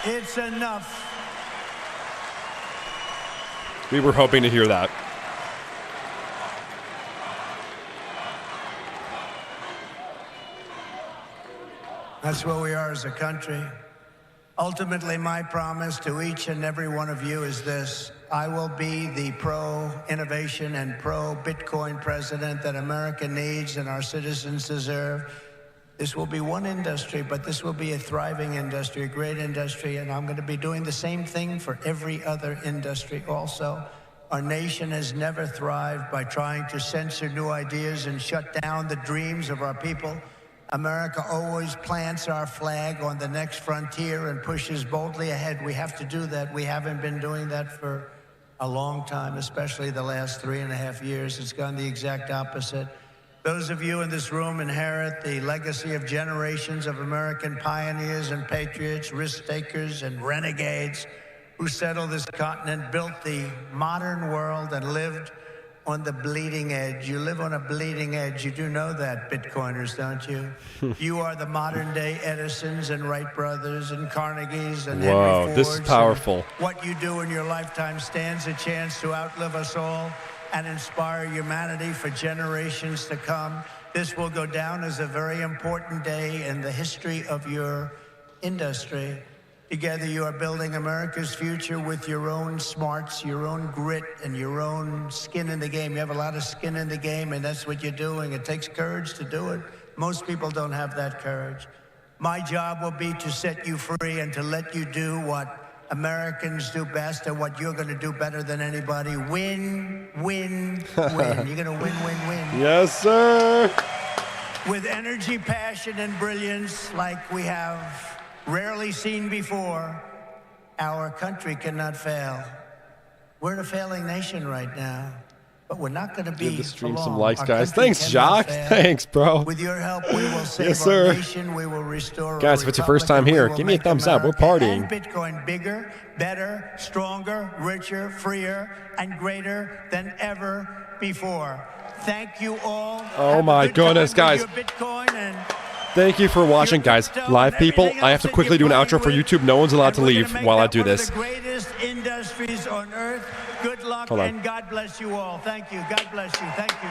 It's enough. We were hoping to hear that. That's where we are as a country. Ultimately, my promise to each and every one of you is this. I will be the pro-innovation and pro-Bitcoin president that America needs and our citizens deserve. This will be one industry, but this will be a thriving industry, a great industry, and I'm going to be doing the same thing for every other industry also. Our nation has never thrived by trying to censor new ideas and shut down the dreams of our people. America always plants our flag on the next frontier and pushes boldly ahead. We have to do that. We haven't been doing that for a long time, especially the last 3.5 years. It's gone the exact opposite. Those of you in this room inherit the legacy of generations of American pioneers and patriots, risk-takers and renegades who settled this continent, built the modern world, and lived on the bleeding edge. You live on a bleeding edge. You do know that, Bitcoiners, don't you? You are the modern-day Edisons and Wright brothers and Carnegies and Henry Fords. This is powerful. What you do in your lifetime stands a chance to outlive us all and inspire humanity for generations to come. This will go down as a very important day in the history of your industry. Together, you are building America's future with your own smarts, your own grit, and your own skin in the game. You have a lot of skin in the game, and that's what you're doing. It takes courage to do it. Most people don't have that courage. My job will be to set you free and to let you do what Americans do best and what you're going to do better than anybody. Win, win, win. You're going to win, win, win. Yes, sir. With energy, passion, and brilliance like we have rarely seen before, our country cannot fail. We're a failing nation right now, but we're not going to be Give the stream for some long. likes, Our guys. country Thanks, cannot Jock. fail. Thanks, bro. With your help, we will save Yes, our sir. nation. We will restore Guys, our if it's your first time republic, here, and we give will me a make thumbs up. We're America partying. and Bitcoin bigger, better, stronger, richer, freer, and greater than ever before. Thank you all. Oh Have a my good time goodness, with guys. your Bitcoin and Thank you for watching, guys. Live people, I have to quickly do an outro for YouTube. No one's allowed to leave while I do this. one of the greatest industries on earth. Good luck Hold on. and God bless you all. Thank you. God bless you. Thank you.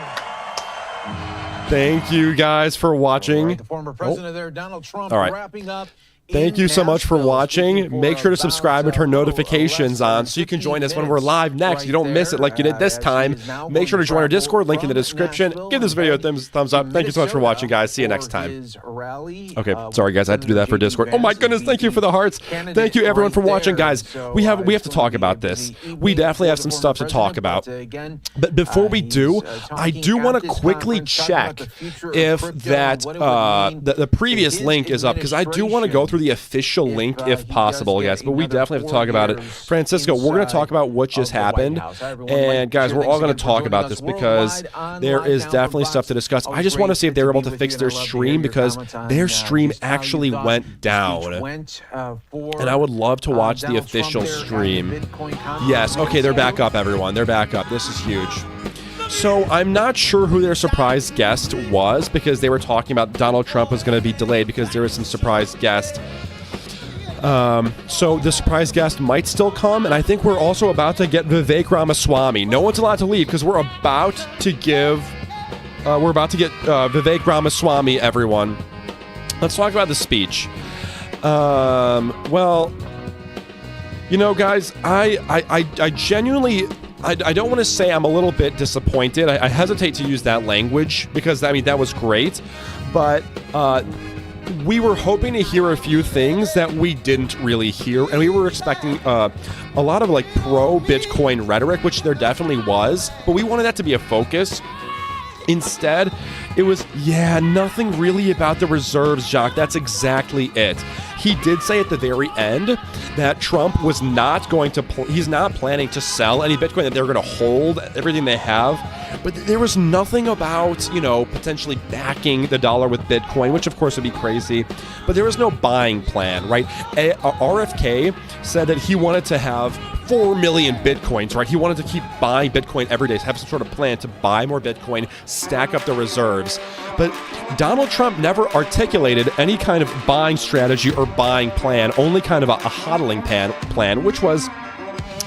Thank you guys for watching. The former president there, Donald Trump, All right. wrapping up. Thank you so much for watching. Make sure to subscribe and turn notifications on so you can join us when we're live next. You don't miss it like you did this time. Make sure to join our Discord, link in the description. Give this video a thumbs up. Thank you so much for watching, guys. See you next time. Okay, sorry guys, I had to do that for Discord. Oh my goodness, thank you for the hearts. Thank you everyone for watching, guys. We have to talk about this. We definitely have some stuff to talk about. But before we do, I do want to quickly check if that the previous link is up, because I do want to go through the official link if possible, guys, but we definitely have to talk about it. Francisco, we're going to talk about what just happened, and guys, we're all going to talk about this because there is definitely stuff to discuss. I just want to see if they were able to fix their stream, because their stream actually went down, and I would love to watch the official stream. Yes, okay, they're back up, everyone. They're back up. This is huge. So I'm not sure who their surprise guest was, because they were talking about Donald Trump was going to be delayed because there was some surprise guest. So the surprise guest might still come, and I think we're also about to get Vivek Ramaswamy. No one's allowed to leave because we're about to get Vivek Ramaswamy, everyone. Let's talk about the speech. Well, you know, guys, I genuinely... I don't want to say I'm a little bit disappointed. I hesitate to use that language because, I mean, that was great. But we were hoping to hear a few things that we didn't really hear. And we were expecting a lot of, like, pro-Bitcoin rhetoric, which there definitely was. But we wanted that to be a focus. Instead, it was, yeah, nothing really about the reserves, Jacques. That's exactly it. He did say at the very end that Trump was not going to, he's not planning to sell any Bitcoin, that they're going to hold everything they have. But there was nothing about, you know, potentially backing the dollar with Bitcoin, which of course would be crazy. But there was no buying plan, right? RFK said that he wanted to have 4 million Bitcoins, right? He wanted to keep buying Bitcoin every day, have some sort of plan to buy more Bitcoin, stack up the reserves. But Donald Trump never articulated any kind of buying strategy or buying plan, only kind of a hodling plan, which was,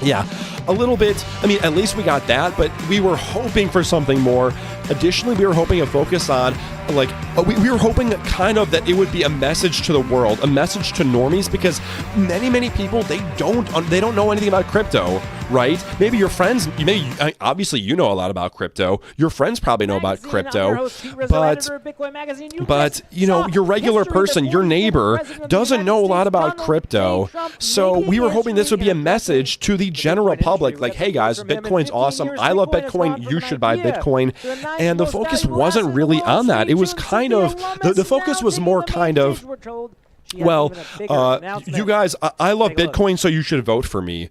yeah, a little bit. I mean, at least we got that, but we were hoping for something more. Additionally, we were hoping a focus on, like, we were hoping kind of that it would be a message to the world, a message to normies, because many people, they don't know anything about crypto, right? Maybe your friends, obviously you know a lot about crypto. Your friends probably know about crypto, but you know, your regular person, your neighbor, doesn't know a lot about crypto. So we were hoping this would be a message to the general public, like, hey guys, Bitcoin's awesome. I love Bitcoin. You should buy Bitcoin. And the focus wasn't really on that. It was kind of, the focus was more kind of, well, you guys, I love Bitcoin, so you should vote for me.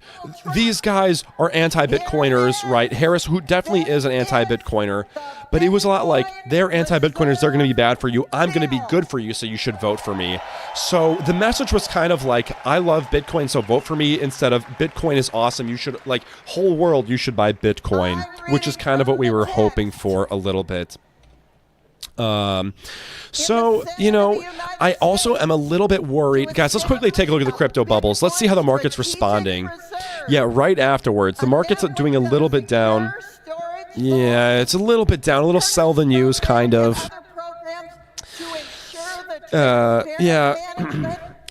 These guys are anti-Bitcoiners, right? Harris, who definitely is an anti-Bitcoiner, but it was a lot like, they're anti-Bitcoiners, they're going to be bad for you. I'm going to be good for you, so you should vote for me. So the message was kind of like, I love Bitcoin, so vote for me, instead of Bitcoin is awesome, you should, like, whole world, you should buy Bitcoin, which is kind of what we were hoping for a little bit. So, you know, I also am a little bit worried. Guys, let's quickly take a look at the crypto bubbles. Let's see how the market's responding. Yeah, right afterwards. The market's doing a little bit down. Yeah, it's a little bit down. A little sell the news, kind of. Yeah.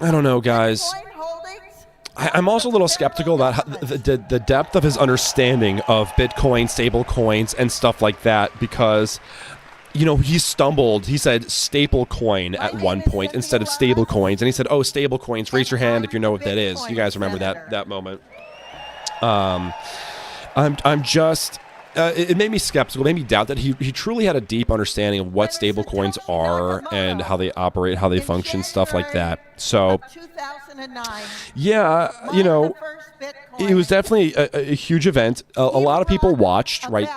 I don't know, guys. I'm also a little skeptical about how the depth of his understanding of Bitcoin, stable coins, and stuff like that, because, you know, he stumbled. He said staple coin at one point instead of stable coins. And he said, oh, stable coins, raise your hand if you know what that is. You guys remember that moment. I'm just, it made me skeptical, made me doubt that he truly had a deep understanding of what stable coins are and how they operate, how they function, stuff like that. So, yeah, you know, it was definitely a huge event. A lot of people watched, right?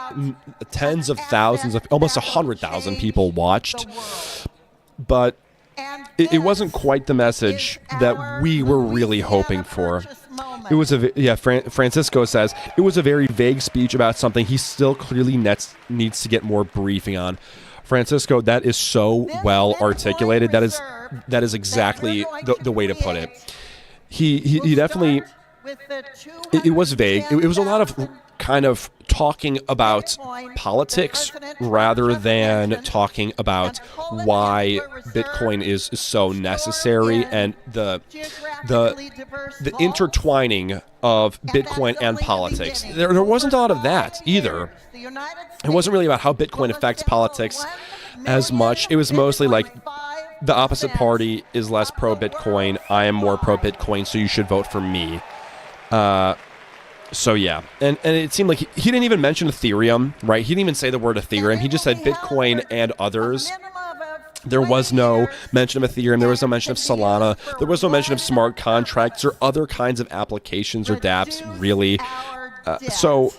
Tens of thousands, of almost 100,000 people watched. But it wasn't quite the message that we were really hoping for. It was Francisco says, it was a very vague speech about something he still clearly needs to get more briefing on. Francisco, that is so well articulated. That is exactly the way to put it. He definitely, it was vague. It was a lot of kind of talking about politics rather than talking about why Bitcoin is so necessary, and the intertwining of Bitcoin and politics. There wasn't a lot of that either. It wasn't really about how Bitcoin affects politics as much. It was mostly like, the opposite party is less pro-Bitcoin. I am more pro-Bitcoin, so you should vote for me. So yeah, and it seemed like he didn't even mention Ethereum, right? He didn't even say the word Ethereum. He just said Bitcoin and others. There was no mention of Ethereum. There was no mention of Solana. There was no mention of smart contracts or other kinds of applications or dApps, really. So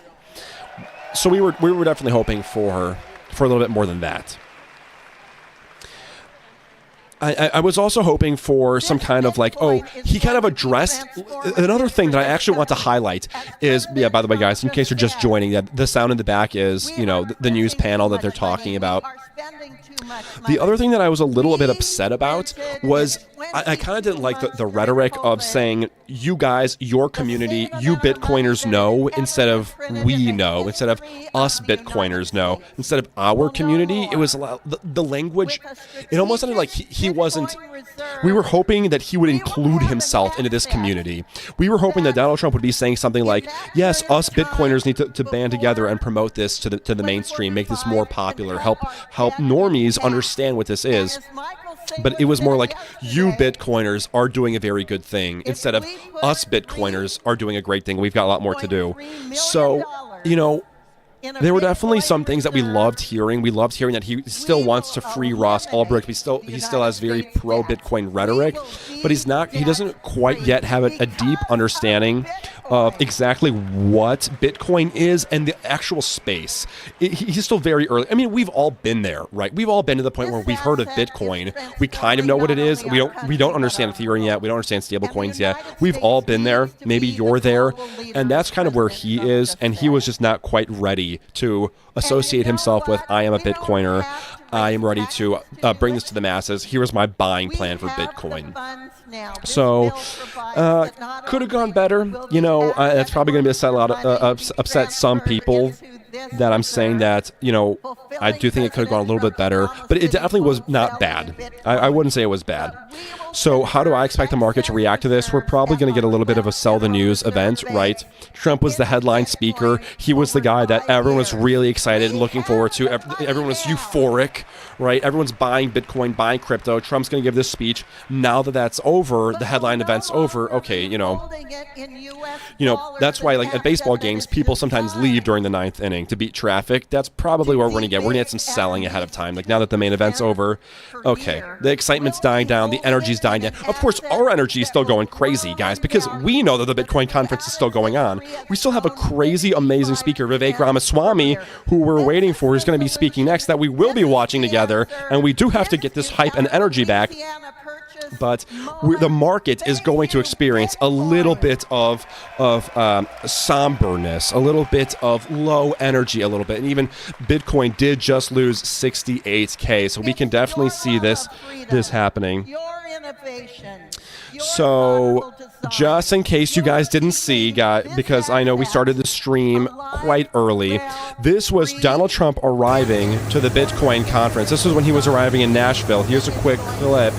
we were definitely hoping for a little bit more than that. I was also hoping for some kind of like, he kind of addressed another thing that I actually want to highlight is, yeah, by the way, guys, in case you're just joining, the sound in the back is, you know, the news panel that they're talking about. The other thing that I was a little bit upset about was I kind of didn't like the rhetoric of saying, you guys, your community, you Bitcoiners know, instead of we know, instead of us Bitcoiners know, instead of our community. It was the language, it almost sounded like he wasn't, we were hoping that he would include himself into this community. We were hoping that Donald Trump would be saying something like, yes, us Bitcoiners need to band together and promote this to the mainstream, make this more popular, help normies understand what this is. But it was more like, you Bitcoiners are doing a very good thing, instead of us Bitcoiners are doing a great thing. We've got a lot more to do. So, you know, there were definitely some things that we loved hearing. We loved hearing that he still wants to free Ross Ulbricht. He still has very pro-Bitcoin rhetoric, but he doesn't quite yet have a deep understanding of exactly what Bitcoin is and the actual space. He's still very early. I mean, we've all been there, right? We've all been to the point where we've heard of Bitcoin. We kind of know what it is. We don't understand Ethereum yet. We don't understand stablecoins yet. We've all been there. Maybe you're there. And that's kind of where he is. And he was just not quite ready to associate himself with, I am a Bitcoiner. I am ready to bring this to the masses. Here's my buying plan for Bitcoin. So, could have gone better. You know, that's probably going to upset some people that I'm saying that, you know, I do think it could have gone a little bit better, but it definitely was not bad. I wouldn't say it was bad. So how do I expect the market to react to this? We're probably going to get a little bit of a sell the news event, right? Trump was the headline speaker. He was the guy that everyone was really excited and looking forward to. Everyone was euphoric, right? Everyone's buying Bitcoin, buying crypto. Trump's going to give this speech. Now that that's over, the headline event's over. Okay, you know, that's why, like, at baseball games, people sometimes leave during the 9th inning to beat traffic. That's probably what we're going to get. We're going to get some selling ahead of time. Like, now that the main event's over, okay, the excitement's dying down, the energy's dying down. Of course, our energy is still going crazy, guys, because we know that the Bitcoin conference is still going on. We still have a crazy, amazing speaker, Vivek Ramaswamy, who we're waiting for, is going to be speaking next, that we will be watching together, and we do have to get this hype and energy back. But the market is going to experience a little bit of somberness, a little bit of low energy, a little bit. And even Bitcoin did just lose 68K. So we can definitely see this happening. So just in case you guys didn't see, because I know we started the stream quite early, this was Donald Trump arriving to the Bitcoin conference. This was when he was arriving in Nashville. Here's a quick clip.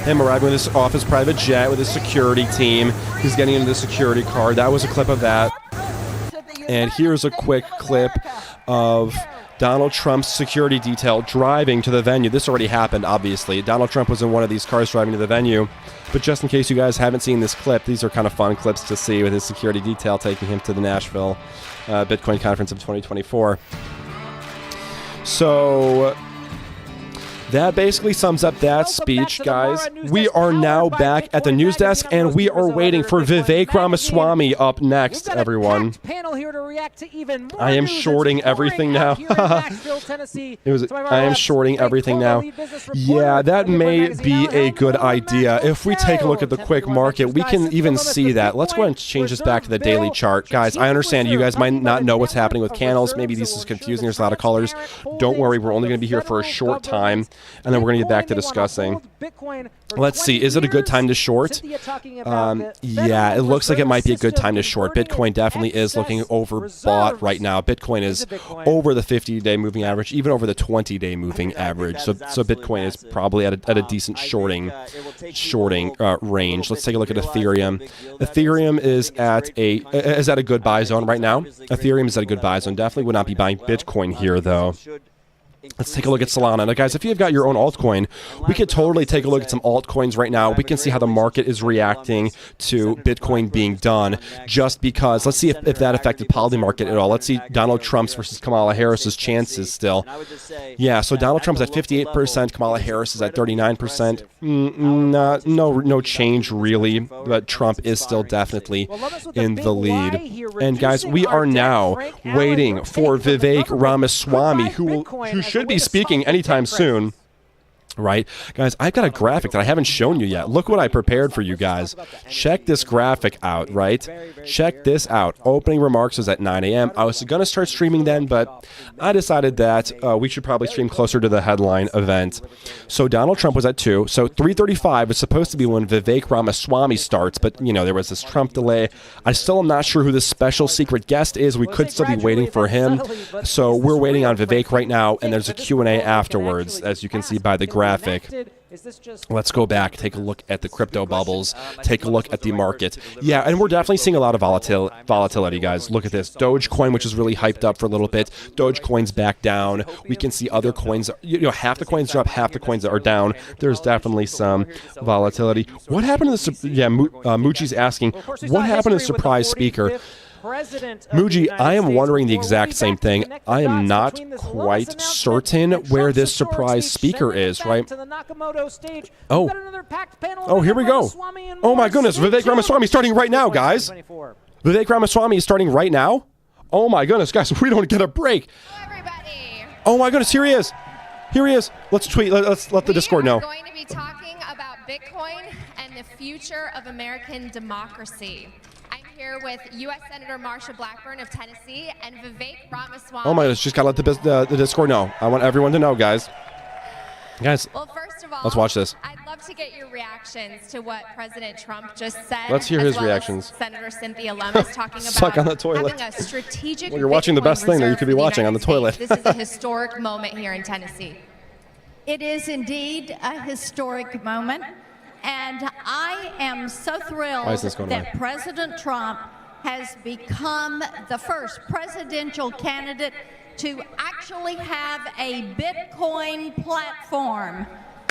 Him arriving with his office private jet with his security team. He's getting into the security car. That was a clip of that. And here's a quick clip of Donald Trump's security detail driving to the venue. This already happened, obviously. Donald Trump was in one of these cars driving to the venue. But just in case you guys haven't seen this clip, these are kind of fun clips to see with his security detail taking him to the Nashville Bitcoin conference of 2024. So that basically sums up that speech, guys. We are now back at the news desk, and we are waiting for Vivek Ramaswamy up next, everyone. I am shorting everything now. I am shorting everything now. Yeah, that may be a good idea. If we take a look at the quick market, we can even see that. Let's go ahead and change this back to the daily chart. Guys, I understand you guys might not know what's happening with candles. Maybe this is confusing. There's a lot of colors. Don't worry, we're only going to be here for a short time, and then we're going to get back to discussing. Let's see. Is it a good time to short? Yeah, it looks like it might be a good time to short. Bitcoin definitely is looking overbought right now. Bitcoin is over the 50-day moving average, even over the 20-day moving average. So Bitcoin is probably at a decent shorting range. Let's take a look at Ethereum. Ethereum is at a good buy zone right now. Ethereum is at a good buy zone. Definitely would not be buying Bitcoin here, though. Let's take a look at Solana. Now, guys, if you've got your own altcoin, we could totally take a look at some altcoins right now. We can see how the market is reacting to Bitcoin being done, just because. Let's see if that affected policy market at all. Let's see Donald Trump's versus Kamala Harris's chances still. Yeah, so Donald Trump's at 58%. Kamala Harris is at 39%. No change, really, but Trump is still definitely in the lead. And, guys, we are now waiting for Vivek Ramaswamy, who should be speaking anytime soon. Right, guys, I've got a graphic that I haven't shown you yet. Look what I prepared for you guys. Check this graphic out, right? Check this out. Opening remarks was at 9 a.m. I was going to start streaming then, but I decided that we should probably stream closer to the headline event. So Donald Trump was at 2. So 3:35 was supposed to be when Vivek Ramaswamy starts, but, you know, there was this Trump delay. I still am not sure who this special secret guest is. We could still be waiting for him. So we're waiting on Vivek right now, and there's a Q&A afterwards, as you can see by the graphic. Let's go back, take a look at the crypto bubbles, take a look at the market. Yeah, and we're definitely seeing a lot of volatility, guys. Look at this. Dogecoin, which is really hyped up for a little bit. Dogecoin's back down. We can see other coins, half the coins are up, half the coins are down. There's definitely some volatility. What happened to the, Muji's asking, what happened to the surprise speaker? Muji, I am wondering the exact same thing. I am not quite certain where this surprise speaker is, right? Oh, here we go. Oh my goodness, Vivek Ramaswamy starting right now, guys. Vivek Ramaswamy is starting right now? Oh my goodness, guys, we don't get a break. Oh my goodness, here he is. Here he is. Let's tweet, let's let the Discord know. We're going to be talking about Bitcoin and the future of American democracy. I'm here with U.S. Senator Marsha Blackburn of Tennessee and Vivek Ramaswamy. Oh my goodness, just gotta let the Discord know. I want everyone to know, guys. Guys, Well, first of all, let's watch this. I'd love to get your reactions to what President Trump just said. Let's hear as his well as reactions. Senator Cynthia Lummis talking about Suck on the toilet. having a strategic Well, you're watching the Bitcoin best thing that you reserve could be for the watching on the United toilet. States. This is a historic moment here in Tennessee. It is indeed a historic moment, and I am so thrilled Why is this going away? that President Trump has become the first presidential candidate to actually have a Bitcoin platform.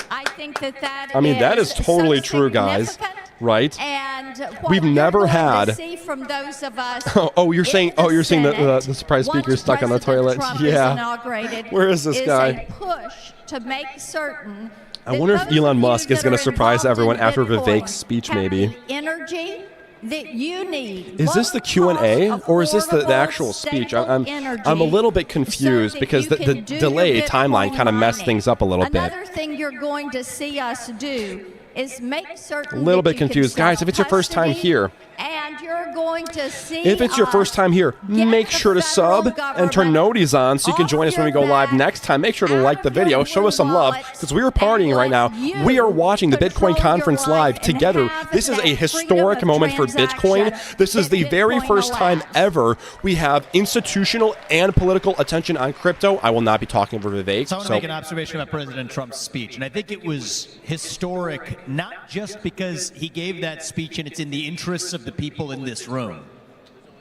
I think that I mean, that is totally true, guys. Right? And what We've you're never going to had. see from those of us You're saying the surprise speaker is stuck on the toilet. Trump Yeah. is inaugurated Where is this guy? a push to make certain I wonder if Elon Musk is going to surprise everyone after Vivek's speech, maybe. energy that you need. Is this the Q&A or is this the actual speech? I'm a little bit confused because the delay timeline kind of messed things up a little bit. Another thing you're going to see us do is make certain A little that bit you can confused. Guys, if it's your first time self-custody, here, and you're going to see if it's your first time here, make sure to sub and turn noties on so you can join us when we go live next time. Make sure to like the video, show us some love, because we are partying right now. We are watching the Bitcoin conference live together. This is a historic moment for Bitcoin. This is the very first time ever we have institutional and political attention on crypto. I will not be talking over Vivek. So I want to make an observation about President Trump's speech, and I think it was historic, not just because he gave that speech and it's in the interests of the people in this room.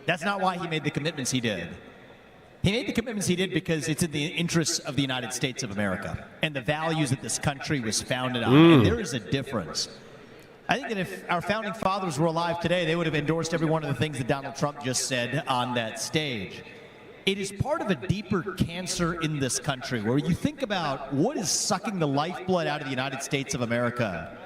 That's not why he made the commitments he did. He made the commitments he did because it's in the interests of the United States of America and the values that this country was founded on. And there is a difference. I think that if our founding fathers were alive today, they would have endorsed every one of the things that Donald Trump just said on that stage. It is part of a deeper cancer in this country where you think about what is sucking the lifeblood out of the United States of America.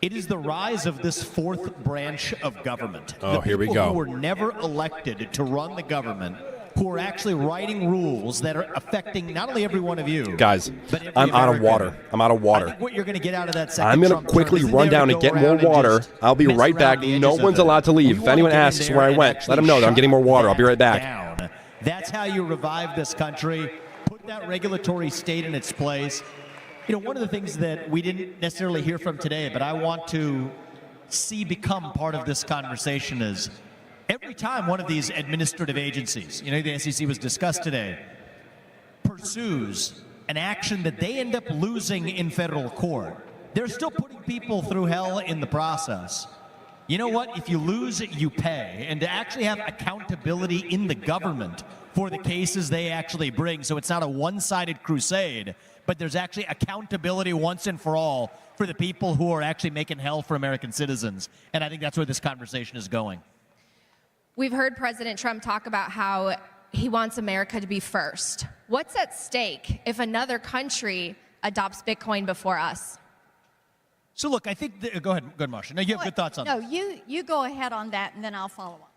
It is the rise of this fourth branch of government. Oh, here we People go. who were never elected to run the government, who are actually writing rules that are affecting not only every one of you, Guys, but every I'm out of American. water. I'm out of I water. think what you're going to get out of that second I'm going Trump to quickly term is run they're down gonna and get go more around and water. just I'll be mess right around back. the No edges of one's it. allowed to We leave. If wanna anyone get in asks there where I and went, let them know that I'm actually getting more water. I'll be right back. down. That's how you revive this country, put that regulatory state in its place. You know, one of the things that we didn't necessarily hear from today, but I want to see become part of this conversation is every time one of these administrative agencies, you know, the SEC was discussed today, pursues an action that they end up losing in federal court, they're still putting people through hell in the process. You know what? If you lose, you pay. And to actually have accountability in the government for the cases they actually bring, so it's not a one-sided crusade, but there's actually accountability once and for all for the people who are actually making hell for American citizens. And I think that's where this conversation is going. We've heard President Trump talk about how he wants America to be first. What's at stake if another country adopts Bitcoin before us? So look, I think, go ahead, Marsha. No, you have good thoughts on No, that. you go ahead on that, and then I'll follow up.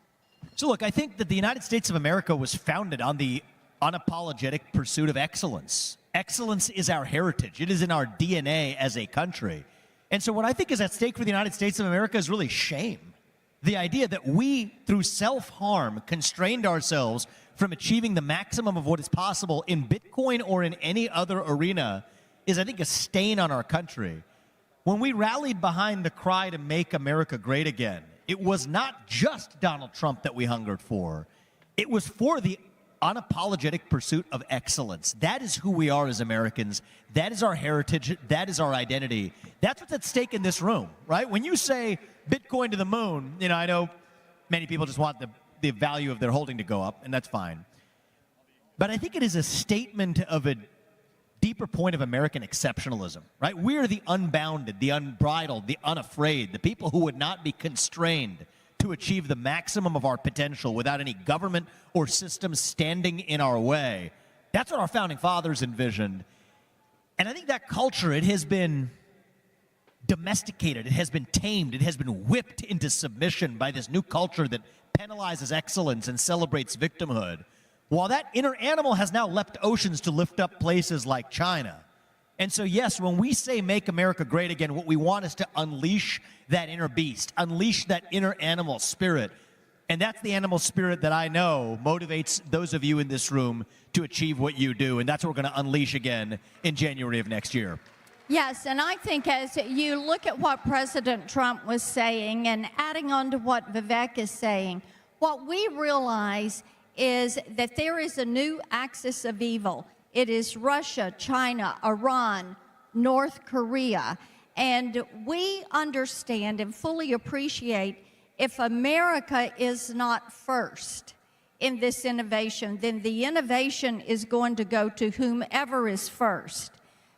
So look, I think that the United States of America was founded on the unapologetic pursuit of excellence. Excellence is our heritage. It is in our DNA as a country. And so what I think is at stake for the United States of America is really shame. The idea that we, through self-harm, constrained ourselves from achieving the maximum of what is possible in Bitcoin or in any other arena is, I think, a stain on our country. When we rallied behind the cry to make America great again, it was not just Donald Trump that we hungered for. It was for the unapologetic pursuit of excellence. That is who we are as Americans. That is our heritage. That is our identity. That's what's at stake in this room, right? When you say Bitcoin to the moon, you know, I know many people just want the value of their holding to go up, and that's fine. But I think it is a statement of a deeper point of American exceptionalism, right? We are the unbounded, the unbridled, the unafraid, the people who would not be constrained to achieve the maximum of our potential without any government or system standing in our way. That's what our founding fathers envisioned. And I think that culture, it has been domesticated, it has been tamed, it has been whipped into submission by this new culture that penalizes excellence and celebrates victimhood. While that inner animal has now leapt oceans to lift up places like China. And so, yes, when we say make America great again, what we want is to unleash that inner beast, unleash that inner animal spirit. And that's the animal spirit that I know motivates those of you in this room to achieve what you do. And that's what we're going to unleash again in January of next year. Yes, and I think as you look at what President Trump was saying and adding on to what Vivek is saying, what we realize is that there is a new axis of evil. It is Russia, China, Iran, North Korea. And we understand and fully appreciate if America is not first in this innovation, then the innovation is going to go to whomever is first,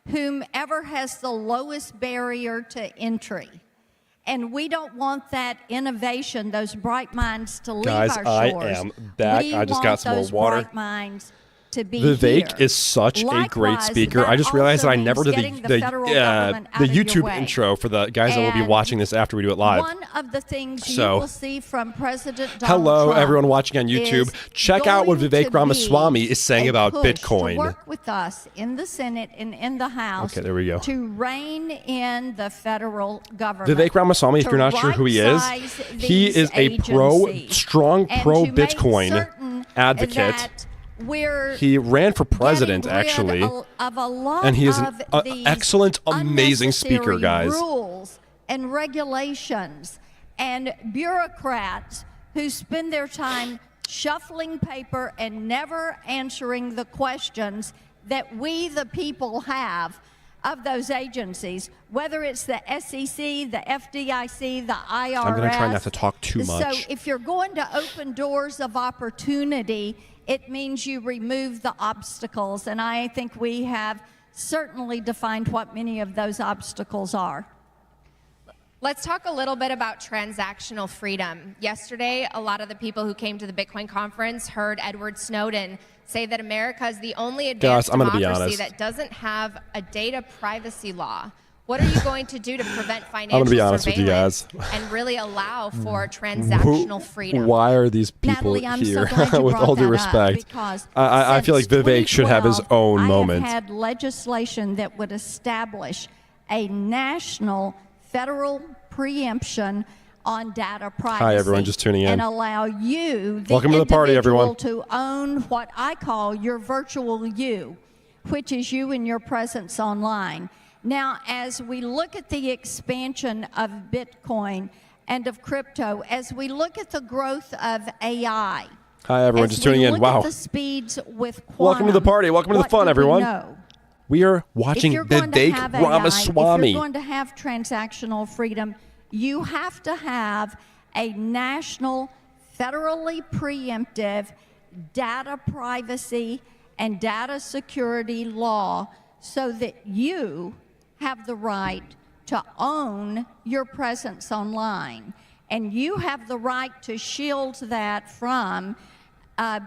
whomever has the lowest barrier to entry. And we don't want that innovation, those bright minds to leave Guys, our I shores. am back. I just got some more water. Bright minds to be Vivek here. is such a great Likewise, speaker. I that just realized that I also never did means getting the federal government out the of your YouTube way. intro for the guys that will be And watching this after we do it live. One of the things So- you will see from President Donald Hello, Trump everyone watching on YouTube. is Check out what going Vivek to Ramaswamy be is saying a about push to Bitcoin. work with us in the Senate and in the House. Okay, there we go. To rein in the federal government. Vivek Ramaswamy, if to you're not sure who he is, right-size he these is a agencies, strong and pro to make Bitcoin certain advocate. that we're He ran for president, getting rid actually, of a lot and he is of an these excellent, amazing speaker, unnecessary guys. rules and regulations and bureaucrats who spend their time shuffling paper and never answering the questions that we, the people, have of those agencies, whether it's the SEC, the FDIC, the IRS. I'm going to try not to talk too much. So if you're going to open doors of opportunity, it means you remove the obstacles. And I think we have certainly defined what many of those obstacles are. Let's talk a little bit about transactional freedom. Yesterday, a lot of the people who came to the Bitcoin conference heard Edward Snowden say that America is the only advanced I'm gonna be democracy honest. that doesn't have a data privacy law. What are you going to do to prevent I'm financial gonna be honest with you surveillance guys. and really allow for transactional freedom? Why are these people Natalie, I'm so here? glad you With brought all due that up, respect, because I feel like since Vivek should have his own 2012, moment. I have had legislation that would establish a national federal preemption on data privacy. Hi, everyone, just tuning in. And allow you, the Welcome to the party, everyone. individual, to own what I call your virtual you, which is you and your presence online. Now, as we look at the expansion of Bitcoin and of crypto, as we look at the growth of AI, Hi, everyone, as just tuning we in. look Wow. at the speeds with quantum, Welcome to the party. Welcome to the what fun, do we everyone. know? We are watching If you're going to Vivek have AI, Ramaswamy. if you're going to have transactional freedom, you have to have a national, federally preemptive data privacy and data security law so that you have the right to own your presence online. And you have the right to shield that from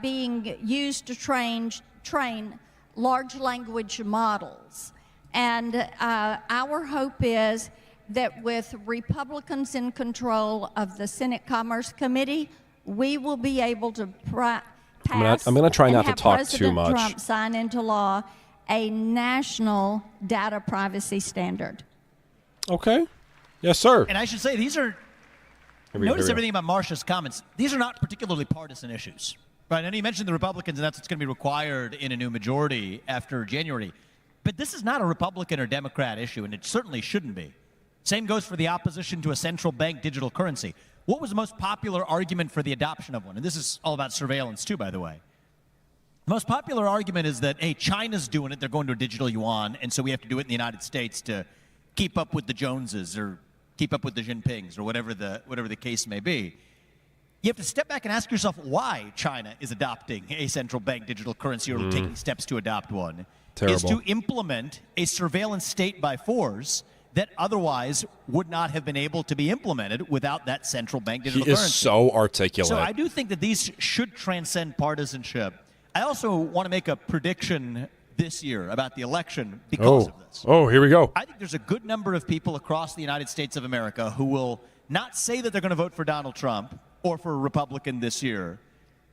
being used to train large language models. And our hope is that with Republicans in control of the Senate Commerce Committee, we will be able to pass I'm gonna try and not to have talk President too much. Trump sign into law a national data privacy standard. Okay. Yes, sir. And I should say, these are, Here we go, notice here we go. everything about Marsha's comments. These are not particularly partisan issues. Right? I know you mentioned the Republicans, and that's what's going to be required in a new majority after January. But this is not a Republican or Democrat issue, and it certainly shouldn't be. Same goes for the opposition to a central bank digital currency. What was the most popular argument for the adoption of one? And this is all about surveillance, too, by the way. The most popular argument is that, hey, China's doing it. They're going to a digital yuan, and so we have to do it in the United States to keep up with the Joneses or keep up with the Jinpings or whatever the case may be. You have to step back and ask yourself why China is adopting a central bank digital currency or taking steps to adopt one. Terrible. Is to implement a surveillance state by force that otherwise would not have been able to be implemented without that central bank digital He is currency. so articulate. So I do think that these should transcend partisanship. I also want to make a prediction this year about the election because of this. Oh, here we go. I think there's a good number of people across the United States of America who will not say that they're going to vote for Donald Trump or for a Republican this year,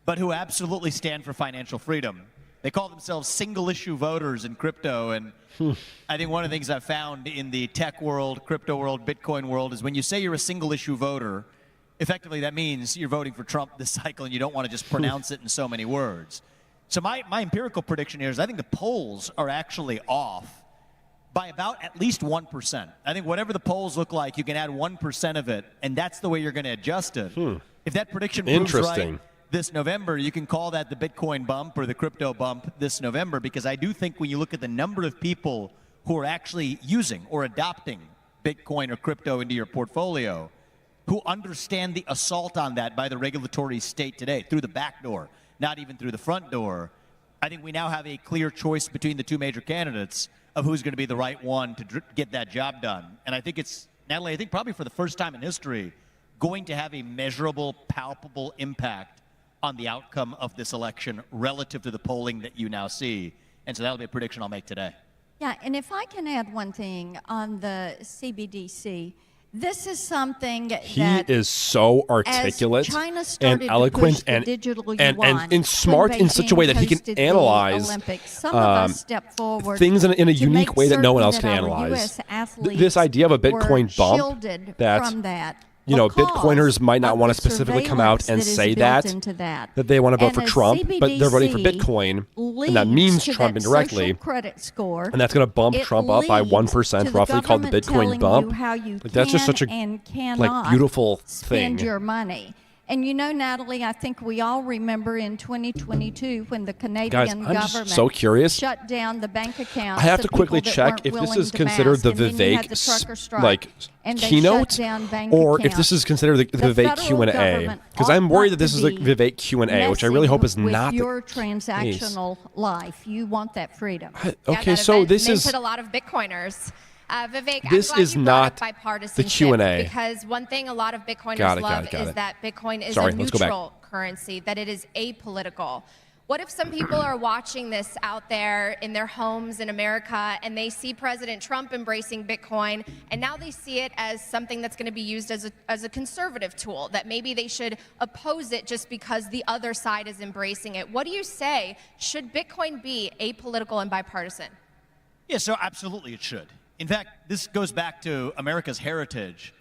but who absolutely stand for financial freedom. They call themselves single-issue voters in crypto, and I think one of the things I've found in the tech world, crypto world, Bitcoin world is when you say you're a single-issue voter, effectively that means you're voting for Trump this cycle and you don't want to just pronounce it in so many words. So my empirical prediction here is I think the polls are actually off by about at least 1%. I think whatever the polls look like, you can add 1% of it, and that's the way you're going to adjust it. If that prediction proves right this November, you can call that the Bitcoin bump or the crypto bump this November, because I do think when you look at the number of people who are actually using or adopting Bitcoin or crypto into your portfolio, who understand the assault on that by the regulatory state today, through the back door, not even through the front door, I think we now have a clear choice between the two major candidates of who's going to be the right one to get that job done. And I think it's, Natalie, I think probably for the first time in history, going to have a measurable, palpable impact on the outcome of this election relative to the polling that you now see. And so that'll be a prediction I'll make today. Yeah, and if I can add one thing on the CBDC, this is something that he is so articulate and eloquent and smart in such a way that he can analyze things in a unique way that no one else can analyze. This idea of a Bitcoin bump that Bitcoiners might not want to specifically come out and say that they want to vote for Trump, but they're voting for Bitcoin, and that means Trump indirectly. And that's going to bump Trump up by 1%, roughly, called the Bitcoin bump. That's just such a beautiful thing. Your money. And Natalie, I think we all remember in 2022 when the Canadian government so curious. shut down the bank accounts. I have to quickly check if this is considered the Vivek keynote, or if this is considered the Vivek Q&A. Because I'm worried that this is a Vivek Q&A, which I really hope is not your the transactional life. You want that freedom. Okay, so this is a lot of Bitcoiners. Vivek, this is not the Q&A. Because one thing a lot of Bitcoiners love is that Bitcoin is a neutral currency, that it is apolitical. What if some people are watching this out there in their homes in America and they see President Trump embracing Bitcoin, and now they see it as something that's going to be used as a conservative tool, that maybe they should oppose it just because the other side is embracing it? What do you say? Should Bitcoin be apolitical and bipartisan? Yeah, so absolutely it should. In fact, this goes back to America's heritage.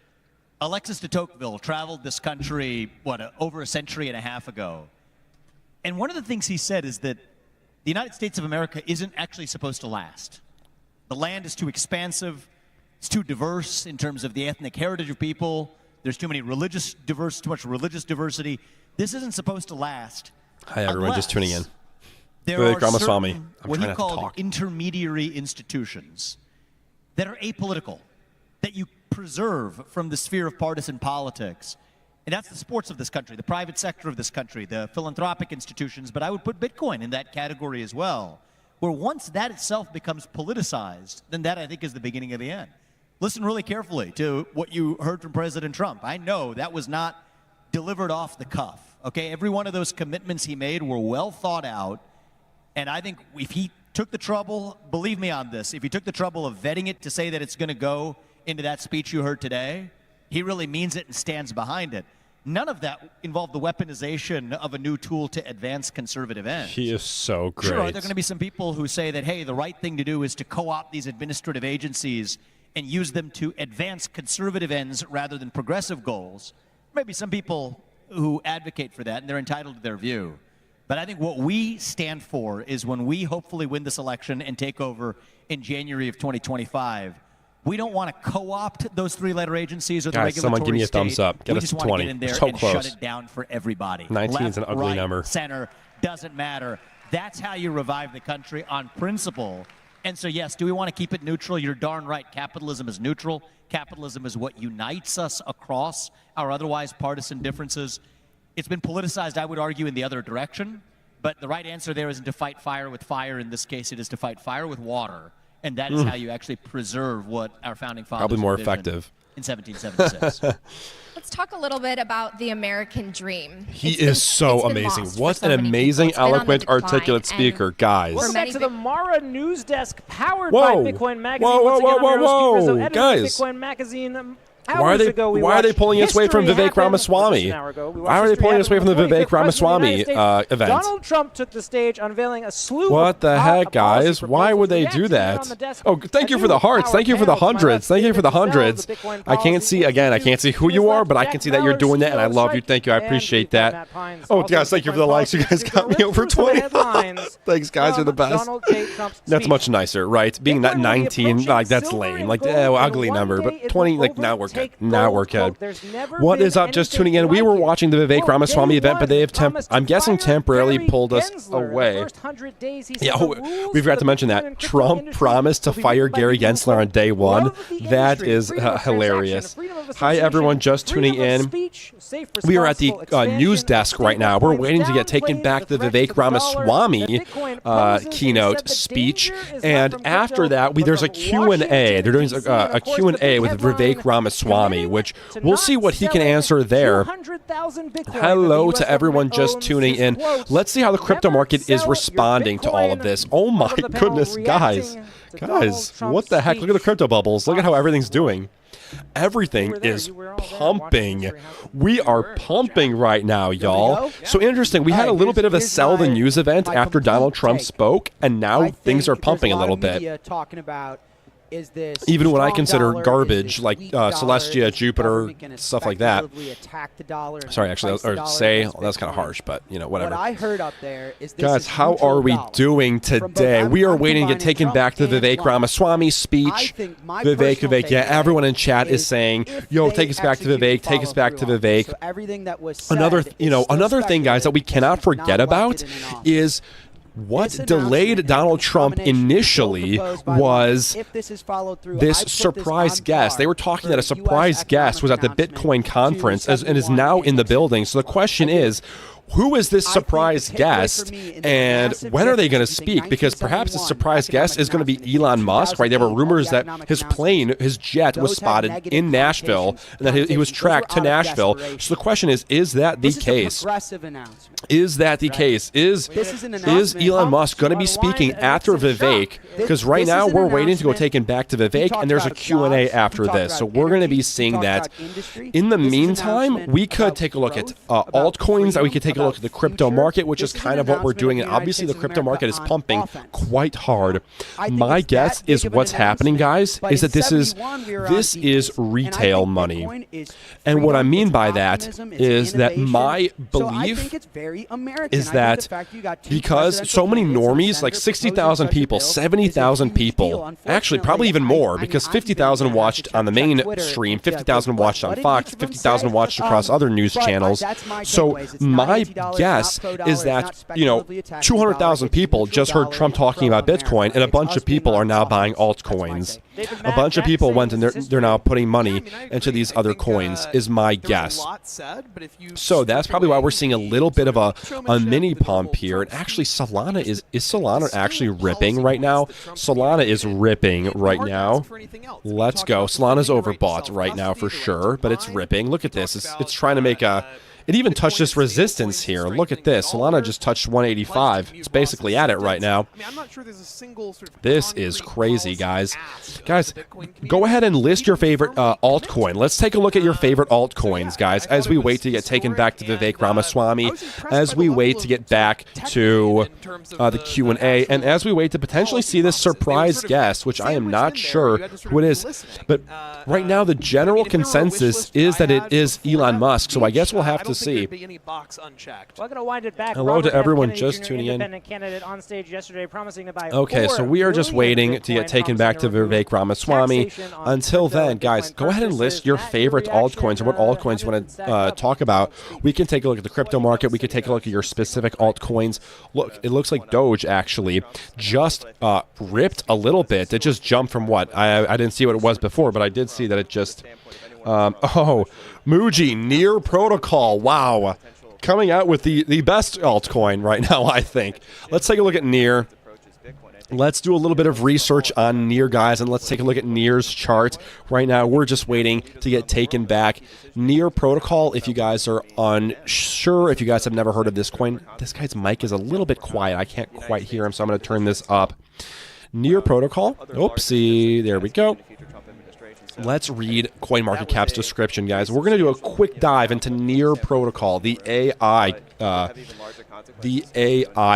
Alexis de Tocqueville traveled this country, over a century and a half ago. And one of the things he said is that the United States of America isn't actually supposed to last. The land is too expansive. It's too diverse in terms of the ethnic heritage of people. There's too much religious diversity. This isn't supposed to last. Hi, everyone, just tuning in. There are certain, what he called intermediary institutions that are apolitical, that you preserve from the sphere of partisan politics. And that's the sports of this country, the private sector of this country, the philanthropic institutions, but I would put Bitcoin in that category as well, where once that itself becomes politicized, then that, I think, is the beginning of the end. Listen really carefully to what you heard from President Trump. I know that was not delivered off the cuff, okay? Every one of those commitments he made were well thought out, and I think if he took the trouble, believe me on this, if he took the trouble of vetting it to say that it's going to go into that speech you heard today, he really means it and stands behind it. None of that involved the weaponization of a new tool to advance conservative ends. He is so great. Sure, are there going to be some people who say that, hey, the right thing to do is to co-opt these administrative agencies and use them to advance conservative ends rather than progressive goals? Maybe some people who advocate for that, and they're entitled to their view. But I think what we stand for is when we hopefully win this election and take over in January of 2025, we don't want to co-opt those three-letter agencies or the regulatory someone give me a thumbs up. Get we us just to 20. Want to get in there so and close. Shut it down for everybody. 19 is an ugly right, number. Center, doesn't matter. That's how you revive the country on principle. And so, yes, do we want to keep it neutral? You're darn right. Capitalism is neutral. Capitalism is what unites us across our otherwise partisan differences. It's been politicized, I would argue, in the other direction. But the right answer there isn't to fight fire with fire. In this case, it is to fight fire with water. And that is how you actually preserve what our founding fathers probably more envisioned effective in 1776. Let's talk a little bit about the American dream. He is so amazing. What an amazing, eloquent, articulate speaker, guys. Welcome back to the Mara News Desk, powered by Bitcoin Magazine. Once again, I'm your host, Pete Rizzo, editor of guys. Bitcoin Magazine. Hours ago, we why are they watched pulling us away from history Vivek happen. Ramaswamy? Just an hour ago, we Why watched are they history pulling us away happen from the on Vivek 45th president of the Ramaswamy United States. event? Donald Trump took the stage unveiling a slew What the of heck, policy guys? Why would they do proposals. that? Oh, thank you for the hearts. Thank you for the hundreds. Thank you for the hundreds. I can't see, again, I can't see who you are, but I can see that you're doing that, and I love you. Thank you. I appreciate that. Oh, guys, thank you for the likes. You guys got me over 20. Thanks, guys. You're the best. That's much nicer, right? Being not 19, like, that's lame. Like, ugly number, but 20, like, now we're good. Now we're good. What is up? Just tuning in. We were watching the Vivek Ramaswamy event, but they have, I'm guessing, temporarily pulled us away. Yeah, we forgot to mention that. Trump promised to fire Gary Gensler on day one. That is hilarious. Hi, everyone, just tuning in. We are at the news desk right now. We're waiting to get taken back to the Vivek Ramaswamy keynote speech. And after that, there's a Q&A. They're doing a Q&A with Vivek Ramaswamy, which we'll see what he can answer there. Hello to everyone just tuning in. Let's see how the crypto market is responding to all of this. Oh my goodness, guys. Guys, what the heck? Look at the crypto bubbles. Look at how everything's doing. Everything is pumping. We are pumping right now, y'all. So interesting. We had a little bit of a sell the news event after Donald Trump spoke, and now things are pumping a little bit. Talking about even when I consider garbage like Celestia, Jupiter, stuff like that. Sorry, actually, that's kind of harsh, but you know, whatever. What I heard up there is guys, how are we doing today? We are waiting to get taken back to the Vivek Ramaswamy speech. Vivek, yeah, everyone in chat is saying, "Yo, take us back to Vivek, take us back to Vivek." Another thing, guys, that we cannot forget about is what delayed Donald Trump initially was this surprise guest. They were talking that a surprise guest was at the Bitcoin conference and is now in the building. So the question is, who is this surprise guest, and when are they going to speak? Because perhaps the surprise guest is going to be Elon Musk, right? There were rumors that his jet was spotted in Nashville, and that he was tracked to Nashville. So the question is that the case? Is that the case? Is Elon Musk going to be speaking after Vivek? Because right now we're waiting to go taken back to Vivek, and there's a Q&A after this. So we're going to be seeing that. In the meantime, we could take a look at altcoins. We could take a look at the crypto market, which is kind of what we're doing. And obviously the crypto market is pumping quite hard. My guess is what's happening, guys, is that this is retail money. And what I mean by that is that my belief is that because so many normies, like 60,000 people, 70,000 people, actually probably even more, because 50,000 watched on the main stream, 50,000 watched on Fox, 50,000 watched across other news channels. So my guess is that, 200,000 people just heard Trump talking about Bitcoin, and a bunch of people are now buying altcoins. A bunch of people went and they're now putting money into these other coins, is my guess. So that's probably why we're seeing a little bit of a mini pump here. And actually, Solana is Solana actually ripping right now? Solana is ripping right now. Let's go. Solana's overbought right now for sure, but it's ripping. Look at this. It's trying to make a... It even touched this resistance here. Look at this. Solana just touched 185. It's basically at it right now. This is crazy, guys. Guys, go ahead and list your favorite altcoin. Let's take a look at your favorite altcoins, guys, as we wait to get taken back to Vivek Ramaswamy, as we wait to get back to the Q&A, and as we wait to potentially see this surprise guest, which I am not sure who it is. But right now, the general consensus is that it is Elon Musk, so I guess we'll have to see. We're going to wind it back. Hello Robert to everyone Kennedy, just Jr., tuning in. independent candidate on stage yesterday promising to buy Okay, so we are just waiting to get taken back to Vivek Ramaswamy. Until then, guys, go ahead and list your favorite altcoins or what altcoins you want to talk about. We can take a look at the crypto market. We can take a look at your specific altcoins. Look, it looks like Doge actually just ripped a little bit. It just jumped from what? I didn't see what it was before, but I did see that it just... Muji, Near Protocol, wow. Coming out with the best altcoin right now, I think. Let's take a look at Near. Let's do a little bit of research on Near, guys, and let's take a look at Near's chart. Right now, we're just waiting to get taken back. Near Protocol, if you guys are unsure, if you guys have never heard of this coin, this guy's mic is a little bit quiet. I can't quite hear him, so I'm going to turn this up. Near Protocol. Oopsie, there we go. Let's read CoinMarketCap's description, guys. We're going to do a quick dive into Near Protocol, the AI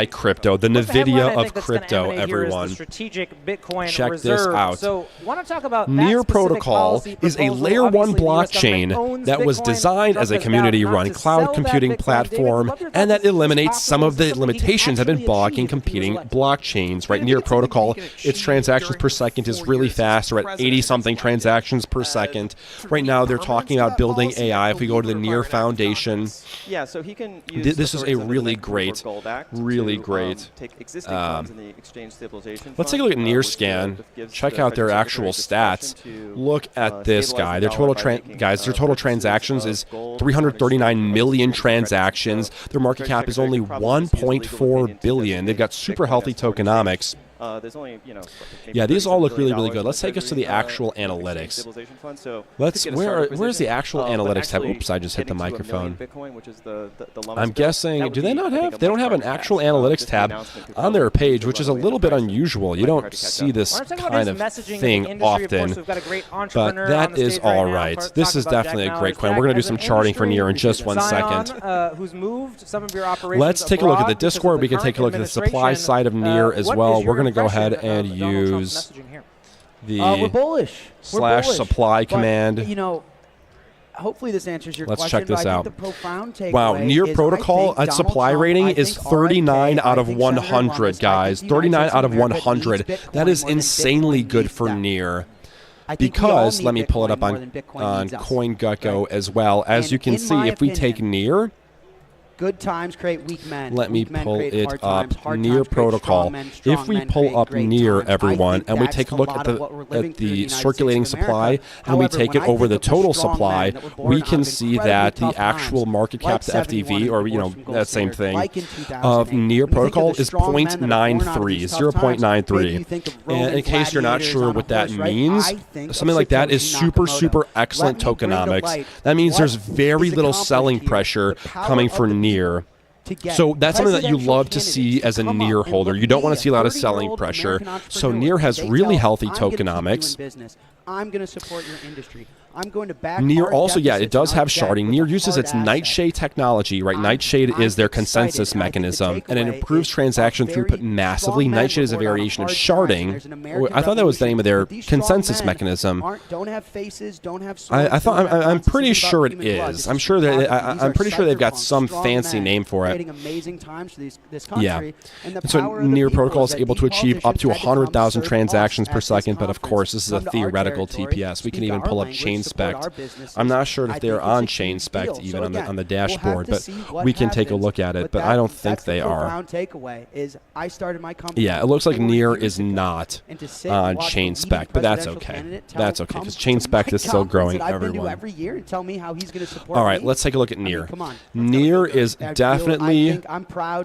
crypto, the NVIDIA of crypto, everyone. Strategic Bitcoin Check reserve. this out. So, want to talk about Near Protocol is a layer 1 blockchain that was designed as a community-run cloud computing platform, and that eliminates some of the limitations that have been blocking competing blockchains. Right, Near Protocol, its transactions per second is really fast. We're at 80-something transactions per second. Right now, they're talking about building AI. If we go to the Near Foundation, yeah, so he can use this is a really great, let's take a look at NearScan. Check out their actual stats. Look at this guy. Their total transactions is 339 million transactions. Their market cap is only 1.4 billion. They've got super healthy tokenomics. There's only, yeah, these all look really, really good. Let's take us to the actual analytics. Where's the actual analytics tab? Oops, I just hit the microphone. I'm guessing, do they not have? They don't have an actual analytics tab on their page, which is a little bit unusual. You don't see this kind of thing often, but that is all right. This is definitely a great coin. We're going to do some charting for Near in just 1 second. Let's take a look at the Discord. We can take a look at the supply side of Near as well. We're going to go ahead and use the we're bullish. /supply command. You know, hopefully this answers your question. Let's check this out. Wow, Near Protocol at supply rating is 39 out of 100, guys. 39 out of 100. That is insanely good for Near. Because, let me pull it up on CoinGecko as well. As you can see, if we take Near, good times create weak men. Let me pull it up. Near Protocol. If we pull up Near, everyone, and we take a look at the circulating supply, and we take it over the total supply, we can see that the actual market cap to FDV, or that same thing, of Near Protocol is 0.93. And in case you're not sure what that means, something like that is super, super excellent tokenomics. That means there's very little selling pressure coming for Near. So that's something that you love to see as a Near holder. You don't want to see a lot of selling pressure. So Near has really healthy tokenomics. I'm going to support your industry. I'm going to back Near also, yeah, it does have sharding. Near uses its Nightshade technology, right? Nightshade is their consensus mechanism, and it improves transaction throughput massively. Nightshade is a variation of sharding. I thought that was the name of their consensus mechanism. I'm pretty sure it is. I'm pretty sure they've got some fancy name for it. Yeah. And so Near Protocol is able to achieve up to 100,000 transactions per second, but of course, this is a theoretical TPS. We can even pull up ChainSpect. I'm not sure if they're on ChainSpect even on the dashboard, but we can take a look at it. But I don't think they are. Yeah, it looks like Near is not on ChainSpect, but that's okay. That's okay because ChainSpect is still growing, everyone. All right, let's take a look at Near. Near is definitely.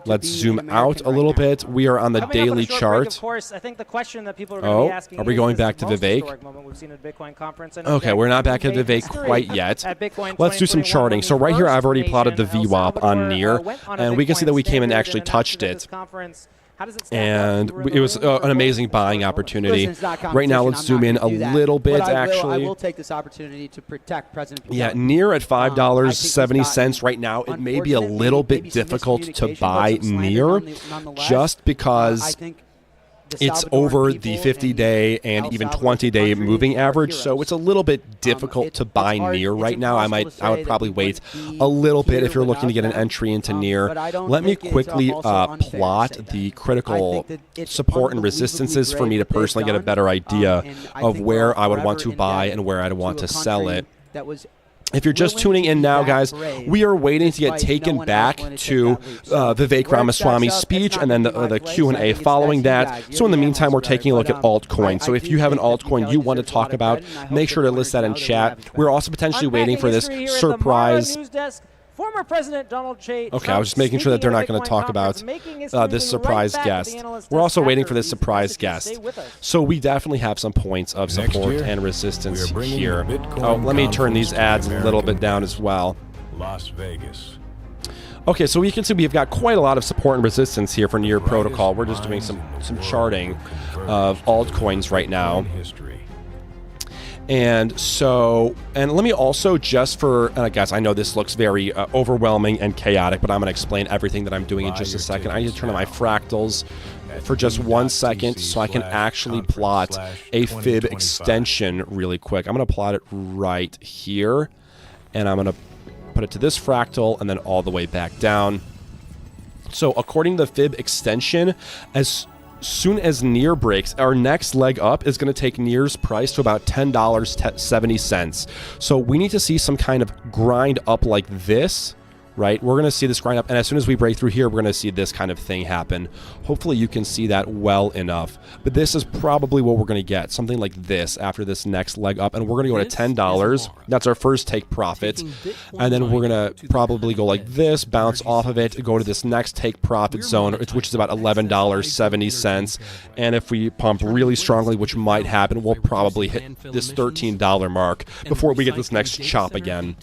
Let's zoom out a little bit. We are on the daily chart. Of course, I think the question that people are going to be asking are we going back to Vivek? Okay, we're not back at Vivek quite yet. Let's do some charting. So right here, I've already plotted the VWAP on Near, and we can see that we came and actually touched it. And it was an amazing buying opportunity. Right now, let's zoom in a little bit, actually. I will take this opportunity to protect President Putin. Yeah, Near at $5.70 right now. It may be a little bit difficult to buy Near just because it's over the 50-day and even 20-day moving average, so it's a little bit difficult to buy Near right now. I would probably wait a little bit if you're looking to get an entry into Near. Let me quickly plot the critical support and resistances for me to personally get a better idea of where I would want to buy and where I'd want to sell it. If you're just tuning in now, guys, we are waiting to get taken back to Vivek Ramaswamy's speech and then the Q&A following that. So in the meantime, we're taking a look at altcoin. So if you have an altcoin you want to talk about, make sure to list that in chat. We're also potentially waiting for this surprise. Former President Donald J. Okay, I was just making sure that they're not going to talk about this surprise guest. We're also waiting for this surprise guest. So we definitely have some points of support and resistance here. Oh, let me turn these ads a little bit down as well. Las Vegas. Okay, so we can see we've got quite a lot of support and resistance here for Near Protocol. We're just doing some charting of altcoins right now. And so, and let me also just for, guys, I know this looks very overwhelming and chaotic, but I'm going to explain everything that I'm doing in just a second. I need to turn on my fractals for just 1 second so I can actually plot a fib extension really quick. I'm going to plot it right here, and I'm going to put it to this fractal and then all the way back down. So according to the fib extension, as soon as NEAR breaks, our next leg up is going to take NEAR's price to about $10.70. So we need to see some kind of grind up like this, right? We're going to see this grind up, and as soon as we break through here, we're going to see this kind of thing happen. Hopefully you can see that well enough. But this is probably what we're going to get, something like this after this next leg up, and we're going to go to $10. That's our first take profit. And then we're going to probably go like this, bounce off of it, go to this next take profit zone, which is about $11.70. And if we pump really strongly, which might happen, we'll probably hit this $13 mark before we get this next chop again.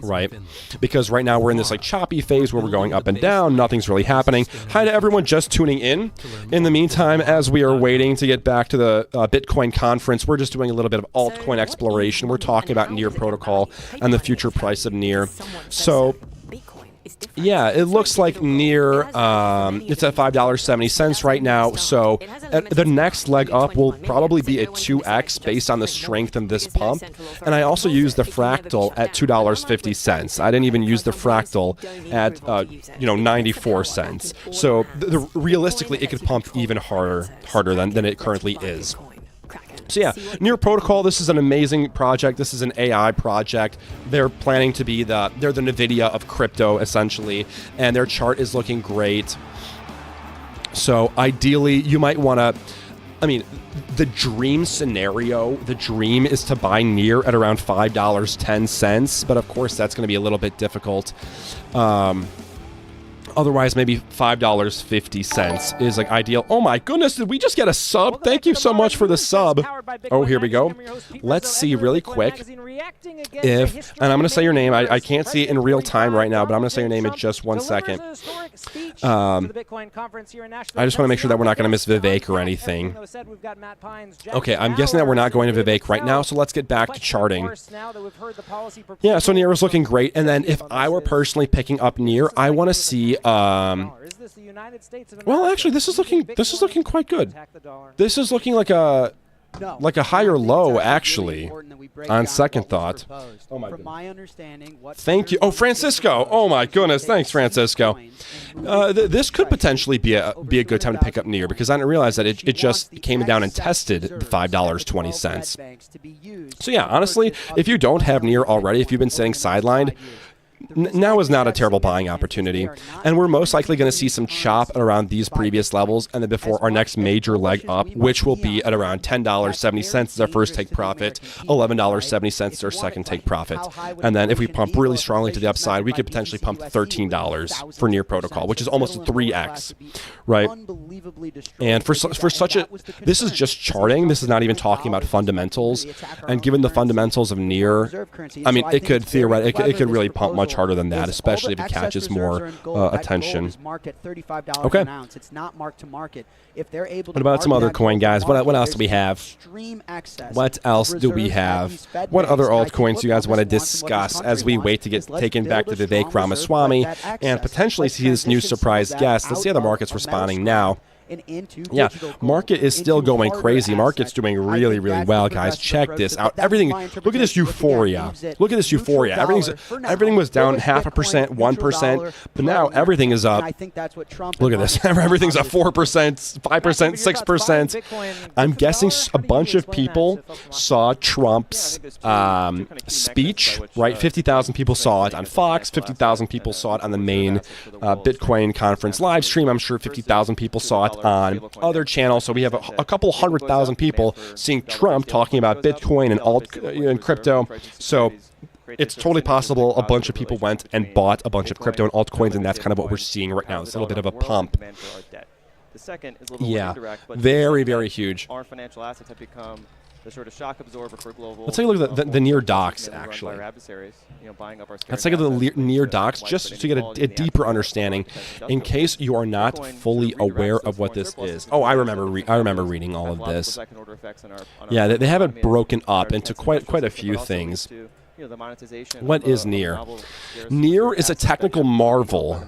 Right? Because right now we're in this like choppy phase where we're going up and down, nothing's really happening. Hi to everyone just tuning in. In the meantime, as we are waiting to get back to the Bitcoin conference, we're just doing a little bit of altcoin exploration. We're talking about NEAR protocol and the future price of NEAR. So yeah, it looks like NEAR, it's at $5.70 right now, so the next leg up will probably be a 2x based on the strength of this pump, and I also used the fractal at $2.50. I didn't even use the fractal at, 94 cents. So realistically, it could pump even harder than it currently is. So yeah, NEAR Protocol, this is an amazing project. This is an AI project. They're planning to be they're the NVIDIA of crypto, essentially, and their chart is looking great. So ideally, you might want to, the dream scenario, the dream is to buy NEAR at around $5.10, but of course that's going to be a little bit difficult. Otherwise, maybe $5.50 is like ideal. Oh my goodness, did we just get a sub? Thank you so much for the sub. Oh, here we go. Let's see really quick if, and I'm going to say your name. I can't see it in real time right now, but I'm going to say your name in just 1 second. I just want to make sure that we're not going to miss Vivek or anything. Okay, I'm guessing that we're not going to Vivek right now, so let's get back to charting. Yeah, so NEAR is looking great, and then if I were personally picking up NEAR, I want to see well, actually, this is looking quite good. This is looking like a higher low, actually, on second thought. Oh my goodness. Thank you. Oh, Francisco. Oh my goodness. Thanks, Francisco. This could potentially be a good time to pick up NEAR, because I didn't realize that it just came down and tested the $5.20. So yeah, honestly, if you don't have NEAR already, if you've been sitting sidelined, now is not a terrible buying opportunity, and we're most likely going to see some chop around these previous levels, and then before our next major leg up, which will be at around $10.70 is our first take profit, $11.70 is our second take profit, and then if we pump really strongly to the upside, we could potentially pump $13 for NEAR protocol, which is almost a 3x, right? And for such a, this is just charting. This is not even talking about fundamentals, and given the fundamentals of NEAR, it could theoretically, it could really pump much harder than that, especially if it catches more attention. Okay. What about some other coin, guys? What else do we have? What else do we have? What other altcoins do you guys want to discuss as we wait to get taken back to Vivek Ramaswamy and potentially see this new surprise guest? Let's see how the market's responding now. Yeah, market is still going crazy. Market's doing really, really well, guys. Check this out. Everything. Look at this euphoria. Look at this euphoria. Everything was down 0.5%, 1%, but now everything is up. Look at this. Everything's up 4%, 5%, 6%. I'm guessing a bunch of people saw Trump's speech, right? 50,000 people saw it on Fox. 50,000 people saw it on the main Bitcoin conference live stream. I'm sure 50,000 people saw it on other channels. So we have a couple 100,000 people seeing Trump talking about Bitcoin and crypto. So it's totally possible a bunch of people went and bought a bunch of crypto and altcoins, and that's kind of what we're seeing right now. It's a little bit of a pump. The second is a little more indirect, but very, very huge. Our financial assets have become the sort of shock absorber for global. Let's take a look at the near docs, actually. Let's take a look at the near docs just to get a deeper understanding, in case you are not fully aware of what this is. Oh, I remember reading all of this. Yeah, they have it broken up into quite a few things. What is Near? Near is a technical marvel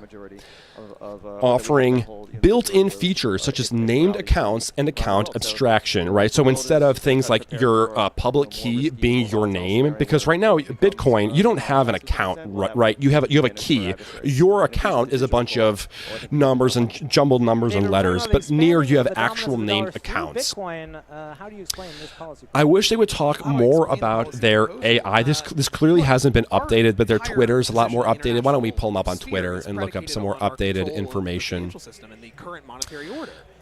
offering built-in features such as named accounts and account abstraction, right? So instead of things like your public key being your name, because right now Bitcoin, you don't have an account, right? You have a key. Your account is a bunch of numbers and jumbled numbers and letters, but Near you have actual named accounts. How do you explain this policy? I wish they would talk more about their AI. This clearly hasn't been updated, but their Twitter is a lot more updated. Why don't we pull them up on Twitter and look up some more updated information?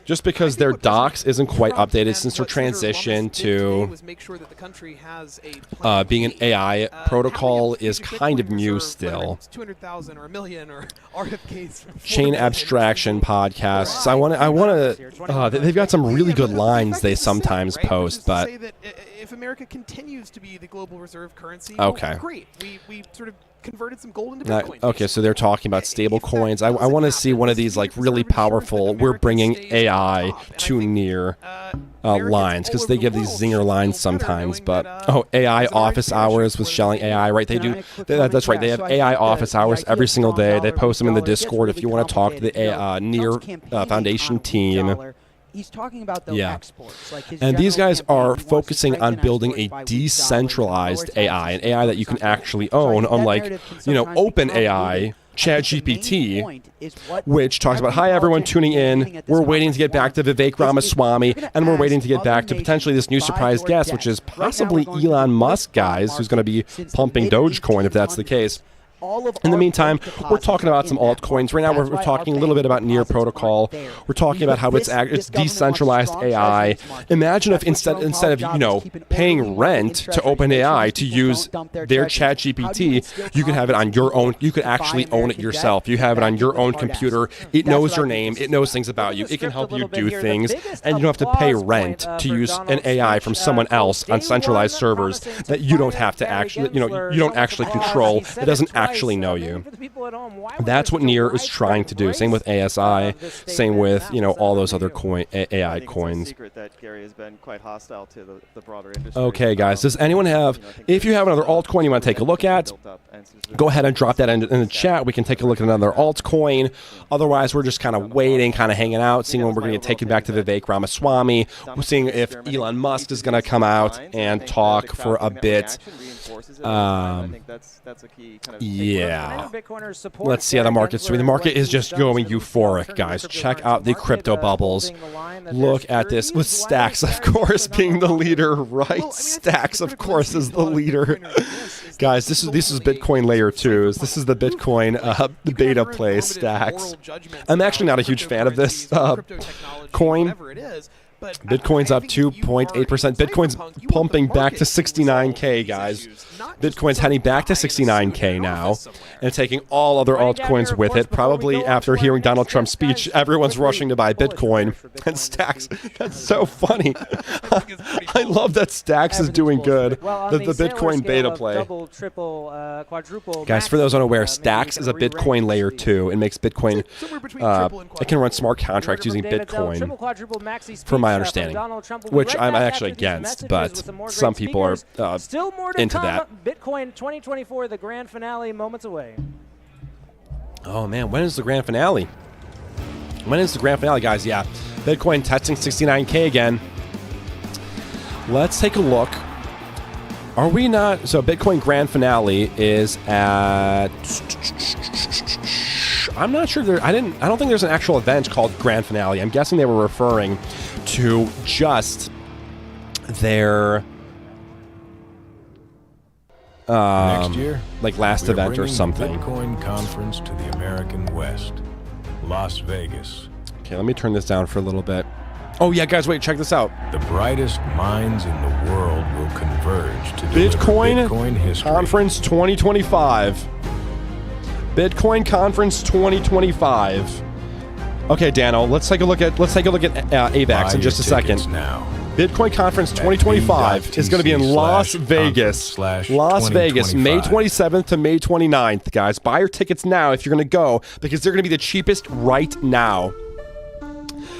Just because their docs isn't quite updated since their transition to being an AI protocol is kind of new still. Chain abstraction podcasts. I want to. They've got some really good lines they sometimes post, but if America continues to be the global reserve currency, okay, well, great. We sort of converted some gold into Bitcoin. Okay, so they're talking about stable coins. I want to see one of these like really powerful, we're bringing AI to Near lines, because they give these zinger lines sometimes. But AI office hours with Shelling AI, right? They do. That's right. They have AI office hours every single day. They post them in the Discord if you want to talk to the Near Foundation team. He's talking about the exports. Like his and these guys are focusing on recognize building a decentralized AI, an AI that you can actually own, unlike, OpenAI, ChatGPT, which talks about, hi, everyone tuning in. We're waiting to get back to Vivek Ramaswamy, and we're waiting to get back to potentially this new surprise guest, which is possibly Elon Musk, guys, who's going to be pumping Dogecoin if that's the case. In the meantime, we're talking about some altcoins. Right now, we're talking a little bit about Near Protocol. We're talking about how it's decentralized AI. Imagine if instead of paying rent to OpenAI to use their ChatGPT, you can have it on your own. You could actually own it yourself. You have it on your own computer. It knows your name. It knows things about you. It can help you do things, and you don't have to pay rent to use an AI from someone else on centralized servers that you don't have to actually, you don't actually control. It doesn't actually know you. That's what Near is trying to do. Same with ASI. Same with all those other AI coins. Okay, guys. Does anyone have? If you have another altcoin you want to take a look at, go ahead and drop that in the chat. We can take a look at another altcoin. Otherwise, we're just kind of waiting, kind of hanging out, seeing when we're going to get taken back to Vivek Ramaswamy. We're seeing if Elon Musk is going to come out and talk for a bit. Yeah. Let's see how the market's doing. The market is just going euphoric, guys. Check out the crypto bubbles. Look at this, with Stacks, of course, being the leader, right? Stacks, of course, is the leader. Guys, this is Bitcoin layer 2s. This is the Bitcoin beta play, Stacks. I'm actually not a huge fan of this coin. Bitcoin's up 2.8%. Bitcoin's pumping back to 69K, guys. Bitcoin's heading back to 69K now and taking all other altcoins with it. Probably after hearing Donald Trump's speech, everyone's rushing to buy Bitcoin. And Stacks, that's so funny. I love that Stacks is doing good. The Bitcoin beta play. Guys, for those unaware, Stacks is a Bitcoin layer 2. It makes Bitcoin, it can run smart contracts using Bitcoin, from my understanding, which I'm actually against, but some people are into that. Bitcoin 2024, the grand finale, moments away. Oh man, when is the grand finale? When is the grand finale, guys? Yeah, Bitcoin testing 69K again. Let's take a look. Are we not? So Bitcoin grand finale is at. I'm not sure there. I don't think there's an actual event called grand finale. I'm guessing they were referring to just their next year, like last event or something. Bitcoin conference to the American West, Las Vegas. Okay, let me turn this down for a little bit. Oh yeah, guys, wait, check this out. The brightest minds in the world will converge to Bitcoin history. Conference 2025. Bitcoin Conference 2025. Okay, Dano, let's take a look at AVAX in just a second. Now. Bitcoin Conference 2025 is going to be in Las Vegas. Las Vegas, May 27th to May 29th, guys. Buy your tickets now if you're going to go, because they're going to be the cheapest right now.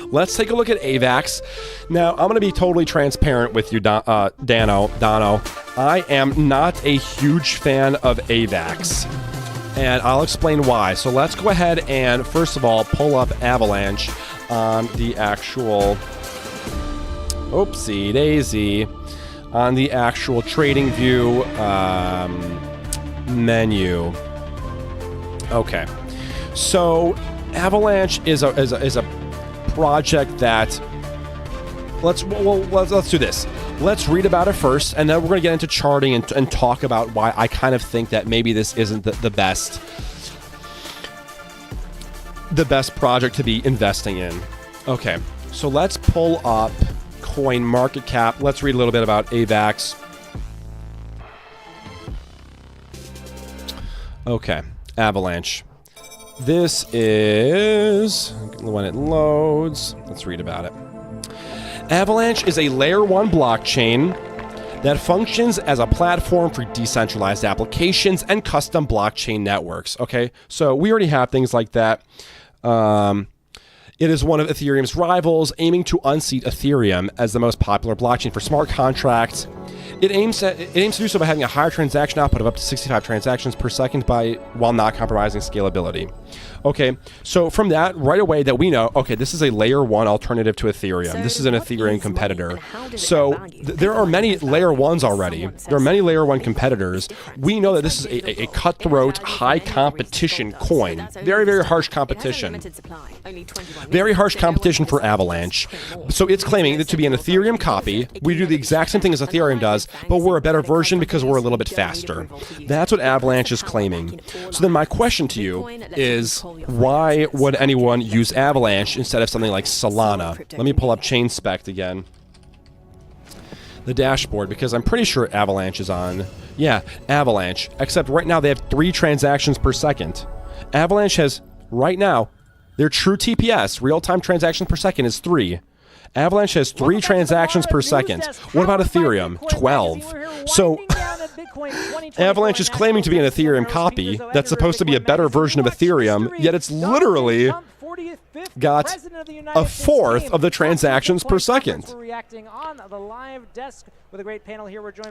Let's take a look at AVAX. Now, I'm going to be totally transparent with you, Dono. I am not a huge fan of AVAX, and I'll explain why. So let's go ahead and, first of all, pull up Avalanche on the actual... Oopsie daisy. On the actual trading view menu. Okay. So, Avalanche is a project that let's do this. Let's read about it first, and then we're going to get into charting and talk about why I kind of think that maybe this isn't the best project to be investing in. Okay, so let's pull up Coin Market Cap. Let's read a little bit about AVAX. Okay, Avalanche. This is when it loads. Let's read about it. Avalanche is a layer 1 blockchain that functions as a platform for decentralized applications and custom blockchain networks. Okay, so we already have things like that. It is one of Ethereum's rivals, aiming to unseat Ethereum as the most popular blockchain for smart contracts. It aims to do so by having a higher transaction output of up to 65 transactions per second while not compromising scalability. Okay, so from that, right away that we know, okay, this is a layer 1 alternative to Ethereum. This is an Ethereum competitor. So there are many layer 1s already. There are many layer 1 competitors. We know that this is a cutthroat, high competition coin. Very, very harsh competition. Very harsh competition for Avalanche. So it's claiming that to be an Ethereum copy, we do the exact same thing as Ethereum does, but we're a better version because we're a little bit faster. That's what Avalanche is claiming. So then my question to you is, why would anyone use Avalanche instead of something like Solana? Let me pull up ChainSpect again. The dashboard, because I'm pretty sure Avalanche is on. Yeah, Avalanche. Except right now they have 3 transactions per second. Avalanche has, right now, their true TPS, real-time transactions per second, is 3. Avalanche has 3 transactions per second. What about Ethereum? 12. So Avalanche is claiming to be an Ethereum copy that's supposed to be a better version of Ethereum, yet it's literally got a fourth of the transactions per second.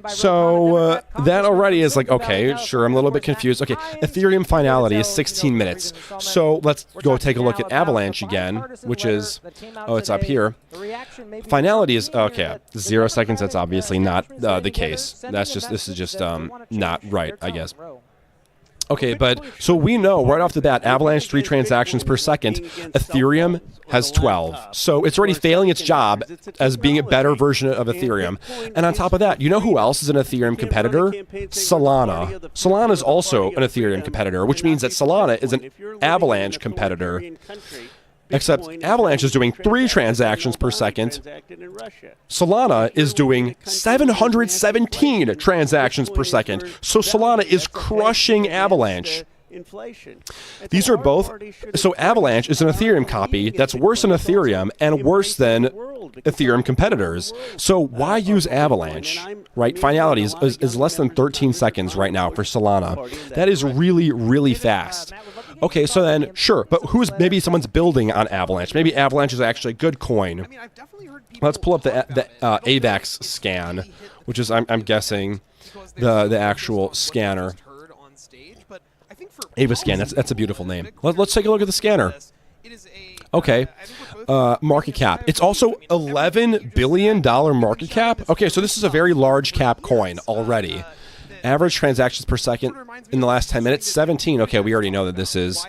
So that already is like, okay, sure, I'm a little bit confused. Okay, Ethereum finality is 16 minutes. So let's go take a look at Avalanche again, which is, oh, it's up here. Finality is, okay, 0 seconds. That's obviously not the case. That's just, this is just not right, I guess. Okay, but so we know right off the bat, Avalanche 3 transactions per second, Ethereum has 12. So it's already failing its job as being a better version of Ethereum. And on top of that, you know who else is an Ethereum competitor? Solana. Solana is also an Ethereum competitor, which means that Solana is an Avalanche competitor. Except Avalanche is doing 3 transactions per second. Solana is doing 717 transactions per second. So Solana is crushing Avalanche. These are both... So Avalanche is an Ethereum copy that's worse than Ethereum and worse than Ethereum competitors. So why use Avalanche? Right? Finality is less than 13 seconds right now for Solana. That is really, really fast. Okay, so then, sure, but maybe someone's building on Avalanche. Maybe Avalanche is actually a good coin. Let's pull up the AVAX scan, which is, I'm guessing, the actual scanner. AvaScan, that's a beautiful name. Let's take a look at the scanner. Okay, market cap. It's also $11 billion market cap. Okay, so this is a very large cap coin already. Average transactions per second in the last 10 minutes, 17. Okay, we already know that this is,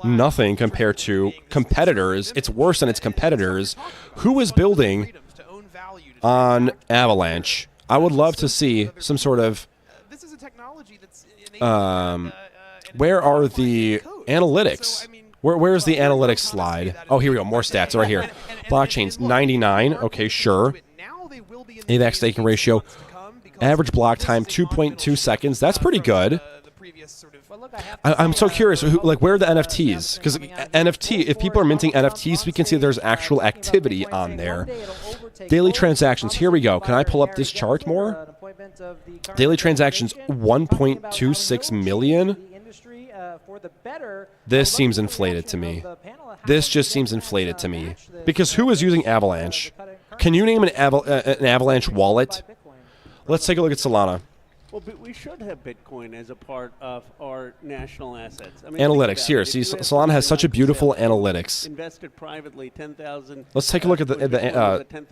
nothing compared to competitors. It's worse than its competitors. Who is building on Avalanche? I would love to see some sort of... where are the analytics? Where's the analytics slide? Oh, here we go. More stats right here. Blockchains, 99. Okay, sure. AVAX staking ratio. Average block time, 2.2 seconds. That's pretty good. I'm so curious, like, where are the NFTs? Because NFT, if people are minting NFTs, we can see there's actual activity on there. Daily transactions, here we go. Can I pull up this chart more? Daily transactions, 1.26 million. This seems inflated to me. This just seems inflated to me. Because who is using Avalanche? Can you name an Avalanche wallet? Let's take a look at Solana. Well, but we should have Bitcoin as a part of our national assets. I mean, Analytics here. See, Solana has such a beautiful analytics. Invested privately, 10,000. Let's take a look at the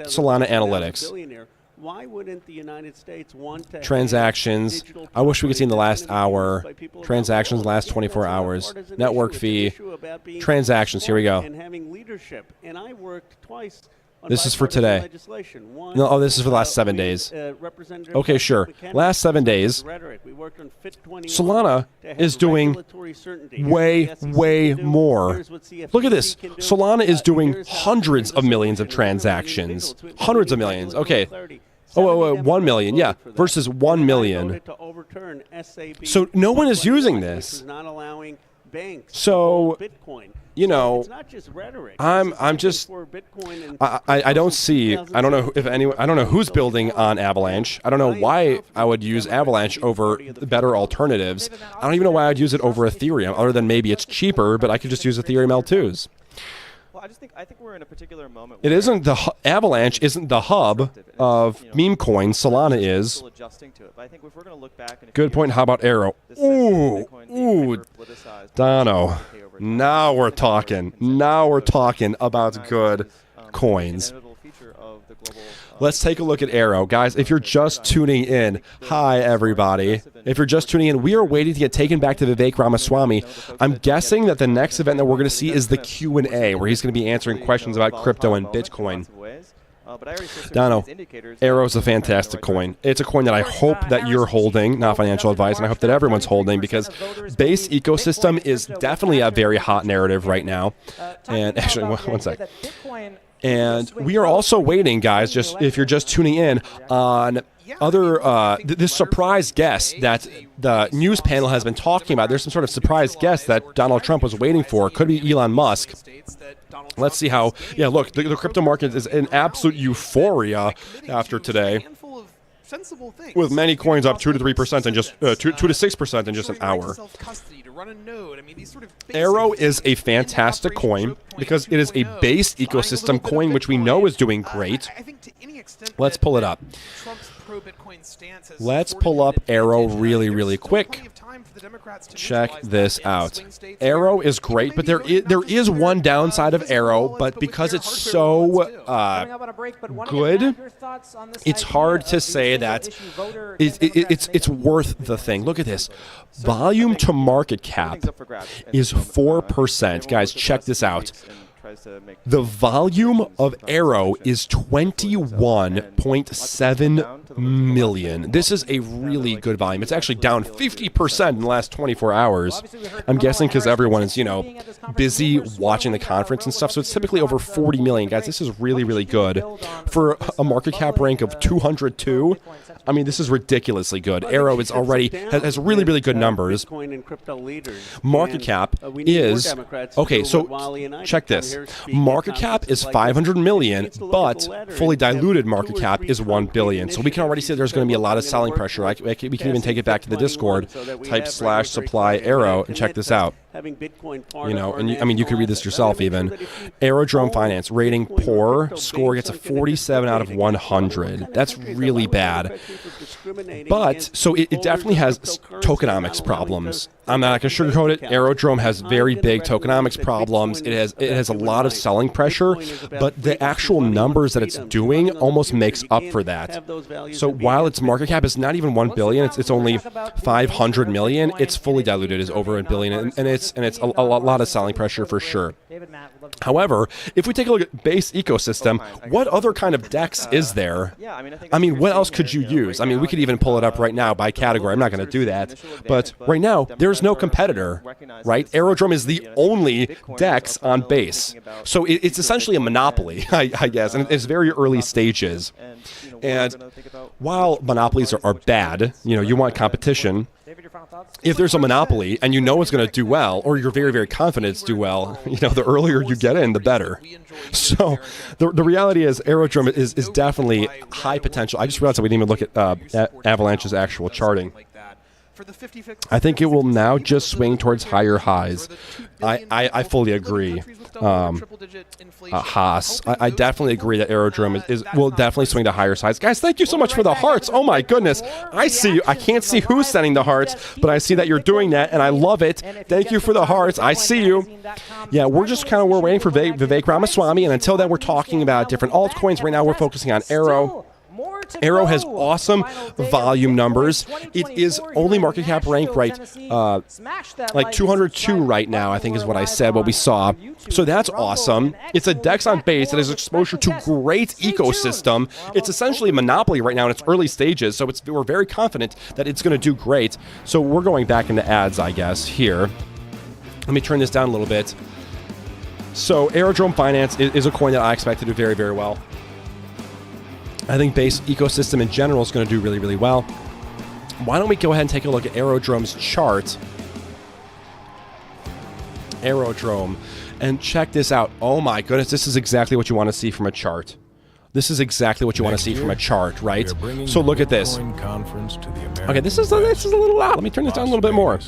Solana analytics. Why wouldn't the United States want to transactions? I wish we could see in the last hour. Transactions last 24 hours. Network fee. Transactions. Here we go. And having leadership. And I worked twice. This is for today. No, oh, this is for the last 7 days. Okay, sure. Last 7 days. Solana is doing way more. Look at this. Solana is doing hundreds of millions of transactions. Hundreds of millions. Okay. Oh, 1 million, yeah, versus 1 million. So no one is using this. So, you know, I'm just, I don't see, I don't know if anyone, I don't know who's building on Avalanche. I don't know why I would use Avalanche over better alternatives. I don't even know why I'd use it over Ethereum, other than maybe it's cheaper, but I could just use Ethereum L2s. I think we're in a particular moment. It isn't the Avalanche isn't the hub of meme coins. Solana is. Good point. How about Arrow? Ooh, Dono. Now we're talking. Now we're talking about good coins. Let's take a look at Arrow. Guys, if you're just tuning in, hi, everybody. If you're just tuning in, we are waiting to get taken back to Vivek Ramaswamy. I'm guessing that the next event that we're going to see is the Q&A, where he's going to be answering questions about crypto and Bitcoin. Dono, Arrow is a fantastic coin. It's a coin that I hope that you're holding, not financial advice, and I hope that everyone's holding, because base ecosystem is definitely a very hot narrative right now. And actually, one sec. And we are also waiting, guys, just if you're just tuning in, on other this surprise guest that the news panel has been talking about. There's some sort of surprise guest that Donald Trump was waiting for. Could be Elon Musk. Let's see how. Yeah, look, the crypto market is in absolute euphoria after today, with many coins up 2 to 3% in just 2 to 6% in just an hour. Arrow is a fantastic coin because it is a base ecosystem coin, which we know is doing great. Let's pull it up. Let's pull up Arrow really quick. Check this out. Arrow is great, but there is one downside of Arrow, but because it's so good, it's hard to say that it's worth the thing. Look at this. Volume to market cap is 4%. Guys, check this out. The volume of Arrow is 21.7 million. This is a really good volume. It's actually down 50% in the last 24 hours. I'm guessing because everyone is, you know, busy watching the conference and stuff. So it's typically over 40 million. Guys, this is really good. For a market cap rank of 202, I mean, this is ridiculously good. Arrow is already has really good numbers. Market cap is okay. So check this. Market cap is 500 million, but fully diluted market cap is 1 billion. So we can already see there's going to be a lot of selling pressure. We can even take it back to the Discord. Type /supply Arrow and check this out. You know, and I mean, you could read this yourself even. Aerodrome Finance rating poor, score gets a 47 out of 100. That's really bad. But so it definitely has tokenomics problems. I'm not going to sugarcoat it. Aerodrome has very big tokenomics problems. It has a lot of selling pressure, but the actual numbers that it's doing almost makes up for that. So while its market cap is not even 1 billion, it's only 500 million. It's fully diluted as over a billion, and it's a lot of selling pressure for sure. However, if we take a look at base ecosystem, what other kind of DEX is there? I mean, what else could you use? I mean, we could even pull it up right now by category. I'm not going to do that. But right now, there's no competitor, right? Aerodrome is the only DEX on base. So it's essentially a monopoly, I guess, and it's very early stages. And while monopolies are bad, you know, you want competition. if there's a monopoly and you know it's going to do well, or you're very, very confident it's do well, the earlier you get in, the better. So the reality is Aerodrome is definitely high potential. I just realized that we didn't even look at Avalanche's actual charting. I think it will now just swing towards higher highs. I fully agree. Haas, I definitely agree that Aerodrome will definitely swing to higher highs. Guys, thank you so much for the hearts. Oh my goodness. I see you. I can't see who's sending the hearts, but I see that you're doing that, and I love it. Thank you for the hearts. I see you. Yeah, we're waiting for Vivek Ramaswamy, and until then, we're talking about different altcoins. Right now, we're focusing on Aero. Aero has awesome volume numbers. It is only market cap rank like 202 right now, I think is what I said, what we saw. So that's awesome. It's a DEX on base that has exposure to great ecosystem. It's essentially a monopoly right now in its early stages, so we're very confident that it's going to do great. So we're going back into ads, I guess, here. Let me turn this down a little bit. So Aerodrome Finance is a coin that I expect to do very, very well. I think base ecosystem in general is going to do really, really well. Why don't we go ahead and take a look at Aerodrome's chart? Aerodrome. And check this out. Oh my goodness, this is exactly what you want to see from a chart. This is exactly what you want to see from a chart, right? So look at this. Okay, this is a little loud. Let me turn this down a little bit more.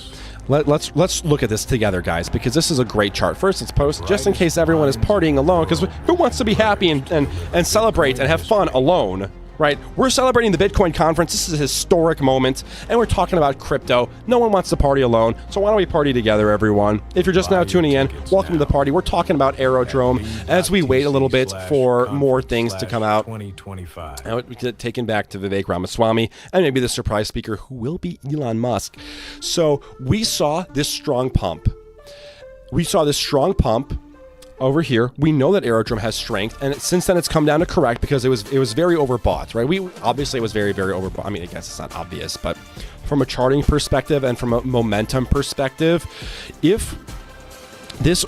Let's look at this together, guys, because this is a great chart. First, let's post just in case everyone is partying alone, because who wants to be happy and celebrate and have fun alone, right? We're celebrating the Bitcoin conference. This is a historic moment, and we're talking about crypto. No one wants to party alone, so why don't we party together, everyone? If you're just now tuning in, welcome to the party. We're talking about Aerodrome as we wait a little bit for more things to come out. 2025. Now we get taken back to Vivek Ramaswamy and maybe the surprise speaker, who will be Elon Musk. So we saw this strong pump. Over here, we know that Aerodrome has strength, and since then it's come down to correct because it was very overbought, right? Obviously it was very, very overbought. I mean, I guess it's not obvious, but from a charting perspective and from a momentum perspective, if this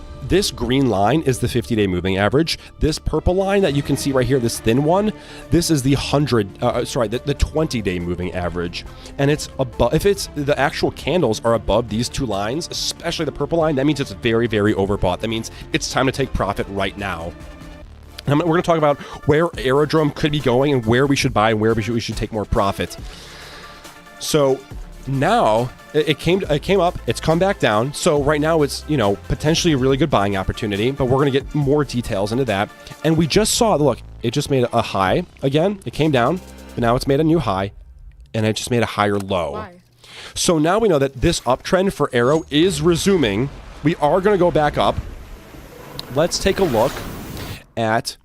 green line is the 50-day moving average, this purple line that you can see right here, this thin one, this is the 20-day moving average, and it's above. If the actual candles are above these two lines, especially the purple line, that means it's very, very overbought. That means it's time to take profit right now. And we're going to talk about where Aerodrome could be going and where we should buy and where we should take more profit. So now it came up, it's come back down. So right now it's, potentially a really good buying opportunity, but we're going to get more details into that. And we just saw, look, it just made a high again. It came down, but now it's made a new high, and it just made a higher low. Why? So now we know that this uptrend for Aero is resuming. We are going to go back up. Let's take a look at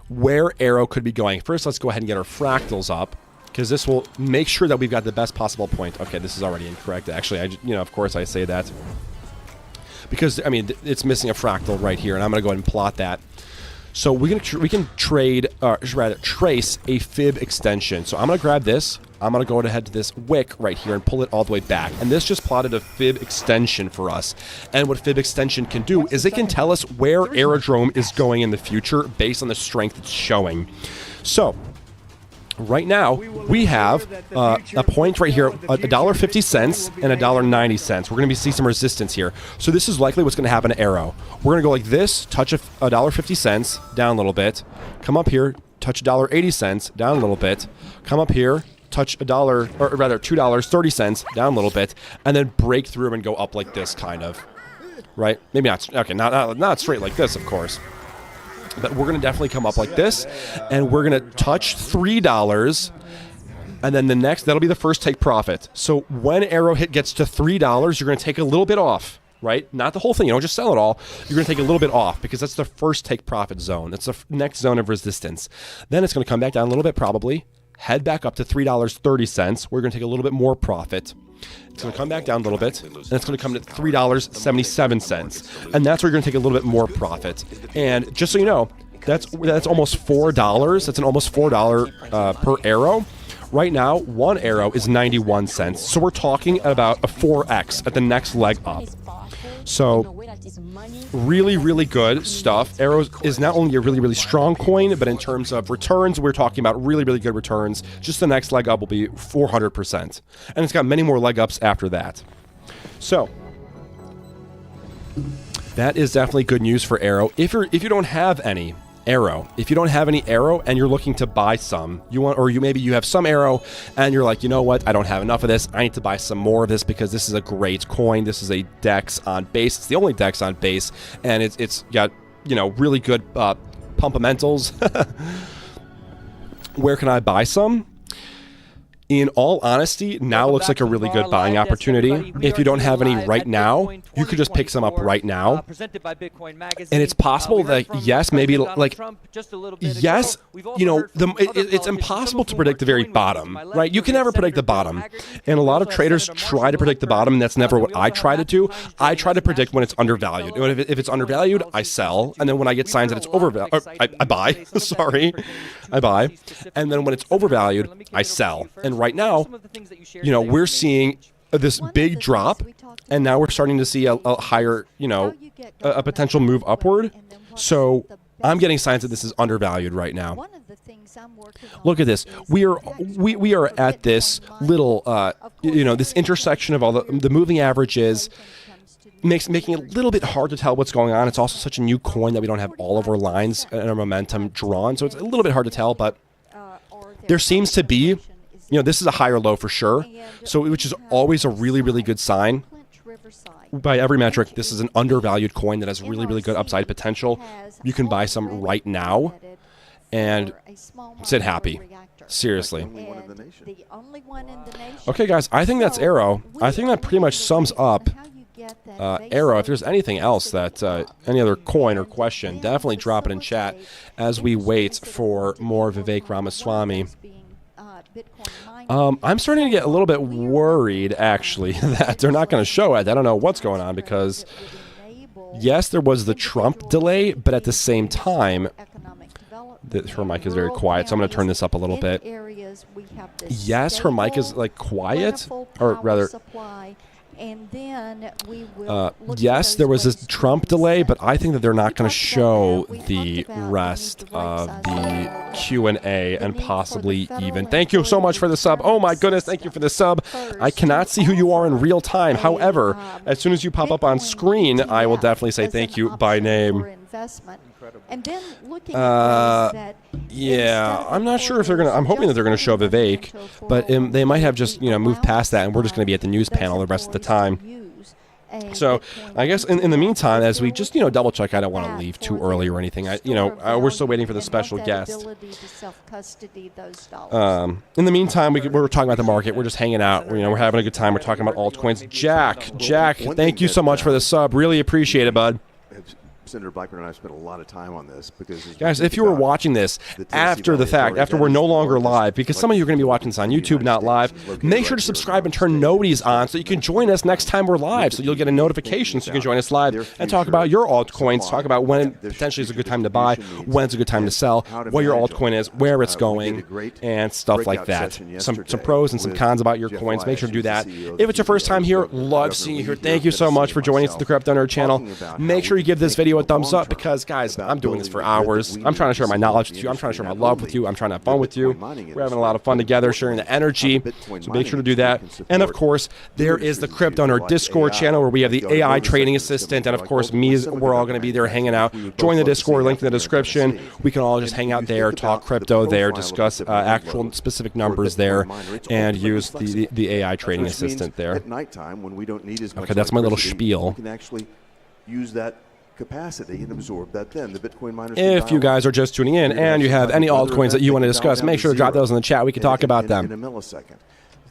where Aero could be going. First, let's go ahead and get our fractals up, because this will make sure that we've got the best possible point. Okay, this is already incorrect. Actually, of course I say that because, I mean, it's missing a fractal right here, and I'm going to go ahead and plot that. So we can trace a fib extension. So I'm going to grab this. I'm going to go ahead to this wick right here and pull it all the way back. And this just plotted a fib extension for us. And what fib extension can do is it can tell us where Aerodrome is going in the future based on the strength it's showing. So right now, we have a point right here, $1.50 and $1.90. We're going to see some resistance here. So this is likely what's going to happen to Aero. We're going to go like this, touch $1.50, down a little bit. Come up here, touch $1.80, down a little bit. Come up here, touch $2.30, down a little bit. And then break through and go up like this, kind of. Right? Maybe not. Okay, not straight like this, of course. But we're going to definitely come up like this, and we're going to touch $3, and then that'll be the first take profit. So when Aero gets to $3, you're going to take a little bit off, right? Not the whole thing. You don't just sell it all. You're going to take a little bit off because that's the first take profit zone. That's the next zone of resistance. Then it's going to come back down a little bit probably, head back up to $3.30. We're going to take a little bit more profit. It's going to come back down a little bit, and it's going to come to $3.77. And that's where you're going to take a little bit more profit. And just so you know, that's almost $4. That's an almost $4 per Aero. Right now, one Aero is 91 cents. So we're talking about a 4x at the next leg up. So really, really good stuff. Arrow is not only a really, really strong coin, but in terms of returns, we're talking about really, really good returns. Just the next leg up will be 400%. And it's got many more leg ups after that. So that is definitely good news for Arrow. If you don't have any Arrow, and you're looking to buy some, maybe you have some Arrow and you're like, you know what, I don't have enough of this, I need to buy some more of this because this is a great coin. This is a DEX on base. It's the only DEX on base, and it's got, really good pumpamentals. Where can I buy some? In all honesty, now looks like a really good buying opportunity. If you don't have any right now, you could just pick some up right now. And it's possible that, yes, maybe like, yes, it's impossible to predict the very bottom, right? You can never predict the bottom. And a lot of traders try to predict the bottom, and that's never what I try to do. I try to predict when it's undervalued. If it's undervalued, I sell. And then when I get signs that it's overvalued, I buy. Sorry. I buy. And then when it's overvalued, I sell. And right now, we're seeing this big drop, and now we're starting to see a higher, a potential move upward. So I'm getting signs that this is undervalued right now. Look at this. We are at this little, this intersection of all the moving averages. Making it a little bit hard to tell what's going on. It's also such a new coin that we don't have all of our lines and our momentum drawn, so it's a little bit hard to tell, but there seems to be, this is a higher low for sure, so which is always a really, really good sign. By every metric, this is an undervalued coin that has really, really good upside potential. You can buy some right now and sit happy. Seriously. Okay, guys, I think that's Arrow. I think that pretty much sums up Arrow. If there's anything else that any other coin or question, definitely drop it in chat as we wait for more Vivek Ramaswamy. I'm starting to get a little bit worried, actually, that they're not going to show it. I don't know what's going on because, yes, there was the Trump delay, but at the same time, her mic is very quiet, so I'm going to turn this up a little bit. Yes, her mic is like quiet, or rather, yes, there was this Trump delay, but I think that they're not going to show the rest of the Q&A and possibly even. Thank you so much for the sub. Oh my goodness, thank you for the sub. I cannot see who you are in real time. However, as soon as you pop up on screen, I will definitely say thank you by name. Yeah, I'm not sure if they're gonna. I'm hoping that they're gonna show Vivek, but they might have just moved past that, and we're just gonna be at the news panel the rest of the time. So I guess in the meantime, as we just double check, I don't want to leave too early or anything. We're still waiting for the special guest. In the meantime, we're talking about the market. We're just hanging out. We're having a good time. We're talking about altcoins. Jack, thank you so much for the sub. Really appreciate it, bud. Senator Blackburn and I spent a lot of time on this because, guys, if you were watching this after the fact, after we're no longer live, because some of you are going to be watching this on YouTube, not live, make sure to subscribe and turn noties on so you can join us next time we're live. So you'll get a notification so you can join us live and talk about your altcoins, talk about when potentially is a good time to buy, when it's a good time to sell, what your altcoin is, where it's going, and stuff like that. Some pros and some cons about your coins. Make sure to do that. If it's your first time here, love seeing you here. Thank you so much for joining us at the Crypto Nerd channel. Make sure you give this video a thumbs up because, guys, I'm doing this for hours. I'm trying to share my knowledge with you. I'm trying to share my love with you. I'm trying to have fun with you. We're having a lot of fun together, sharing the energy. So make sure to do that. And, of course, there is the Crypto Nerd Discord channel where we have the AI trading assistant. And, of course, we're all going to be there hanging out. Join the Discord, link in the description. We can all just hang out there, talk crypto there, discuss actual specific numbers there, and use the AI trading assistant there. Okay, that's my little spiel. We can actually use that capacity and absorb that then. The Bitcoin miners. If you guys are just tuning in and you have any altcoins that you want to discuss, make sure to drop those in the chat. We can talk about them. In a millisecond.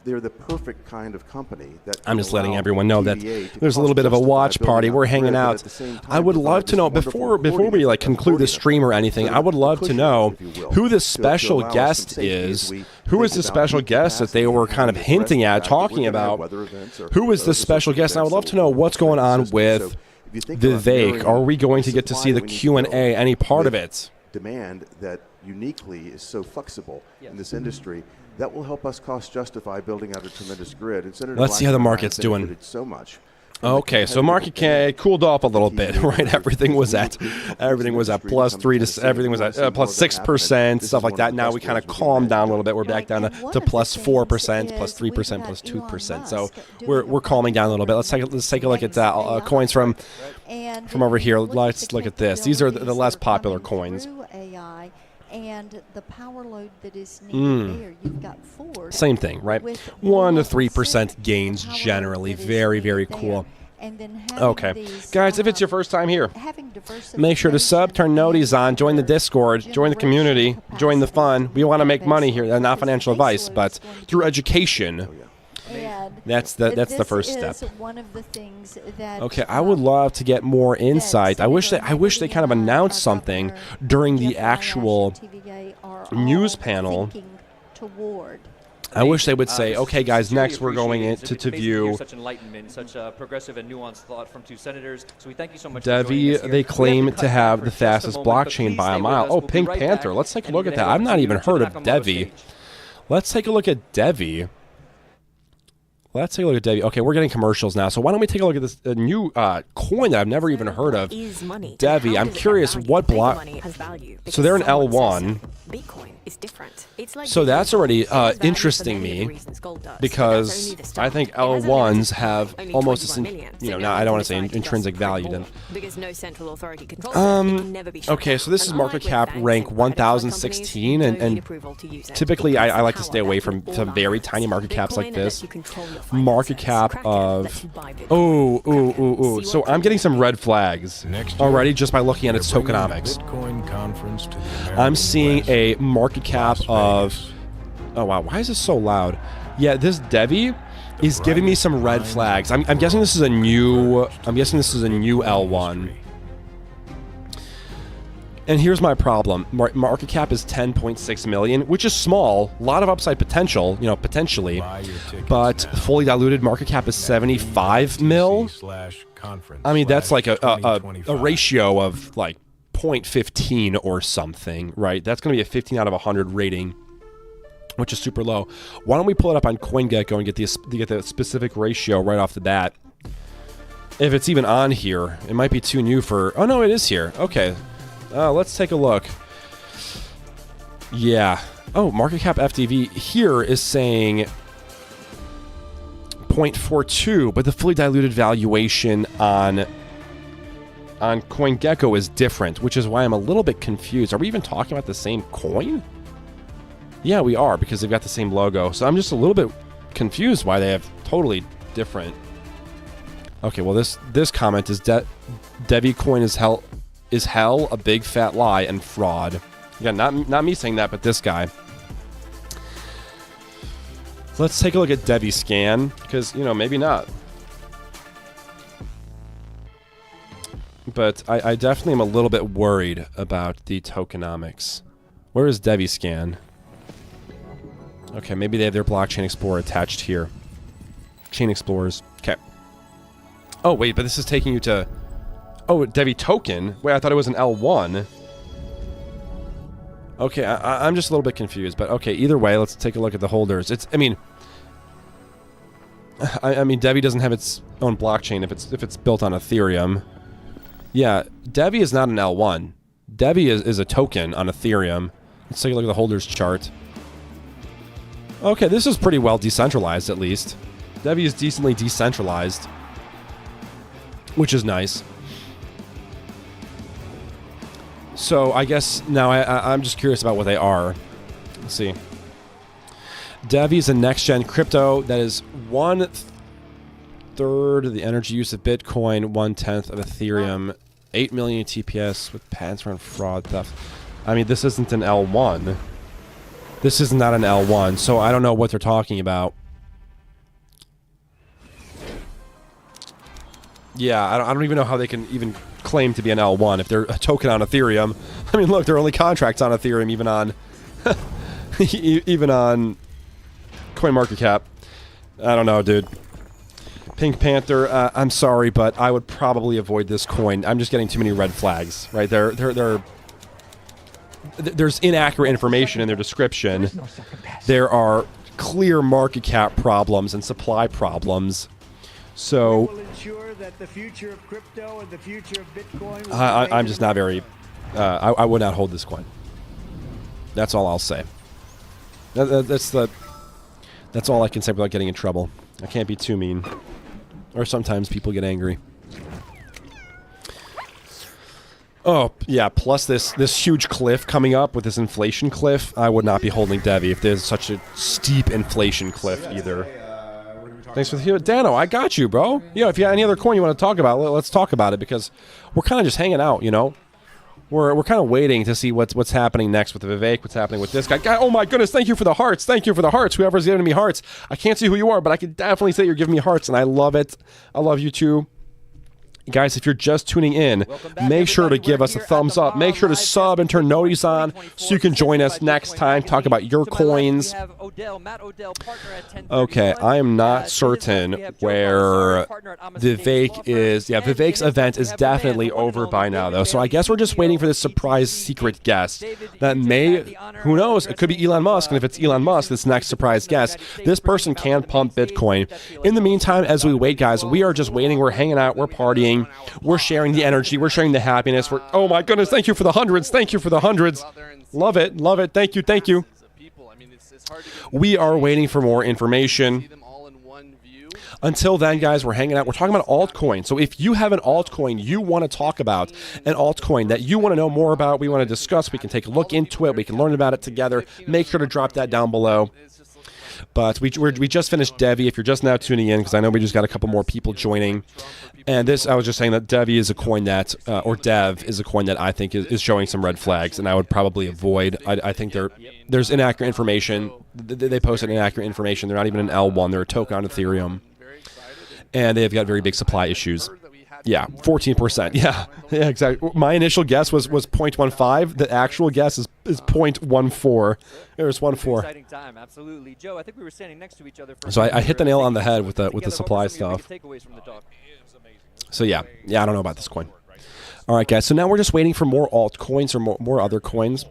They're the perfect kind of company that I'm just letting everyone know that there's a little bit of a watch party. We're hanging out. I would love to know before we conclude the stream or anything. I would love to know who the special guest is. Who is the special guest that they were kind of hinting at, talking about? Who is the special guest? And I would love to know what's going on with Vivek. Are we going to get to see the Q&A, any part of it? Demand that uniquely is so flexible in this industry that will help us cost justify building out a tremendous grid. And let's see how the market's doing. So much Okay, so market cap cooled off a little bit, right? Everything was at +3 to everything was at +6%, stuff like that. Now we kind of calmed down a little bit. We're back down to +4%, +3%, +2%. So we're calming down a little bit. Let's take a look at coins from over here. Let's look at this. These are the less popular coins. And the power load that is needed there, you've got Ford. Same thing, right? 1 to 3% gains generally. Very, very cool. Okay. Guys, if it's your first time here, make sure to sub, turn noties on, join the Discord, join the community, join the fun. We want to make money here. Not financial advice, but through education. That's the first step. Okay, I would love to get more insight. I wish they kind of announced something during the actual news panel. I wish they would say, okay, guys, next we're going to view such enlightenment, such a progressive and nuanced thought from two senators. So we thank you so much. Devi, they claim to have the fastest blockchain by a mile. Oh, Pink Panther. Let's take a look at that. I've not even heard of Devi. Let's take a look at Devi. Let's take a look at Devi. Okay, we're getting commercials now, so why don't we take a look at this new coin that I've never even heard of. Devi, I'm curious what block. So they're an L1. Bitcoin is different. It's like so that's already interesting me because I think L1s have almost, now I don't want to say intrinsic value to them. Because no central authority controls it can never be okay, so this is market cap rank 1016, and typically I like to stay away from very tiny market caps like this. Market cap of so I'm getting some red flags already just by looking at its tokenomics. I'm seeing a market cap of oh wow, why is this so loud? Yeah, this Devi is giving me some red flags. I'm guessing this is a new L1. And here's my problem. Market cap is 10.6 million, which is small. A lot of upside potential, potentially. But fully diluted market cap is 75 mil. I mean, that's like a ratio of like 0.15 or something, right? That's going to be a 15 out of 100 rating, which is super low. Why don't we pull it up on CoinGecko and get the specific ratio right off the bat? If it's even on here, it might be too new for... Oh, no, it is here. Okay. Let's take a look. Yeah. Oh, market cap FDV here is saying 0.42, but the fully diluted valuation on CoinGecko is different, which is why I'm a little bit confused. Are we even talking about the same coin? Yeah, we are, because they've got the same logo. So I'm just a little bit confused why they have totally different. Okay, well this comment is Devi coin is hell, a big fat lie and fraud. Again, not me saying that, but this guy. Let's take a look at Devi scan, because maybe not. But I definitely am a little bit worried about the tokenomics. Where is Devi scan? Okay, maybe they have their blockchain explorer attached here. Chain explorers. Okay. Oh wait, but this is taking you to. Oh, Devi token? Wait, I thought it was an L1. Okay, I'm just a little bit confused, but okay, either way, let's take a look at the holders. I mean, Devi doesn't have its own blockchain if it's built on Ethereum. Yeah, Devi is not an L1. Devi is a token on Ethereum. Let's take a look at the holders chart. Okay, this is pretty well decentralized, at least. Devi is decently decentralized, which is nice. So I guess now I'm just curious about what they are. Let's see. Devi is a next-gen crypto that is 1/3 of the energy use of Bitcoin, 1/10 of Ethereum, 8 million TPS with patents around fraud, theft. I mean, this isn't an L1. This is not an L1, so I don't know what they're talking about. Yeah, I don't even know how they can even claim to be an L1 if they're a token on Ethereum. I mean, look, there are only contracts on Ethereum, even on even on CoinMarketCap. I don't know, dude. Pink Panther, I'm sorry, but I would probably avoid this coin. I'm just getting too many red flags, right? There's inaccurate information in their description. There are clear market cap problems and supply problems. So that the future of crypto and the future of Bitcoin? I'm just not very. I would not hold this coin. That's all I'll say. That's all I can say without getting in trouble. I can't be too mean. Or sometimes people get angry. Oh, yeah, plus this huge cliff coming up with this inflation cliff. I would not be holding Devi if there's such a steep inflation cliff either. Thanks for the here. Dano, I got you, bro. If you have any other coin you want to talk about, let's talk about it because we're kind of just hanging out, We're kind of waiting to see what's happening next with the Vivek, what's happening with this guy. Oh my goodness, thank you for the hearts. Thank you for the hearts. Whoever's giving me hearts. I can't see who you are, but I can definitely say you're giving me hearts, and I love it. I love you too. Guys, if you're just tuning in, make sure to give us a thumbs up. Make sure to sub and turn notice on so you can join us next time, talk about your coins. Okay, I am not certain where Vivek is. Yeah, Vivek's event is definitely over by now, though. So I guess we're just waiting for this surprise secret guest that may, who knows, it could be Elon Musk. And if it's Elon Musk, this next surprise guest, this person can pump Bitcoin. In the meantime, as we wait, guys, we are just waiting. We're hanging out. We're partying. We're sharing the energy. We're sharing the happiness. Oh my goodness, thank you for the hundreds. Thank you for the hundreds. Love it. Love it. Thank you. Thank you. We are waiting for more information. Until then, guys, we're hanging out. We're talking about altcoin. So if you have an altcoin you want to talk about, an altcoin that you want to know more about, we want to discuss, we can take a look into it, we can learn about it together, make sure to drop that down below. But we just finished Devi. If you're just now tuning in, because I know we just got a couple more people joining. And this, I was just saying that Devi is a coin that, or Dev is a coin that I think is showing some red flags, and I would probably avoid. I think there's inaccurate information. They posted inaccurate information. They're not even an L1. They're a token on Ethereum. And they've got very big supply issues. Yeah, 14%. Yeah, exactly. My initial guess was 0.15. The actual guess is 0.14. There's 1.4. Exciting time, absolutely. Joe, I think we were standing next to each other. So I hit the nail on the head with the supply stuff. So yeah, I don't know about this coin. All right, guys. So now we're just waiting for more altcoins or more other coins.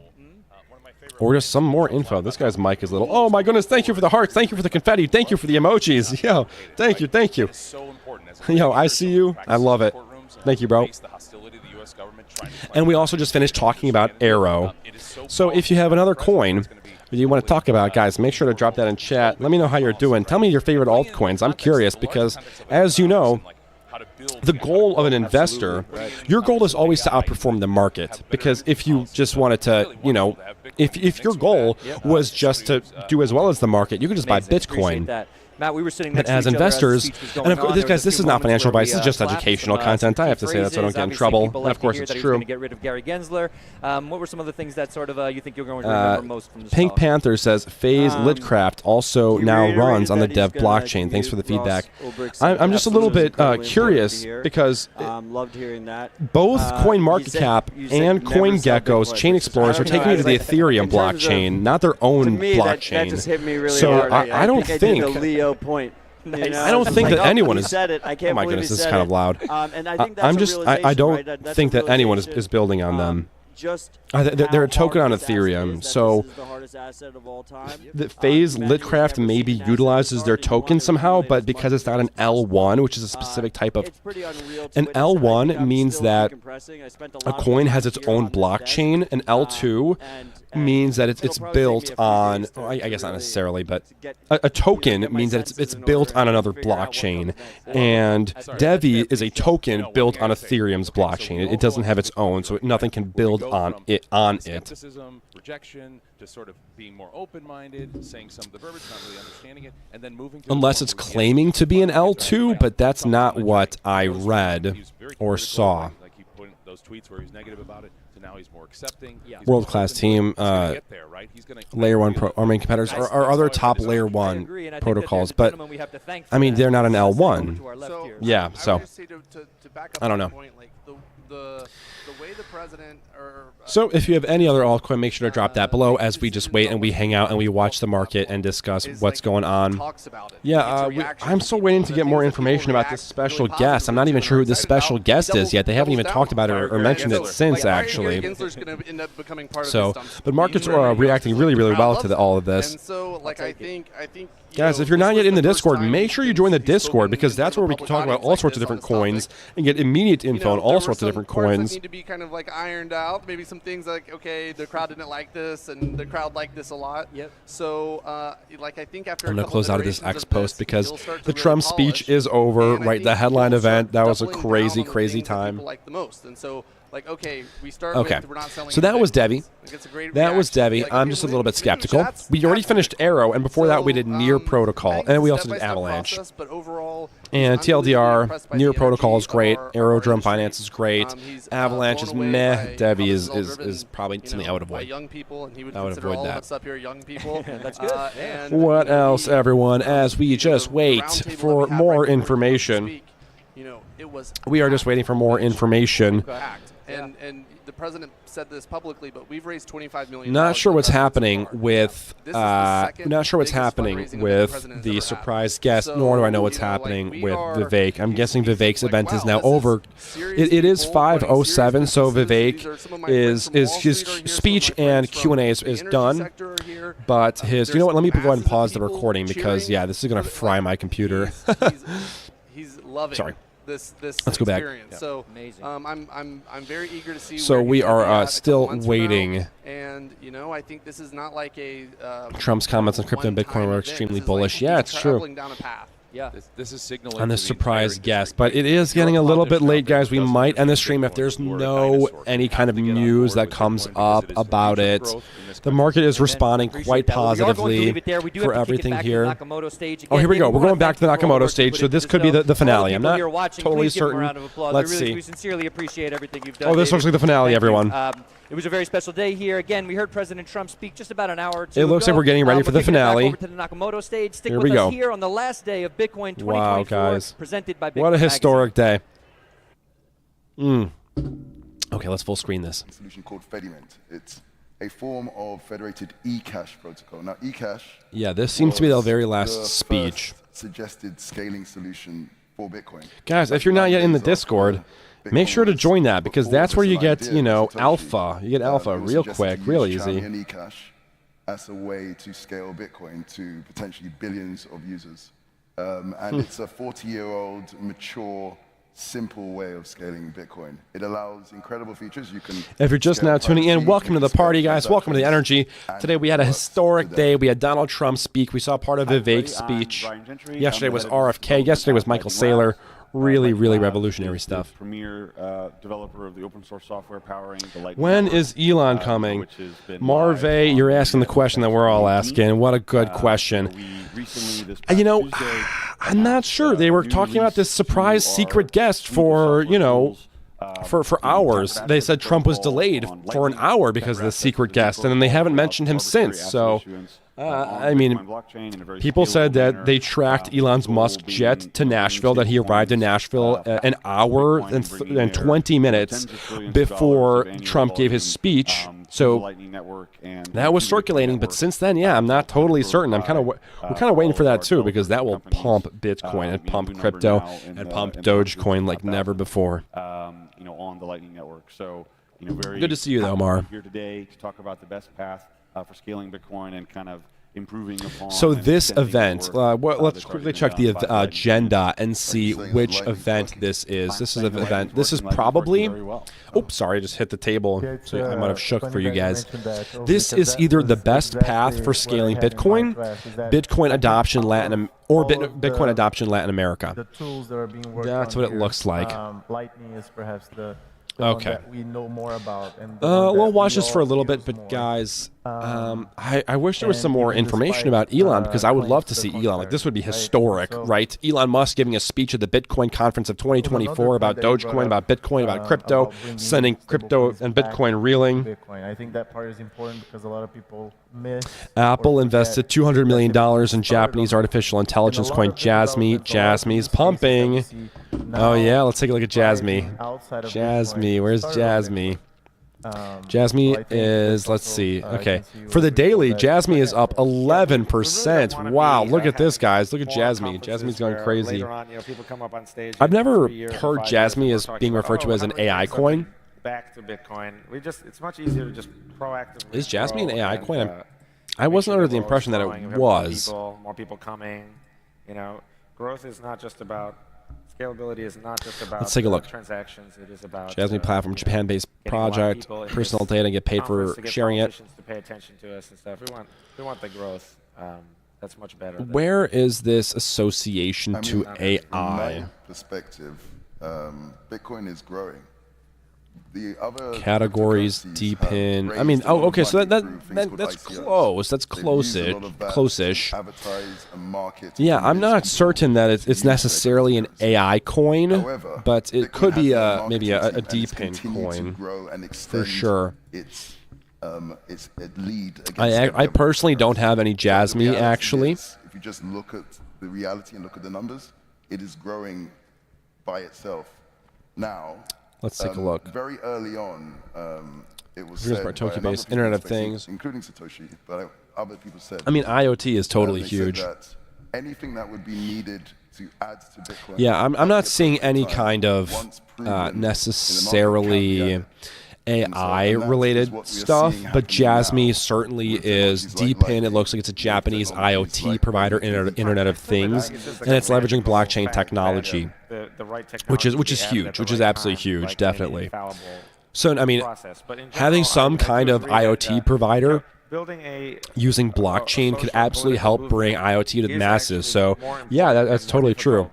Or just some more info. This guy's mic is little. Oh my goodness, thank you for the hearts. Thank you for the confetti. Thank you for the emojis. Yo, thank you. Yo, I see you. I love it. Thank you, bro. And we also just finished talking about Arrow. So if you have another coin that you want to talk about, guys, make sure to drop that in chat. Let me know how you're doing. Tell me your favorite altcoins. I'm curious because, as you know, the goal of an investor, your goal is always to outperform the market. Because if you just wanted to, if your goal was just to do as well as the market, you could just buy Bitcoin. Matt, we were sitting next as to each investors, other and of course, guys, this is not financial advice. This is just educational content. I have to say that so I don't get in trouble. And of course, it's true. Get rid of Gary Gensler. What were some of the things that sort of you think you're going to remember most from this Pink talk? Panther says Phase Litcraft also now runs on the Dev blockchain. Thanks for the feedback. I'm just a little bit curious because loved hearing that. Both CoinMarketCap and CoinGecko's chain explorers are taking me to the Ethereum blockchain, not their own blockchain. That just hit me really so hard. I don't think the Leo point. I don't think that anyone is. Said it. I can't oh my goodness, this is kind of loud. And I think I don't think that anyone is building on them. They're a token on Ethereum, so the Phase Litcraft maybe utilizes their token somehow, but because it's not an L1, which is a specific type of... An L1 means that a coin has its own blockchain. An L2 means that it's built on... Well, I guess not necessarily, but a token means that it's built on another blockchain. And Devi is a token built on Ethereum's blockchain. It doesn't have its own, so nothing can build on it. Skepticism, rejection, to sort of being more open-minded, saying some of the verbiage, not really understanding it, and then moving to unless it's claiming to be an L2, but that's not what I read or saw. Like he put those tweets where he's negative about it, so now he's more accepting. World-class team, layer 1 our main competitors are other top layer 1 protocols, but I mean they're not an L1. Yeah, so I don't know. the way the president So if you have any other altcoin, make sure to drop that below as we just wait and we hang out and we watch the market and discuss what's going on. Yeah, I'm still waiting to get more information about this special guest. I'm not even sure who this special guest is yet. They haven't even talked about it or mentioned it since, actually. So, but markets are reacting really, really well to all of this. And so, like, I think guys, if you're not yet in the Discord, make sure you join the Discord because that's where we can talk about all sorts of different coins and get immediate info on all sorts of different coins. Need to be kind of like ironed out. Maybe some things like, okay, the crowd didn't like this, and the crowd liked this a lot. Yep. So, like, I think after I'm going to close out of this X post because the Trump speech is over. Right, the headline event, that was a crazy, crazy time. Like the most, and so. Like, okay, we start with, we're not selling so that was Debbie. Like, that was Debbie. Like, I'm just a little bit skeptical. We already finished Arrow, and before that we did Near Protocol, and we also did Avalanche. But overall, and TLDR, Near Protocol is great. Aerodrome Finance is great. Avalanche is meh. Debbie is probably something I would avoid. Young people, and he would I would consider avoid all that. of us up here young people. That's good. What else, everyone? As we just wait for more information. We are just waiting for more information. And the president said this publicly, but we've raised $25 million. Not sure what's happening with. Not sure what's happening with the surprise guest. Nor do I know what's happening with Vivek. I'm guessing Vivek's event is now over. It is 5:07, so Vivek is his speech and Q&A is done. But his, you know what? Let me go ahead and pause the recording because this is gonna fry my computer. He's loving. Sorry. This Let's go back. experience. So I'm very eager to see. So where we are at still waiting. And I think this is not like a Trump's comments on crypto and Bitcoin were extremely bullish. Yeah, it's true. Down a path. Yeah, this is signaling on the surprise guest, but it is getting a little bit late, guys. We might end the stream if there's any kind of news that comes up about it. The market is responding quite positively for everything here. Oh, here we go. We're going back to the Nakamoto stage, so this could be the finale. I'm not totally certain. Let's see. We sincerely appreciate everything you've done. Oh, this looks like the finale, everyone. It was a very special day here. Again, we heard President Trump speak just about an hour or two ago. It looks like we're getting ready for the finale. Over to the Nakamoto stage. Stick here with we go. us here on the last day of Bitcoin 2024, wow, guys. presented by Bitcoin What a historic Magazine. day. Okay, let's full screen this. A solution called Fediment. It's a form of federated eCash protocol. Now, eCash. Yeah, this seems to be the very last speech. Suggested scaling solution for Bitcoin. Guys, if you're not yet in the Discord, make sure to join that because that's where you get, alpha. You get alpha real quick, real easy. eCash as a way to scale Bitcoin to potentially billions of users. And it's a 40-year-old, mature, simple way of scaling Bitcoin. It allows incredible features. You can. If you're just now tuning in, welcome to the party, guys. Welcome to the energy. Today we had a historic day. We had Donald Trump speak. We saw part of Vivek's speech. Yesterday was RFK. Yesterday was Michael Saylor. Really, really revolutionary stuff. Premier developer of the open source software powering the Lightning When Network, is Elon coming? Marve, you're asking the question that we're all asking. What a good question. I'm not sure. They were talking about this surprise secret guest for, for hours. They said Trump was delayed for an hour because of the secret guest, and then they haven't mentioned him since. So, people said that they tracked Elon Musk jet to Nashville, that he arrived in Nashville an hour and 20 minutes before Trump gave his speech. So that was circulating, but since then, I'm not totally certain. We're kind of waiting for that too, because that will pump Bitcoin and pump crypto and pump Dogecoin like never before. On the Lightning Network. So, very good to see you, though, Mar. Here today to talk about the best path for scaling Bitcoin and kind of improving upon. So this event, let's quickly check the agenda and see which event this is. This is an event. This is probably. Oops, sorry, I just hit the table, so I might have shook for you guys. This is either the best path for scaling Bitcoin, Bitcoin adoption Bitcoin adoption Latin America. That's what it looks like. Lightning is perhaps the okay. that we know more about. And we'll watch this for a little bit, but guys, I wish there was some more information about Elon, because I would love to see Elon. Like, this would be historic, right? Elon Musk giving a speech at the Bitcoin conference of 2024 about Dogecoin, about Bitcoin, about crypto, sending crypto and Bitcoin reeling. I think that part is important because a lot of people miss. Apple invested $200 million in Japanese artificial intelligence coin Jasmy. Jasmy's pumping. Oh yeah, let's take a look at Jasmy. outside of Jasmy, Bitcoin where's started already. Jasmy? Jasmy So I think is, there's let's also, see, I okay. can see For the with daily, that Jasmy is up 11%. Wow, look at this, guys. Look at more Jasmy. conferences Jasmy's going where crazy. Later on, people come up on stage. I've in never 3 years, heard 5 years, Jasmy and we're as talking being about, referred to as how an do we AI bring something coin. back to Bitcoin. It's much easier to just proactively. Is Jasmy an grow AI and, coin? I make wasn't sure under the the world's impression that growing, it we have more was. more people coming. Growth is not just about scalability. Is not just about Let's take a look. transactions. It is about Jasmy platform, Japan-based getting a lot of project, people in personal this data, get paid for conference to get sharing it. politicians to pay attention to us and stuff. We want the growth. That's much better. Where is this association to From AI? my perspective, Bitcoin is growing. The other Categories, deepen. I mean, oh, okay, so that's close. That's close-ish. Yeah, I'm not certain that it's necessarily an AI coin, but it could be maybe a deepen coin for sure. I personally don't have any Jasmy actually. If you just look at the reality and look at the numbers, it is growing by itself. Now, let's take a look. Very early on, it was Here's said our by a number Tokyo-based of people, Internet of Things. including Satoshi, but other people said. I mean, IoT is totally they said huge. that anything that would be needed to add to Bitcoin. Yeah, I'm not seeing any kind of necessarily AI-related stuff, but Jasmy certainly is deep in. It looks like it's a Japanese IoT provider, Internet of Things, and it's leveraging blockchain technology, which is huge, which is absolutely huge, definitely. So, I mean, having some kind of IoT provider using blockchain could absolutely help bring IoT to the masses. So, yeah, that's totally true.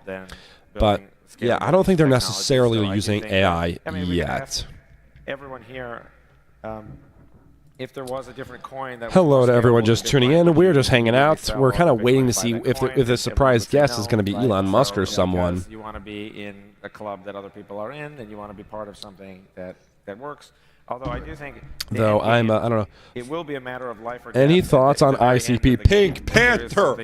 But, yeah, I don't think they're necessarily using AI yet. Everyone here, if there was a different coin that hello to everyone just tuning in. We're just hanging out. We're kind of waiting to see if the surprise guest is going to be Elon Musk or someone. You want to be in a club that other people are in, and you want to be part of something that works. Although I do think, though I don't know. It will be a matter of life or death. Any thoughts on ICP? Pink Panther.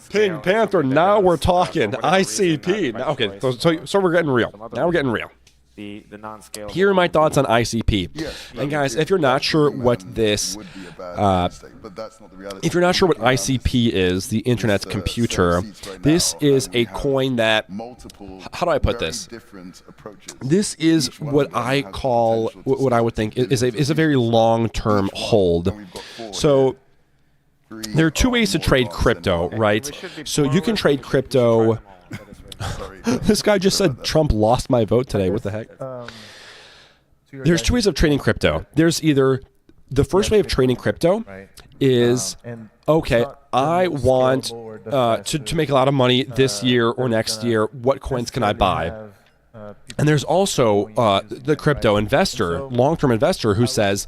Pink Panther. Now we're talking ICP. Now, okay, so we're getting real. Now we're getting real. The non-scalable. Here are my thoughts on ICP. And guys, if you're not sure what this, if you're not sure what ICP is, the Internet Computer, this is a coin that, how do I put this? This is what I call, what I would think is a very long-term hold. So there are two ways to trade crypto, right? So you can trade crypto. This guy just said Trump lost my vote today. What the heck? There's two ways of trading crypto. There's either the first way of trading crypto is, okay, I want to make a lot of money this year or next year. What coins can I buy? And there's also the crypto investor, long-term investor, who says,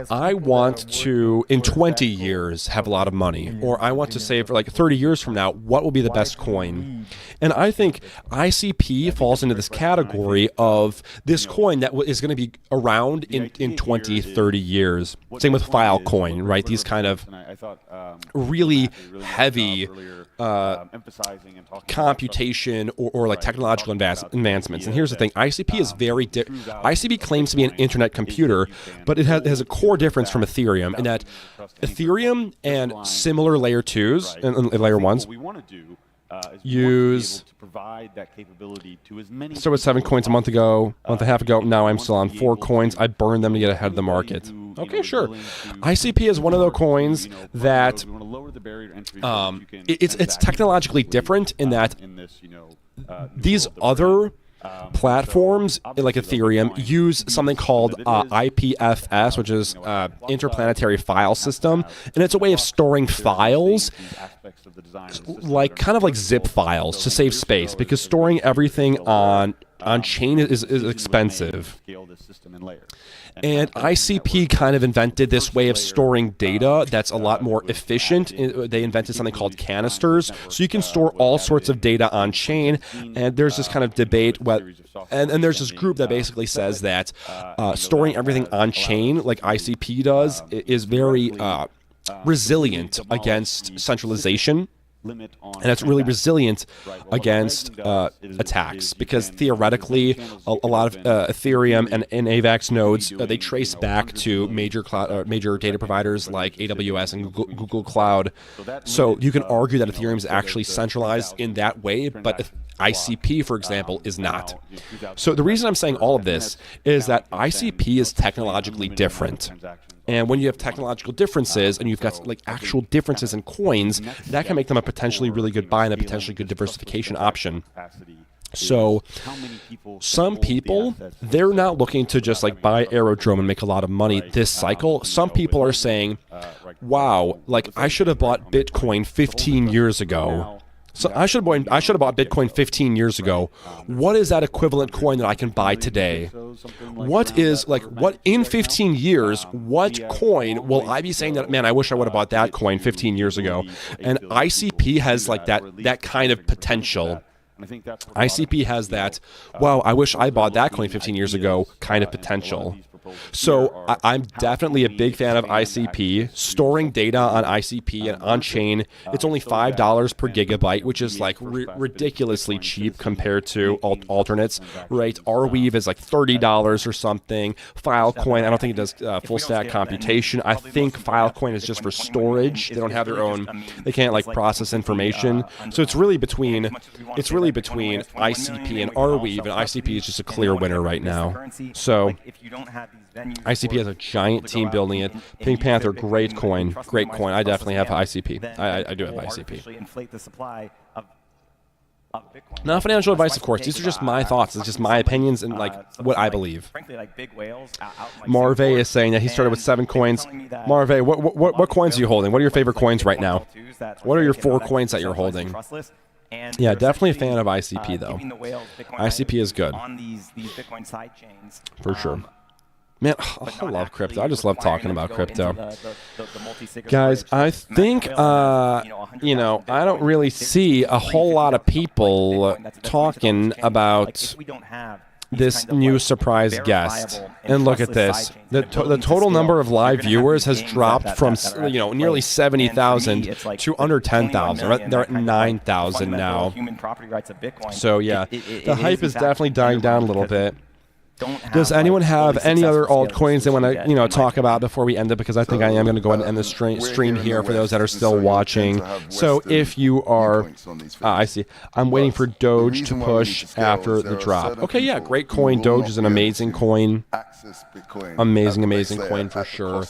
I want to, in 20 years, have a lot of money, or I want to save for like 30 years from now, what will be the best coin? And I think ICP falls into this category of this coin that is going to be around in 20, 30 years. Same with Filecoin, right? These kind of really heavy computation or like technological advancements. And here's the thing, ICP is ICP claims to be an internet computer, but it has a core difference from Ethereum in that Ethereum and similar layer 2s and layer 1s use, so with 7 coins a month and a half ago, now I'm still on 4 coins. I burned them to get ahead of the market. Okay, sure. ICP is one of those coins that it's technologically different in that these other platforms like Ethereum use something called IPFS, which is Interplanetary File System, and it's a way of storing files kind of like zip files to save space, because storing everything on chain is expensive. And ICP kind of invented this way of storing data that's a lot more efficient. They invented something called canisters, so you can store all sorts of data on chain. And there's this kind of debate, and there's this group that basically says that storing everything on chain, like ICP does, is very resilient against centralization. limit on and it's really resilient Right. Well, against what the lightning does attacks, is you because can- theoretically a lot of Ethereum and AVAX nodes, doing, they trace back to major major data providers like AWS and Google Cloud. So you can argue that Ethereum is actually centralized in that way, but ICP, for example, is not. So the reason I'm saying all of this is that ICP is technologically different. And when you have technological differences and you've got like actual differences in coins, that can make them a potentially really good buy and a potentially good diversification option. So some people, they're not looking to just like buy Aerodrome and make a lot of money this cycle. Some people are saying, wow, like I should have bought Bitcoin 15 years ago. So I should have bought Bitcoin 15 years ago. What is that equivalent coin that I can buy today? What in 15 years, what coin will I be saying that, man, I wish I would have bought that coin 15 years ago? And ICP has like that kind of potential. ICP has that, wow, I wish I bought that coin 15 years ago kind of potential. So I'm definitely a big fan of ICP. Storing data on ICP and on-chain, it's only $5 per gigabyte, which is like ridiculously cheap compared to alternates, right? Arweave is like $30 or something. Filecoin, I don't think it does full stack computation. I think Filecoin is just for storage. They don't have their own, they can't like process information. So it's really between ICP and Arweave, and ICP is just a clear winner right now. So ICP has a giant team building it. Pink Panther, great coin. I definitely have ICP. I do have ICP. Not financial advice, of course. These are just my thoughts. It's just my opinions and like what I believe. Marve is saying that he started with 7 coins. Marve, what coins are you holding? What are your favorite coins right now? What are your 4 coins that you're holding? Yeah, definitely a fan of ICP though. ICP is good. For sure. Man, I love crypto. I just love talking about crypto. Guys, I think, I don't really see a whole lot of people talking about this new surprise guest. And look at this. The total number of live viewers has dropped from, nearly 70,000 to under 10,000. Right? They're at 9,000 now. So, yeah, the hype is definitely dying down a little bit. Does anyone have any other altcoins they want to talk about before we end it? Because I think I am going to go ahead and end the stream here for those that are still watching. So if you are, I see. I'm waiting for Doge to push after the drop. Okay, yeah, great coin. Doge is an amazing coin. Amazing coin for sure.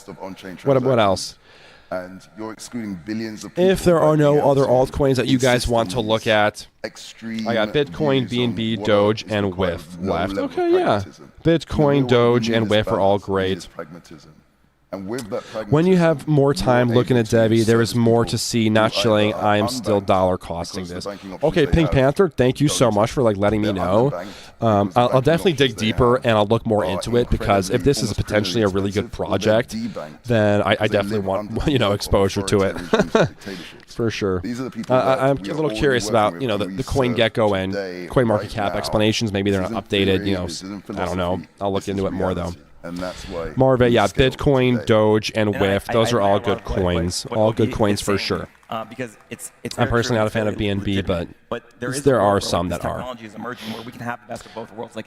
What else? And you're excluding billions of people. If there are no other altcoins that you guys want to look at, I got Bitcoin, BNB, Doge, and WIF left. Okay, yeah. Bitcoin, Doge, and WIF are all great. When you have more time looking at Devi, there is more to see. Not chilling. I am still dollar costing this. Okay, Pink Panther, thank you so much for letting me know. I'll definitely dig deeper and I'll look more into it, because if this is potentially a really good project, then I definitely want exposure to it. For sure. I'm a little curious about the CoinGecko and CoinMarketCap explanations. Maybe they're not updated. I don't know. I'll look into it more though. And that's why Marve, yeah, Bitcoin, Doge, and WIF. Those are all good coins. All good coins for sure. Because it's I'm personally not a fan of BNB, but there are some that are. Technology is emerging where we can have the best of both worlds. Like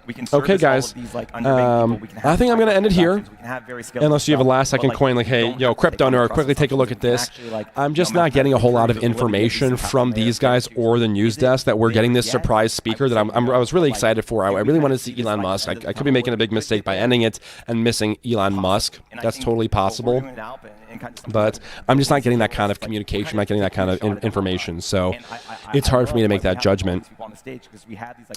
we can okay, guys. I think I'm going to end it here. Unless you have a last second coin, like, hey, crypto nerd, quickly take a look at this. I'm just not getting a whole lot of information from these guys or the news desk that we're getting this surprise speaker that I was really excited for. I really wanted to see Elon Musk. I could be making a big mistake by ending it and missing Elon Musk. That's totally possible. But I'm just not getting that kind of communication, not getting that kind of information. So it's hard for me to make that judgment.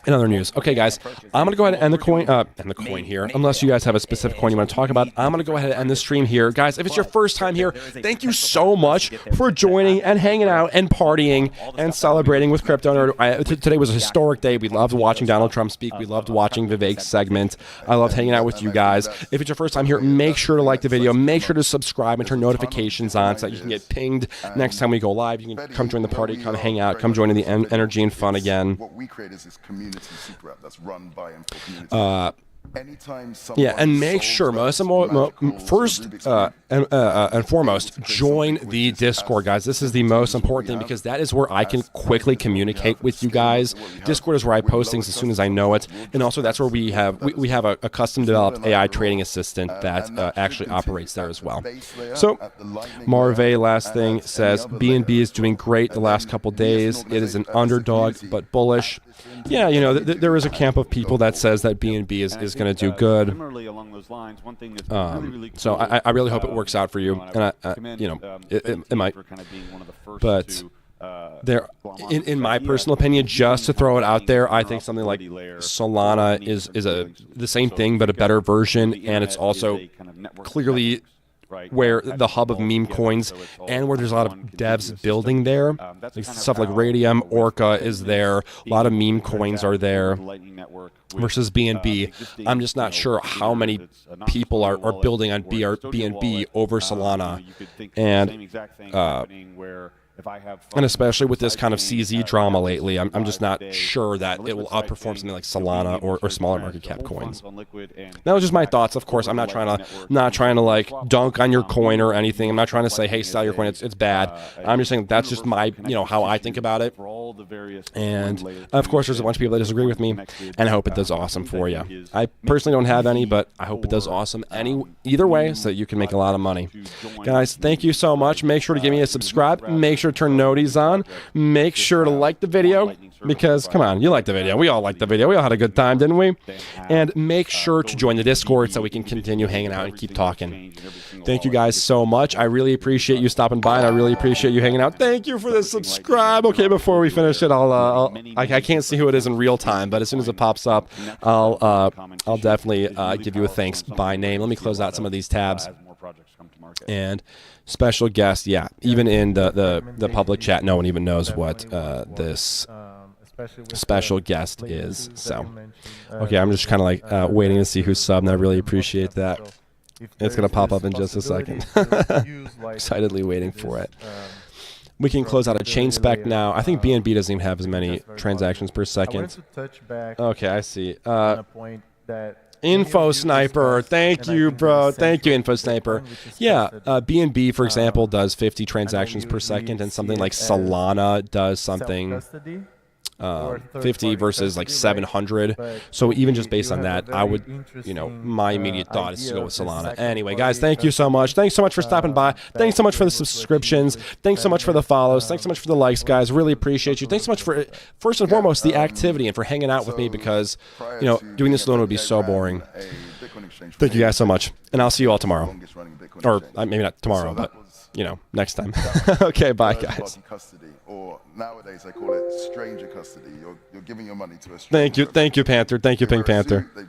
In other news. Okay, guys, I'm going to go ahead and end the coin here. Unless you guys have a specific coin you want to talk about, I'm going to go ahead and end the stream here. Guys, if it's your first time here, thank you so much for joining and hanging out and partying and celebrating with Crypto Nerd. Today was a historic day. We loved watching Donald Trump speak. We loved watching Vivek's segment. I loved hanging out with you guys. If it's your first time here, make sure to like the video. Make sure to subscribe and turn notifications on so that you can get pinged next time we go live. You can come join the party, come hang out, come join in the energy and fun again. What we create is this community super app that's run by and for community. anytime someone Yeah, and make sure, first and foremost, join the Discord, guys. This is the most important thing because that is where I can quickly communicate with you guys. Discord is where I post things as soon as I know it, and also that's where we have a custom developed AI trading assistant that actually operates there as well. So, Marve, last thing, says BNB is doing great the last couple days. It is an underdog but bullish. Yeah, you know, there is a camp of people that says that BNB is going to do good. So I really hope it works out for you, and you know, it might. But there, in my personal opinion, just to throw it out there, I think something like Solana is the same thing but a better version, and it's also clearly where the hub of meme coins and where there's a lot of devs building there. Like stuff like Radium, Orca is there. A lot of meme coins are there. Versus BNB, I'm just not sure how many people are building on BNB over Solana. And especially with this kind of CZ drama lately, I'm just not sure that it will outperform something like Solana or smaller market cap coins. That was just my thoughts. Of course, I'm not trying to like dunk on your coin or anything. I'm not trying to say, hey, sell your coin, it's bad. I'm just saying that's just my, you know, how I think about it. And of course, there's a bunch of people that disagree with me, and I hope it does awesome for you. I personally don't have any, but I hope it does awesome either way, so that you can make a lot of money. Guys, thank you so much. Make sure to give me a subscribe. Make sure to turn noties on. Make sure to like the video because, come on, you like the video. We all liked the video. We all had a good time, didn't we? And make sure to join the Discord so we can continue hanging out and keep talking. Thank you guys so much. I really appreciate you stopping by, and I really appreciate you hanging out. Thank you for the subscribe. Okay, before we finish it, I can't see who it is in real time, but as soon as it pops up, I'll definitely give you a thanks by name. Let me close out some of these tabs. And special guest, yeah, even in the public chat, no one even knows what this special guest is. So, okay, I'm just kind of like waiting to see who's subbed, and I really appreciate that. It's going to pop up in just a second. Excitedly waiting for it. We can close out a chain spec now. I think BNB doesn't even have as many transactions per second. Okay, I see. Info Sniper, thank you, bro. Thank you, Info Sniper. Yeah, BNB, for example, does 50 transactions per second, and something like Solana does something 50 versus like 700. So even just based on that, I would, you know, my immediate thought is to go with Solana. Anyway, guys, thank you so much. Thanks so much for stopping by. Thanks so much for the subscriptions. Thanks so much for the follows. Thanks so much for the likes, guys. Really appreciate you. Thanks so much for, first and foremost, the activity and for hanging out with me because, you know, doing this alone would be so boring. Thank you guys so much. And I'll see you all tomorrow. Or maybe not tomorrow, but, you know, next time. Okay, bye, guys. Or nowadays they call it stranger custody. You're giving your money to a stranger. Thank you, Panther. Thank you, Pink Panther.